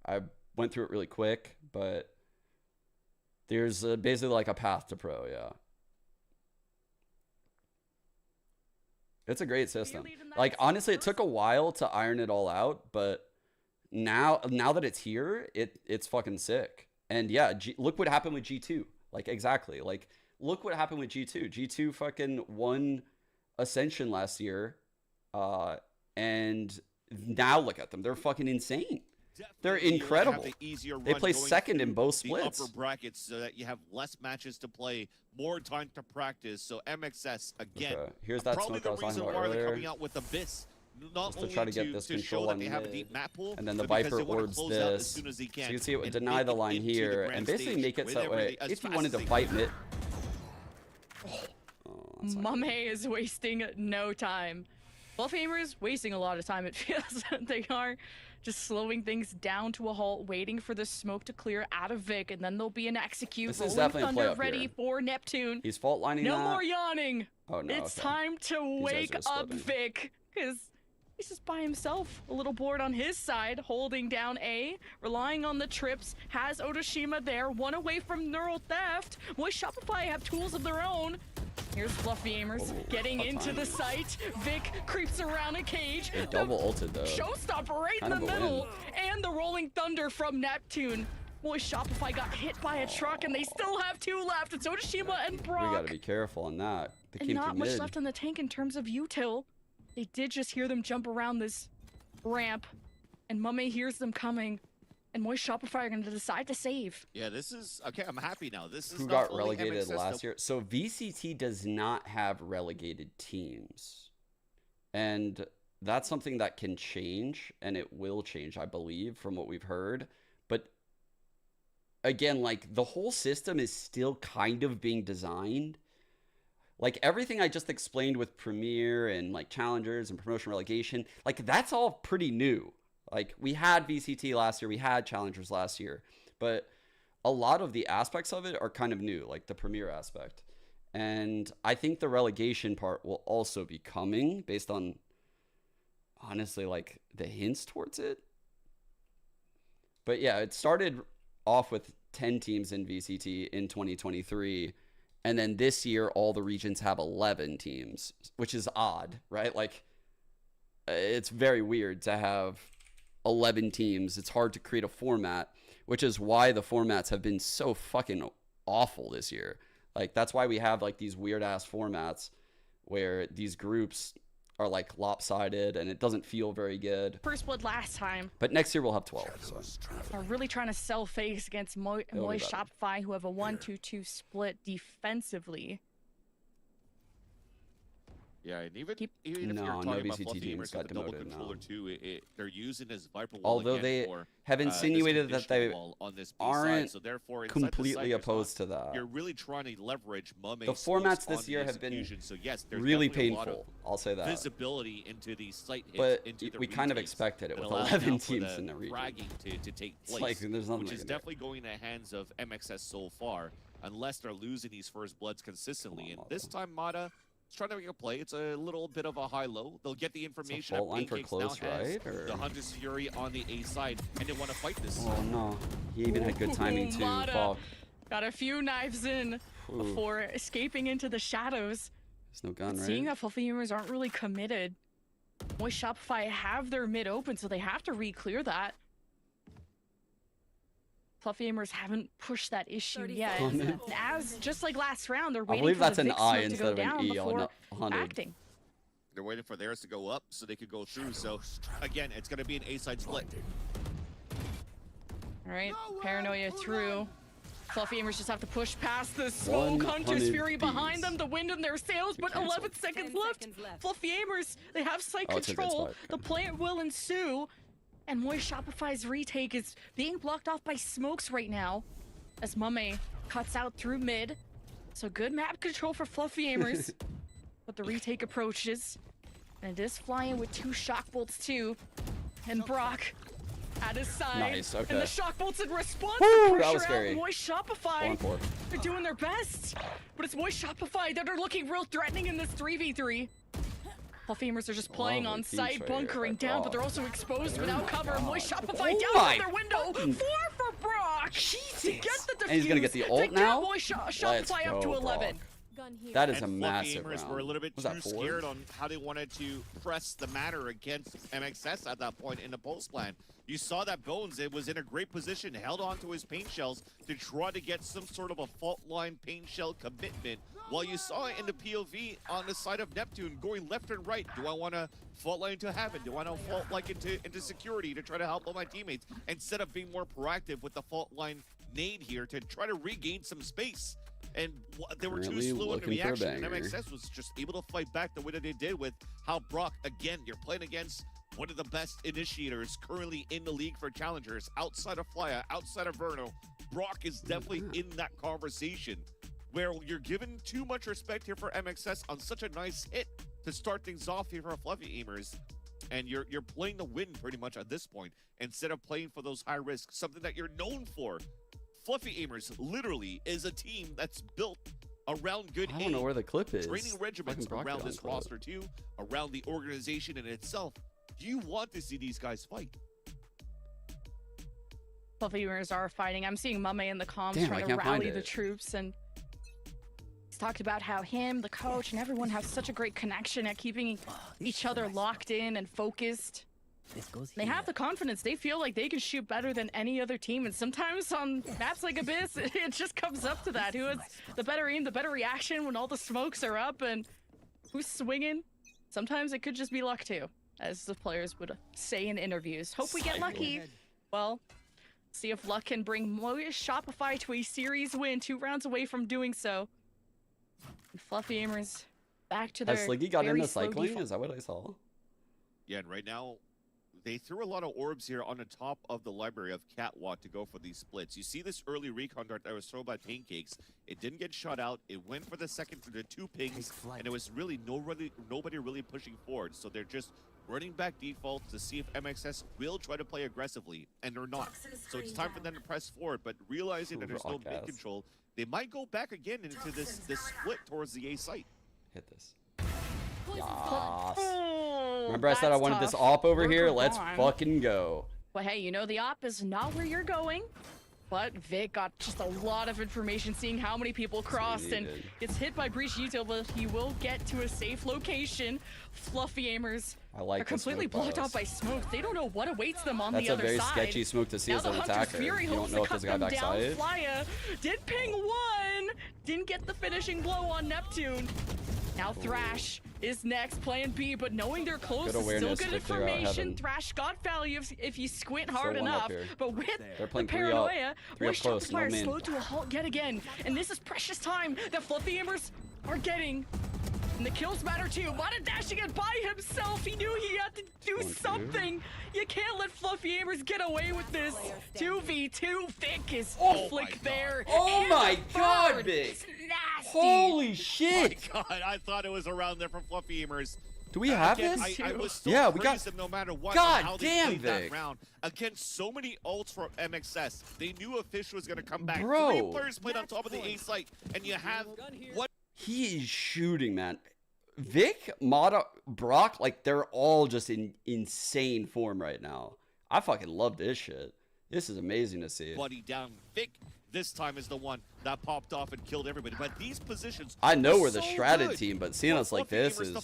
I went through it really quick, but there's basically like a path to pro, yeah. It's a great system. Like, honestly, it took a while to iron it all out, but now that it's here, it's fucking sick. And yeah, look what happened with G2. Like, exactly. Like, look what happened with G2. G2 fucking won Ascension last year. And now look at them. They're fucking insane. They're incredible. They play second in both splits. The upper brackets so that you have less matches to play, more time to practice. So MXS, again, here's that smoke I was talking about earlier. They're coming out with Abyss. Not just to try to get this control on mid, have a deep map pool, and then the Viper orbs this. So you can see it would deny the line here and basically make it so that way if you wanted to fight mid. Oh. Mame is wasting no time. Fluffyhamers wasting a lot of time, it feels. They are just slowing things down to a halt, waiting for the smoke to clear out of Vic, and then there'll be an execute. This is definitely a play up ready here. For Neptune. He's fault lining no that. more yawning. Oh no. It's time to wake up Vic, because he's just by himself, a little bored on his side, holding down A, relying on the trips, has Otoshima there, one away from neural theft. Boy, Shopify have tools of their own. Here's Fluffyhamers getting into the site. Vic creeps around a cage. They double ulted though. Showstopper right in the middle. And the rolling thunder from Neptune. Boy, Shopify got hit by a truck and they still have 2 left. It's Otoshima and Brock. We gotta be careful on that. They and not much left in the tank in terms of util. They did just hear them jump around this ramp, and Mame hears them coming, and Moist Shopify are going to decide to save. Yeah, this is okay. I'm happy now. This is who got relegated last year. So VCT does not have relegated teams, and that's something that can change, and it will change, I believe, from what we've heard. But again, like the whole system is still kind of being designed. Like everything I just explained with Premier and like challengers and promotion relegation, like that's all pretty new. Like we had VCT last year, we had challengers last year, but a lot of the aspects of it are kind of new, like the Premier aspect. And I think the relegation part will also be coming based on, honestly, like the hints towards it. But yeah, it started off with 10 teams in VCT in 2023. And then this year, all the regions have 11 teams, which is odd, right? Like, it's very weird to have 11 teams. It's hard to create a format, which is why the formats have been so fucking awful this year. Like, that's why we have, like, these weird-ass formats where these groups are, like, lopsided, and it doesn't feel very good. First blood last time. But next year, we'll have 12. So. Are really trying to sell face against Moist Shopify, who have a 1-2-2 split defensively. Yeah, and even if you're talking about Fluffyhamers got the double controller too, they're using this Viper wall. Although they have insinuated that they aren't completely opposed to that. You're really trying to leverage Mame's the formats this year have been really painful. I'll say that. Visibility into these site hits, but into we kind of expected it with 11 teams in the region. To take place, like, there's nothing which is definitely going in the hands of MXS so far, unless they're losing these first bloods consistently. And this time, Mata is trying to make a play. It's a little bit of a high-low. They'll get the information. Fault line for close, right? Or... the Hunter's Fury on the A side, and they want to fight this. Oh no, he even had good timing too. Fuck. Got a few knives in before escaping into the shadows. There's no gun, right? Seeing that Fluffyhamers aren't really committed. Moist Shopify have their mid open, so they have to re-clear that. Fluffyhamers haven't pushed that issue yet. As just like last round, they're waiting for the Vic smoke to go down before acting. They're waiting for theirs to go up so they could go through. So again, it's going to be an A-side split. All right, Paranoia through. Fluffyhamers just have to push past the smoke. Hunter's Fury behind them, the wind in their sails, but 11 seconds left. Fluffyhamers, they have sight control. The plant will ensue. And Moist Shopify's retake is being blocked off by smokes right now as Mame cuts out through mid. So good map control for Fluffyhamers. But the retake approaches. And it is flying with 2 shock bolts too. And Brock at his side. Nice, okay. And the shock bolts in response to pressure that was scary. out Moist Shopify. They're doing their best. But it's Moist Shopify that are looking real threatening in this 3v3. Fluffyhamers are just playing on site, bunkering down, but they're also exposed without cover. Moist Shopify down their window. 4 for Brock. Jesus. To get the defuse, and he's gonna get the ult now. Moist Shopify up to 11. That is a massive round. Were a little bit too scared on how they wanted to press the matter against MXS at that point in the post plan. You saw that Bones, it was in a great position, held on to his paint shells to try to get some sort of a fault line paint shell commitment. While you saw it in the POV on the side of Neptune going left and right. Do I want to fault line into heaven? Do I want to fault line into security to try to help out my teammates? Instead of being more proactive with the fault line nade here to try to regain some space. And they were too slow in the reaction, and MXS was just able to fight back the way that they did with how Brock, again, you're playing against one of the best initiators currently in the league for challengers, outside of Flya, outside of Verno. Brock is definitely in that conversation. where you're given too much respect here for MXS on such a nice hit to start things off here for Fluffy Aimers. And you're playing to win pretty much at this point instead of playing for those high risks, something that you're known for. Fluffy Aimers literally is a team that's built around good I don't know where the clip is. Training regiments around this roster too, around the organization in itself. You want to see these guys fight. Fluffy Aimers are fighting. I'm seeing Mame in the comms trying to rally the troops, and he's talked about how him, the coach, and everyone have such a great connection at keeping each other locked in and focused. They have the confidence. They feel like they can shoot better than any other team, and sometimes on maps like Abyss, it just comes up to that. Who has the better aim, the better reaction when all the smokes are up, and who's swinging? Sometimes it could just be luck too, as the players would say in interviews. Hope we get lucky. Well, see if luck can bring Shopify to a series win, 2 rounds away from doing so. And Fluffy Aimers back to their Has Sliggy got into cycling? Default. Is that what I saw? Yeah, and right now, they threw a lot of orbs here on the top of the library of Catwalk to go for these splits. You see this early recon dart that was thrown by Pancakes. It didn't get shot out. It went for the second for the 2 pings, and it was really nobody really pushing forward. So they're just running back default to see if MXS will try to play aggressively, and they're not. So it's time for them to press forward, but realizing that there's no mid control, they might go back again into this split towards the A site. Hit this. Yes. Remember I said I wanted this op over here? Let's fucking go. Well, hey, you know the op is not where you're going. But Vic got just a lot of information, seeing how many people crossed, and gets hit by Brigitte, but he will get to a safe location. Fluffy Aimers are completely blocked out by smoke. They don't know what awaits them on the other side. That's a very sketchy smoke to see as an attacker. You don't know if there's a guy backside. Flya did ping 1, didn't get the finishing blow on Neptune. Now Thrash is next, plan B, but knowing they're close is still good information. Thrash got value if you squint hard enough, but with the paranoia, Shopify is slowed to a halt yet again, and this is precious time that Fluffy Aimers are getting. And the kills matter too. Mata dashing it by himself. He knew he had to do something. You can't let Fluffy Aimers get away with this. 2v2. Vic is flick there. Oh my god, Vic. Holy shit. Oh my god, I thought it was around there from Fluffy Aimers. Do we have this? I was still we got them no matter what. God damn, that round against so many ults from MXS. They knew a fish was gonna come back. Bro. 3 players played on top of the A site, and you have what? He is shooting, man. Vic, Mata, Brock, like they're all just in insane form right now. I fucking love this shit. This is amazing to see. Buddy down. Vic this time is the one that popped off and killed everybody. But these positions, I know we're the Shrouded team, but seeing us like this is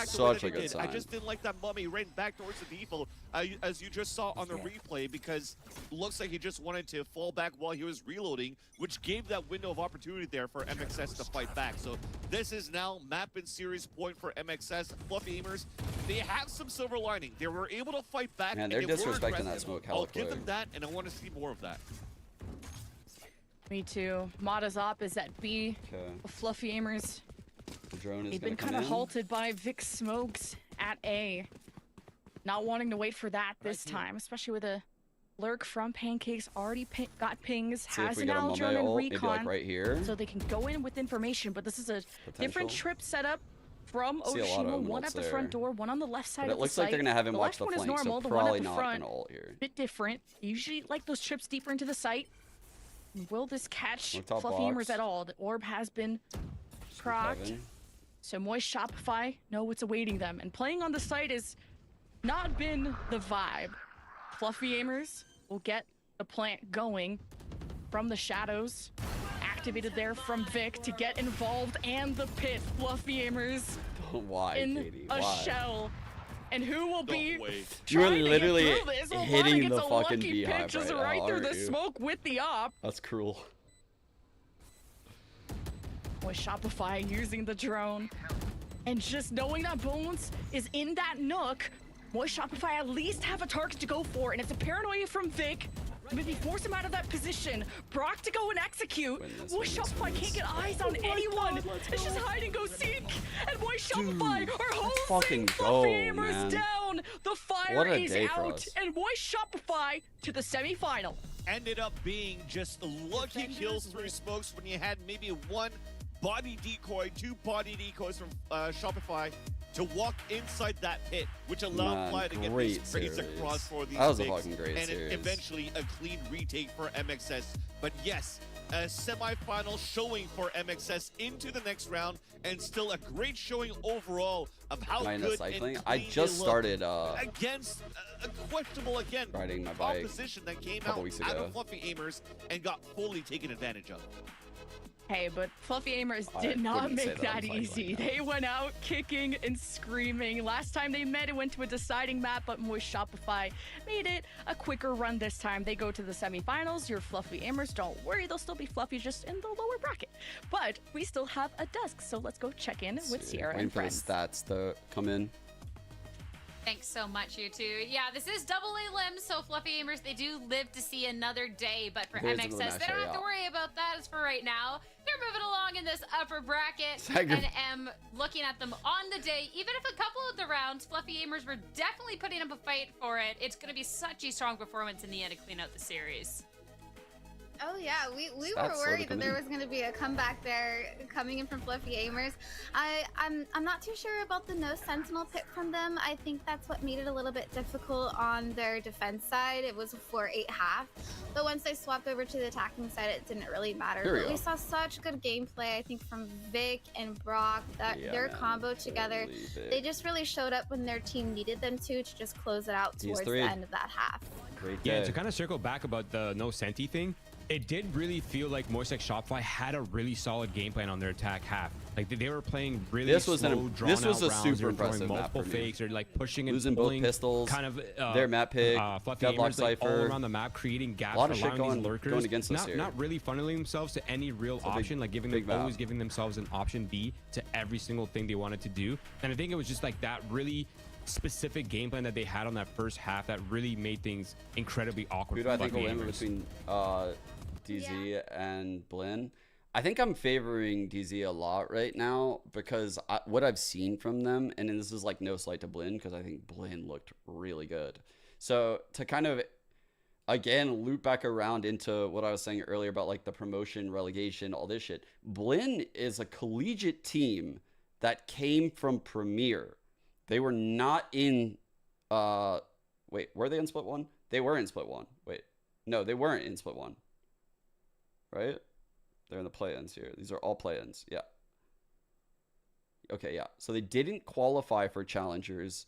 such a good sign. I just didn't like that Mummy ran back towards the default, as you just saw on the replay, because it looks like he just wanted to fall back while he was reloading, which gave that window of opportunity there for MXS to fight back. So this is now map and series point for MXS. Fluffy Aimers, they have some silver lining. They were able to fight back. Man, they're disrespecting that smoke. I'll give them that, and I want to see more of that. Me too. Mata's op is at B. Fluffy Aimers. The drone is They've been kind of halted by Vic smokes at A. Not wanting to wait for that this time, especially with a lurk from Pancakes. Already got pings. Has an Al drone and recon. Like right here. So they can go in with information, but this is a different trip setup from Oshima. One at the front door, one on the left side of the site. It looks like they're gonna have him watch the flank, so probably not gonna ult here. Bit different. Usually like those trips deeper into the site. Will this catch Fluffy Aimers at all? The orb has been procced. So Moist Shopify know what's awaiting them. And playing on the site has not been the vibe. Fluffy Aimers will get the plant going from the shadows. Activated there from Vic to get involved, and the pit. Fluffy Aimers in a shell. And who will be You're literally hitting the fucking fucking beehive right through the smoke with the op. That's cruel. With Shopify using the drone. And just knowing that Bones is in that nook, Moist Shopify at least have a target to go for, and it's a paranoia from Vic. Maybe force him out of that position. Brock to go and execute. Moist Shopify can't get eyes on anyone. It's just hide and go seek. And Moist Shopify are hosting Fluffy Aimers down. The fire is out. And Moist Shopify to the semifinal. Ended up being just lucky kills through smokes when you had maybe one body decoy, 2 body decoys from Shopify to walk inside that pit, which allowed Fly to get this race across for these picks, and eventually a clean retake for MXS. But yes, a semi-final showing for MXS into the next round, and still a great showing overall of how good and clean I just started against a questionable riding my bike opposition that came out of Fluffy Aimers and got fully taken advantage of. Hey, but Fluffy Aimers did not make that easy. They went out kicking and screaming. Last time they met, it went to a deciding map, but Moist Shopify made it a quicker run this time. They go to the semifinals. Your Fluffy Aimers, don't worry, they'll still be fluffy, just in the lower bracket. But we still have a Dusk, so let's go check in with Sierra and friends. Waiting for the stats to come in. Thanks so much, you two. Yeah, this is double A limbs, so Fluffy Aimers, they do live to see another day, but for MXS, they don't have to worry about that as for right now. They're moving along in this upper bracket, and am looking at them on the day. Even if a couple of the rounds, Fluffy Aimers were definitely putting up a fight for it. It's going to be such a strong performance in the end to clean out the series. Oh yeah, we were worried that there was going to be a comeback there coming in from Fluffy Aimers. I'm not too sure about the no sentinel pick from them. I think that's what made it a little bit difficult on their defense side. It was a 4-8 half, but once they swapped over to the attacking side, it didn't really matter. But we saw such good gameplay, I think, from Vic and Brock. That their combo together, they just really showed up when their team needed them to just close it out towards the end of that half. Yeah, to kind of circle back about the no senti thing, it did really feel like Moist Shopify had a really solid game plan on their attack half. Like they were playing really slow, drawn out rounds. Super impressive multiple fakes, or like pushing and losing pulling, both pistols. Kind of their map pick, deadlock cipher, all around the map, creating gaps, a lot of shit allowing these lurkers going against us not really funneling themselves to any real option, like always giving themselves an option B to every single thing they wanted to do. And I think it was just like that really specific game plan that they had on that first half that really made things incredibly awkward. Who do I think will win between DZ and Blinn? I think I'm favoring DZ a lot right now because what I've seen from them, and this is like no slight to Blinn because I think Blinn looked really good. So to kind of again loop back around into what I was saying earlier about like the promotion, relegation, all this shit, Blinn is a collegiate team that came from Premier. They were not in wait, were they in Split 1? They were in Split 1. Wait. No, they weren't in Split 1. Right? They're in the play-ins here. These are all play-ins. Yeah. Okay, yeah. So they didn't qualify for challengers,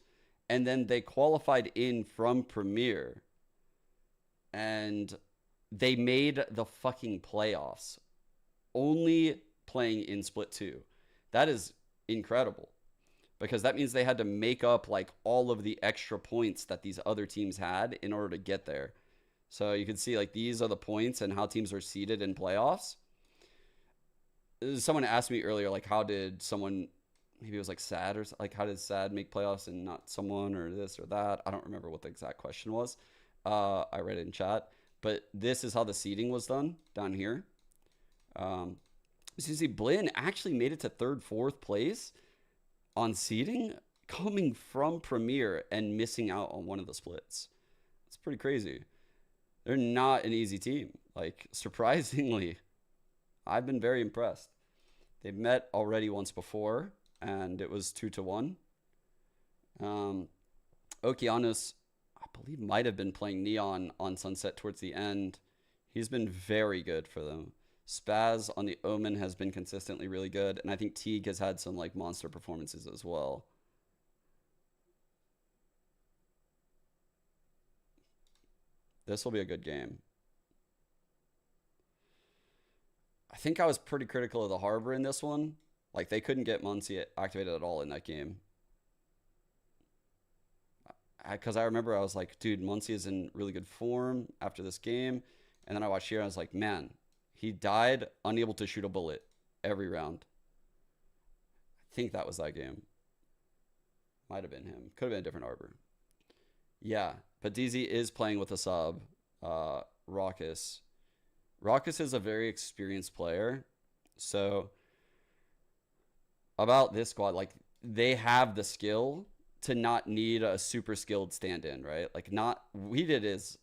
and then they qualified in from Premier, and they made the fucking playoffs only playing in Split 2. That is incredible, because that means they had to make up like all of the extra points that these other teams had in order to get there. So you can see like these are the points and how teams are seeded in playoffs. Someone asked me earlier, like, how did someone, maybe it was like Sad, or like, how did Sad make playoffs and not someone, or this or that? I don't remember what the exact question was. I read it in chat, but this is how the seeding was done down here. So you see Blinn actually made it to 3rd, 4th place on seeding, coming from Premier and missing out on one of the splits. It's pretty crazy. They're not an easy team. Like, surprisingly, I've been very impressed. They've met already once before, and it was 2-1. Okeanos, I believe, might have been playing Neon on Sunset towards the end. He's been very good for them. Spaz on the Omen has been consistently really good, and I think Teague has had some like monster performances as well. This will be a good game. I think I was pretty critical of the Harbor in this one. Like, they couldn't get Muncie activated at all in that game. Because I remember I was like, dude, Muncie is in really good form after this game. And then I watched here and I was like, man, he died unable to shoot a bullet every round. I think that was that game. Might have been him. Could have been a different Arbor. Yeah, but DZ is playing with a sub, Raucus. Raucus is a very experienced player. So about this squad, like, they have the skill to not need a super skilled stand-in, right? Like, not, Weeded is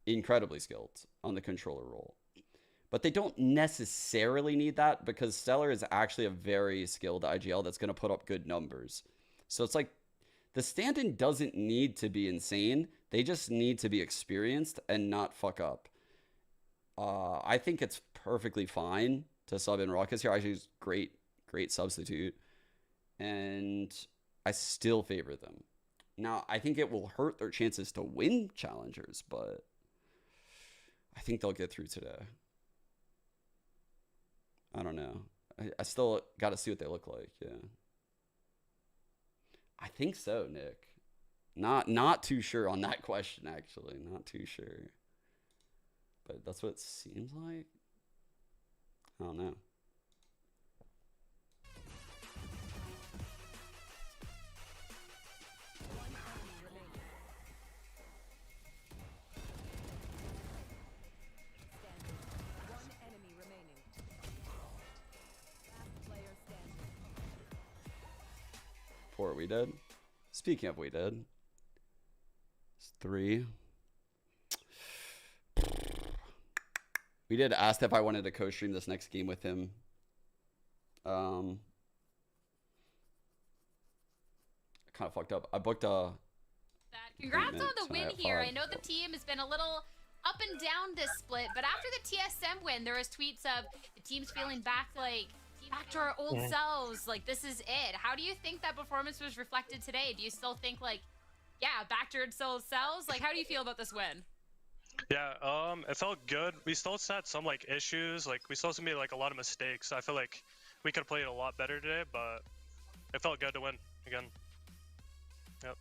incredibly skilled on the controller role. But they don't necessarily need that because Stellar is actually a very skilled IGL that's going to put up good numbers. So it's like the stand-in doesn't need to be insane. They just need to be experienced and not fuck up. I think it's perfectly fine to sub in Ruckus here. Actually, he's great substitute. And I still favor them. Now, I think it will hurt their chances to win challengers, but I think they'll get through today. I don't know. I still got to see what they look like. Yeah. I think so, Nick. Not too sure on that question, actually. Not too sure. But that's what it seems like. I don't know. Are we dead? Speaking of we dead. It's 3. We did ask if I wanted to co-stream this next game with him. I kind of fucked up. I booked a... Congrats on the win here. I know the team has been a little up and down this split, but after the TSM win, there was tweets of the team's feeling back to our old selves, like this is it. How do you think that performance was reflected today? Do you still think like, yeah, back to our old selves? Like, how do you feel about this win? Yeah, it felt good. We still had some like issues, like we still made like a lot of mistakes. I feel like we could have played a lot better today, but it felt good to win again. Yep.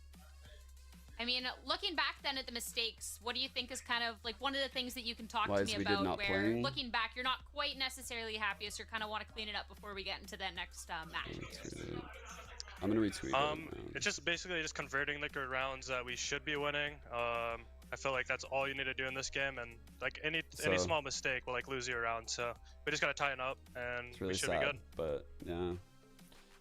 I mean, looking back then at the mistakes, what do you think is kind of like one of the things that you can talk to me about where looking back, you're not quite necessarily happiest, or kind of want to clean it up before we get into that next match? I'm going to retweet it's just basically just converting the good rounds that we should be winning. I feel like that's all you need to do in this game, and like any small mistake will like lose you a round. So we just got to tighten up, and really we should be good. But yeah.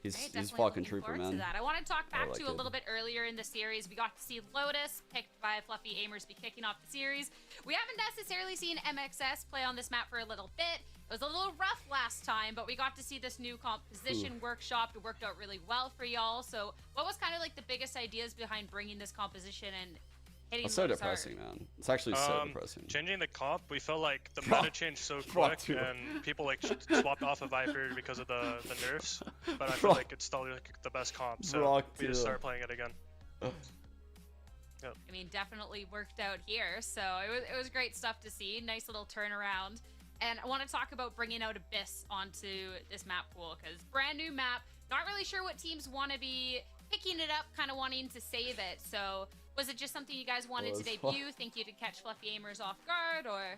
He's fucking trooper, man. I want to talk back to a little bit earlier in the series. We got to see Lotus, picked by Fluffy Aimers, be kicking off the series. We haven't necessarily seen MXS play on this map for a little bit. It was a little rough last time, but we got to see this new composition workshop. It worked out really well for y'all. So what was kind of like the biggest ideas behind bringing this composition and hitting It's so depressing, man. It's actually so depressing. Changing the comp, we felt like the meta changed so quick, and people like swapped off of Viper because of the nerfs. But I feel like it's still like the best comp, so we just started playing it again. Yep. I mean, definitely worked out here. So it was great stuff to see. Nice little turnaround. And I want to talk about bringing out Abyss onto this map pool, because brand new map. Not really sure what teams want to be picking it up, kind of wanting to save it. So was it just something you guys wanted to debut? Think you could catch Fluffy Aimers off guard, or?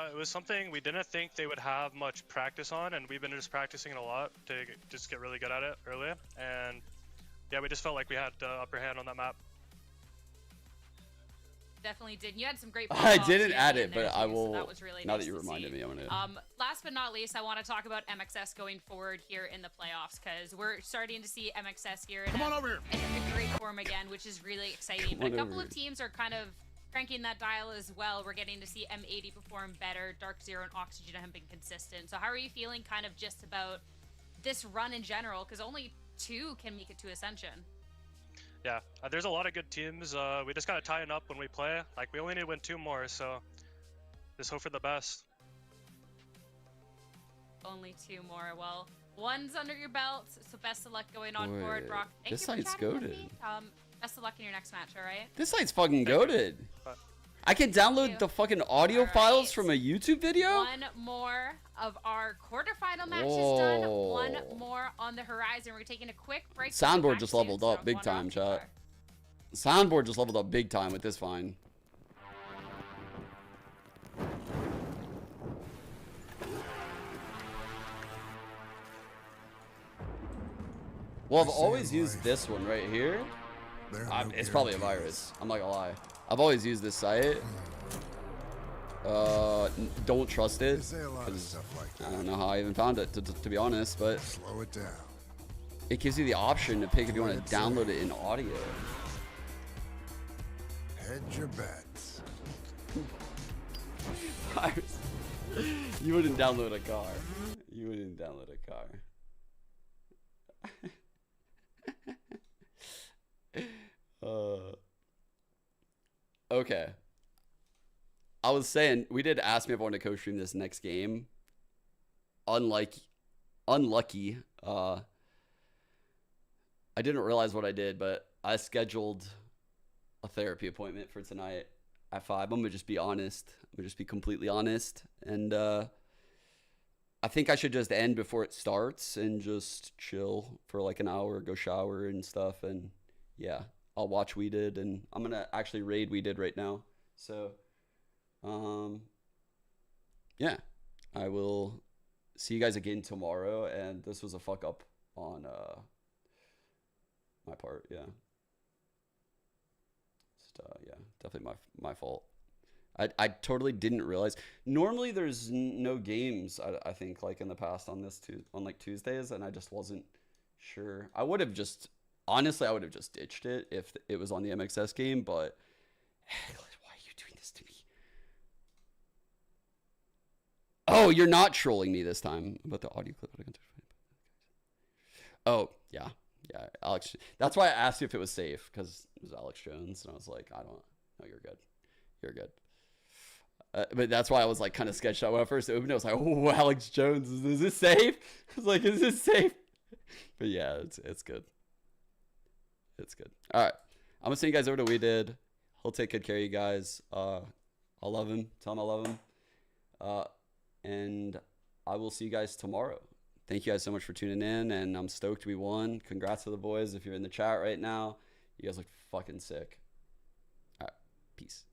It was something we didn't think they would have much practice on, and we've been just practicing it a lot to just get really good at it earlier. And yeah, we just felt like we had the upper hand on that map. Definitely did. You had some great. I didn't add it, but I will. So that was really now nice that you reminded me, I'm gonna. Last but not least, I want to talk about MXS going forward here in the playoffs, because we're starting to see MXS here in a great form again, which is really exciting. But a couple of teams are kind of cranking that dial as well. We're getting to see M80 perform better. Dark Zero and Oxygen have been consistent. So how are you feeling kind of just about this run in general? Because only 2 can make it to Ascension. Yeah, there's a lot of good teams. We just gotta tighten up when we play. Like, we only need to win 2 more, so just hope for the best. Only 2 more. Well, 1's under your belt, so best of luck going on forward, Brock. This site's goated. Best of luck in your next match, all right? This site's fucking goated. I can download the fucking audio files from a YouTube video? 1 more of our quarterfinal match is done. 1 more on the horizon. We're taking a quick break. Soundboard just leveled up big time, chat. Soundboard just leveled up big time with this vine. Well, I've always used this one right here. It's probably a virus. I'm not gonna lie. I've always used this site. Don't trust it. I don't know how I even found it, to be honest, but slow it down. It gives you the option to pick if you want to download it in audio. Hedge your bets. You wouldn't download a car. You wouldn't download a car. Okay. I was saying, we did ask me if I wanted to co-stream this next game. Unlucky. I didn't realize what I did, but I scheduled a therapy appointment for tonight at 5. I'm gonna just be honest. I'm gonna just be completely honest. And I think I should just end before it starts and just chill for like an hour, go shower and stuff. And yeah, I'll watch We Did, and I'm gonna actually raid We Did right now. So yeah, I will see you guys again tomorrow. And this was a fuck up on my part. Yeah, just, yeah, definitely my fault. I totally didn't realize. Normally there's no games, I think, like in the past on like Tuesdays, and I just wasn't sure. I would have just ditched it if it was on the MXS game, but why are you doing this to me? Oh, you're not trolling me this time about the audio clip. Oh, yeah, Alex. That's why I asked you if it was safe, because it was Alex Jones, and I was like, I don't know, you're good. But that's why I was like kind of sketched out when I first opened it. I was like, oh, Alex Jones, is this safe? I was like, is this safe? But yeah, it's good. It's good. All right, I'm gonna send you guys over to We Did. He'll take good care of you guys. I love him. Tell him I love him. And I will see you guys tomorrow. Thank you guys so much for tuning in, and I'm stoked we won. Congrats to the boys if you're in the chat right now. You guys look fucking sick. All right, peace.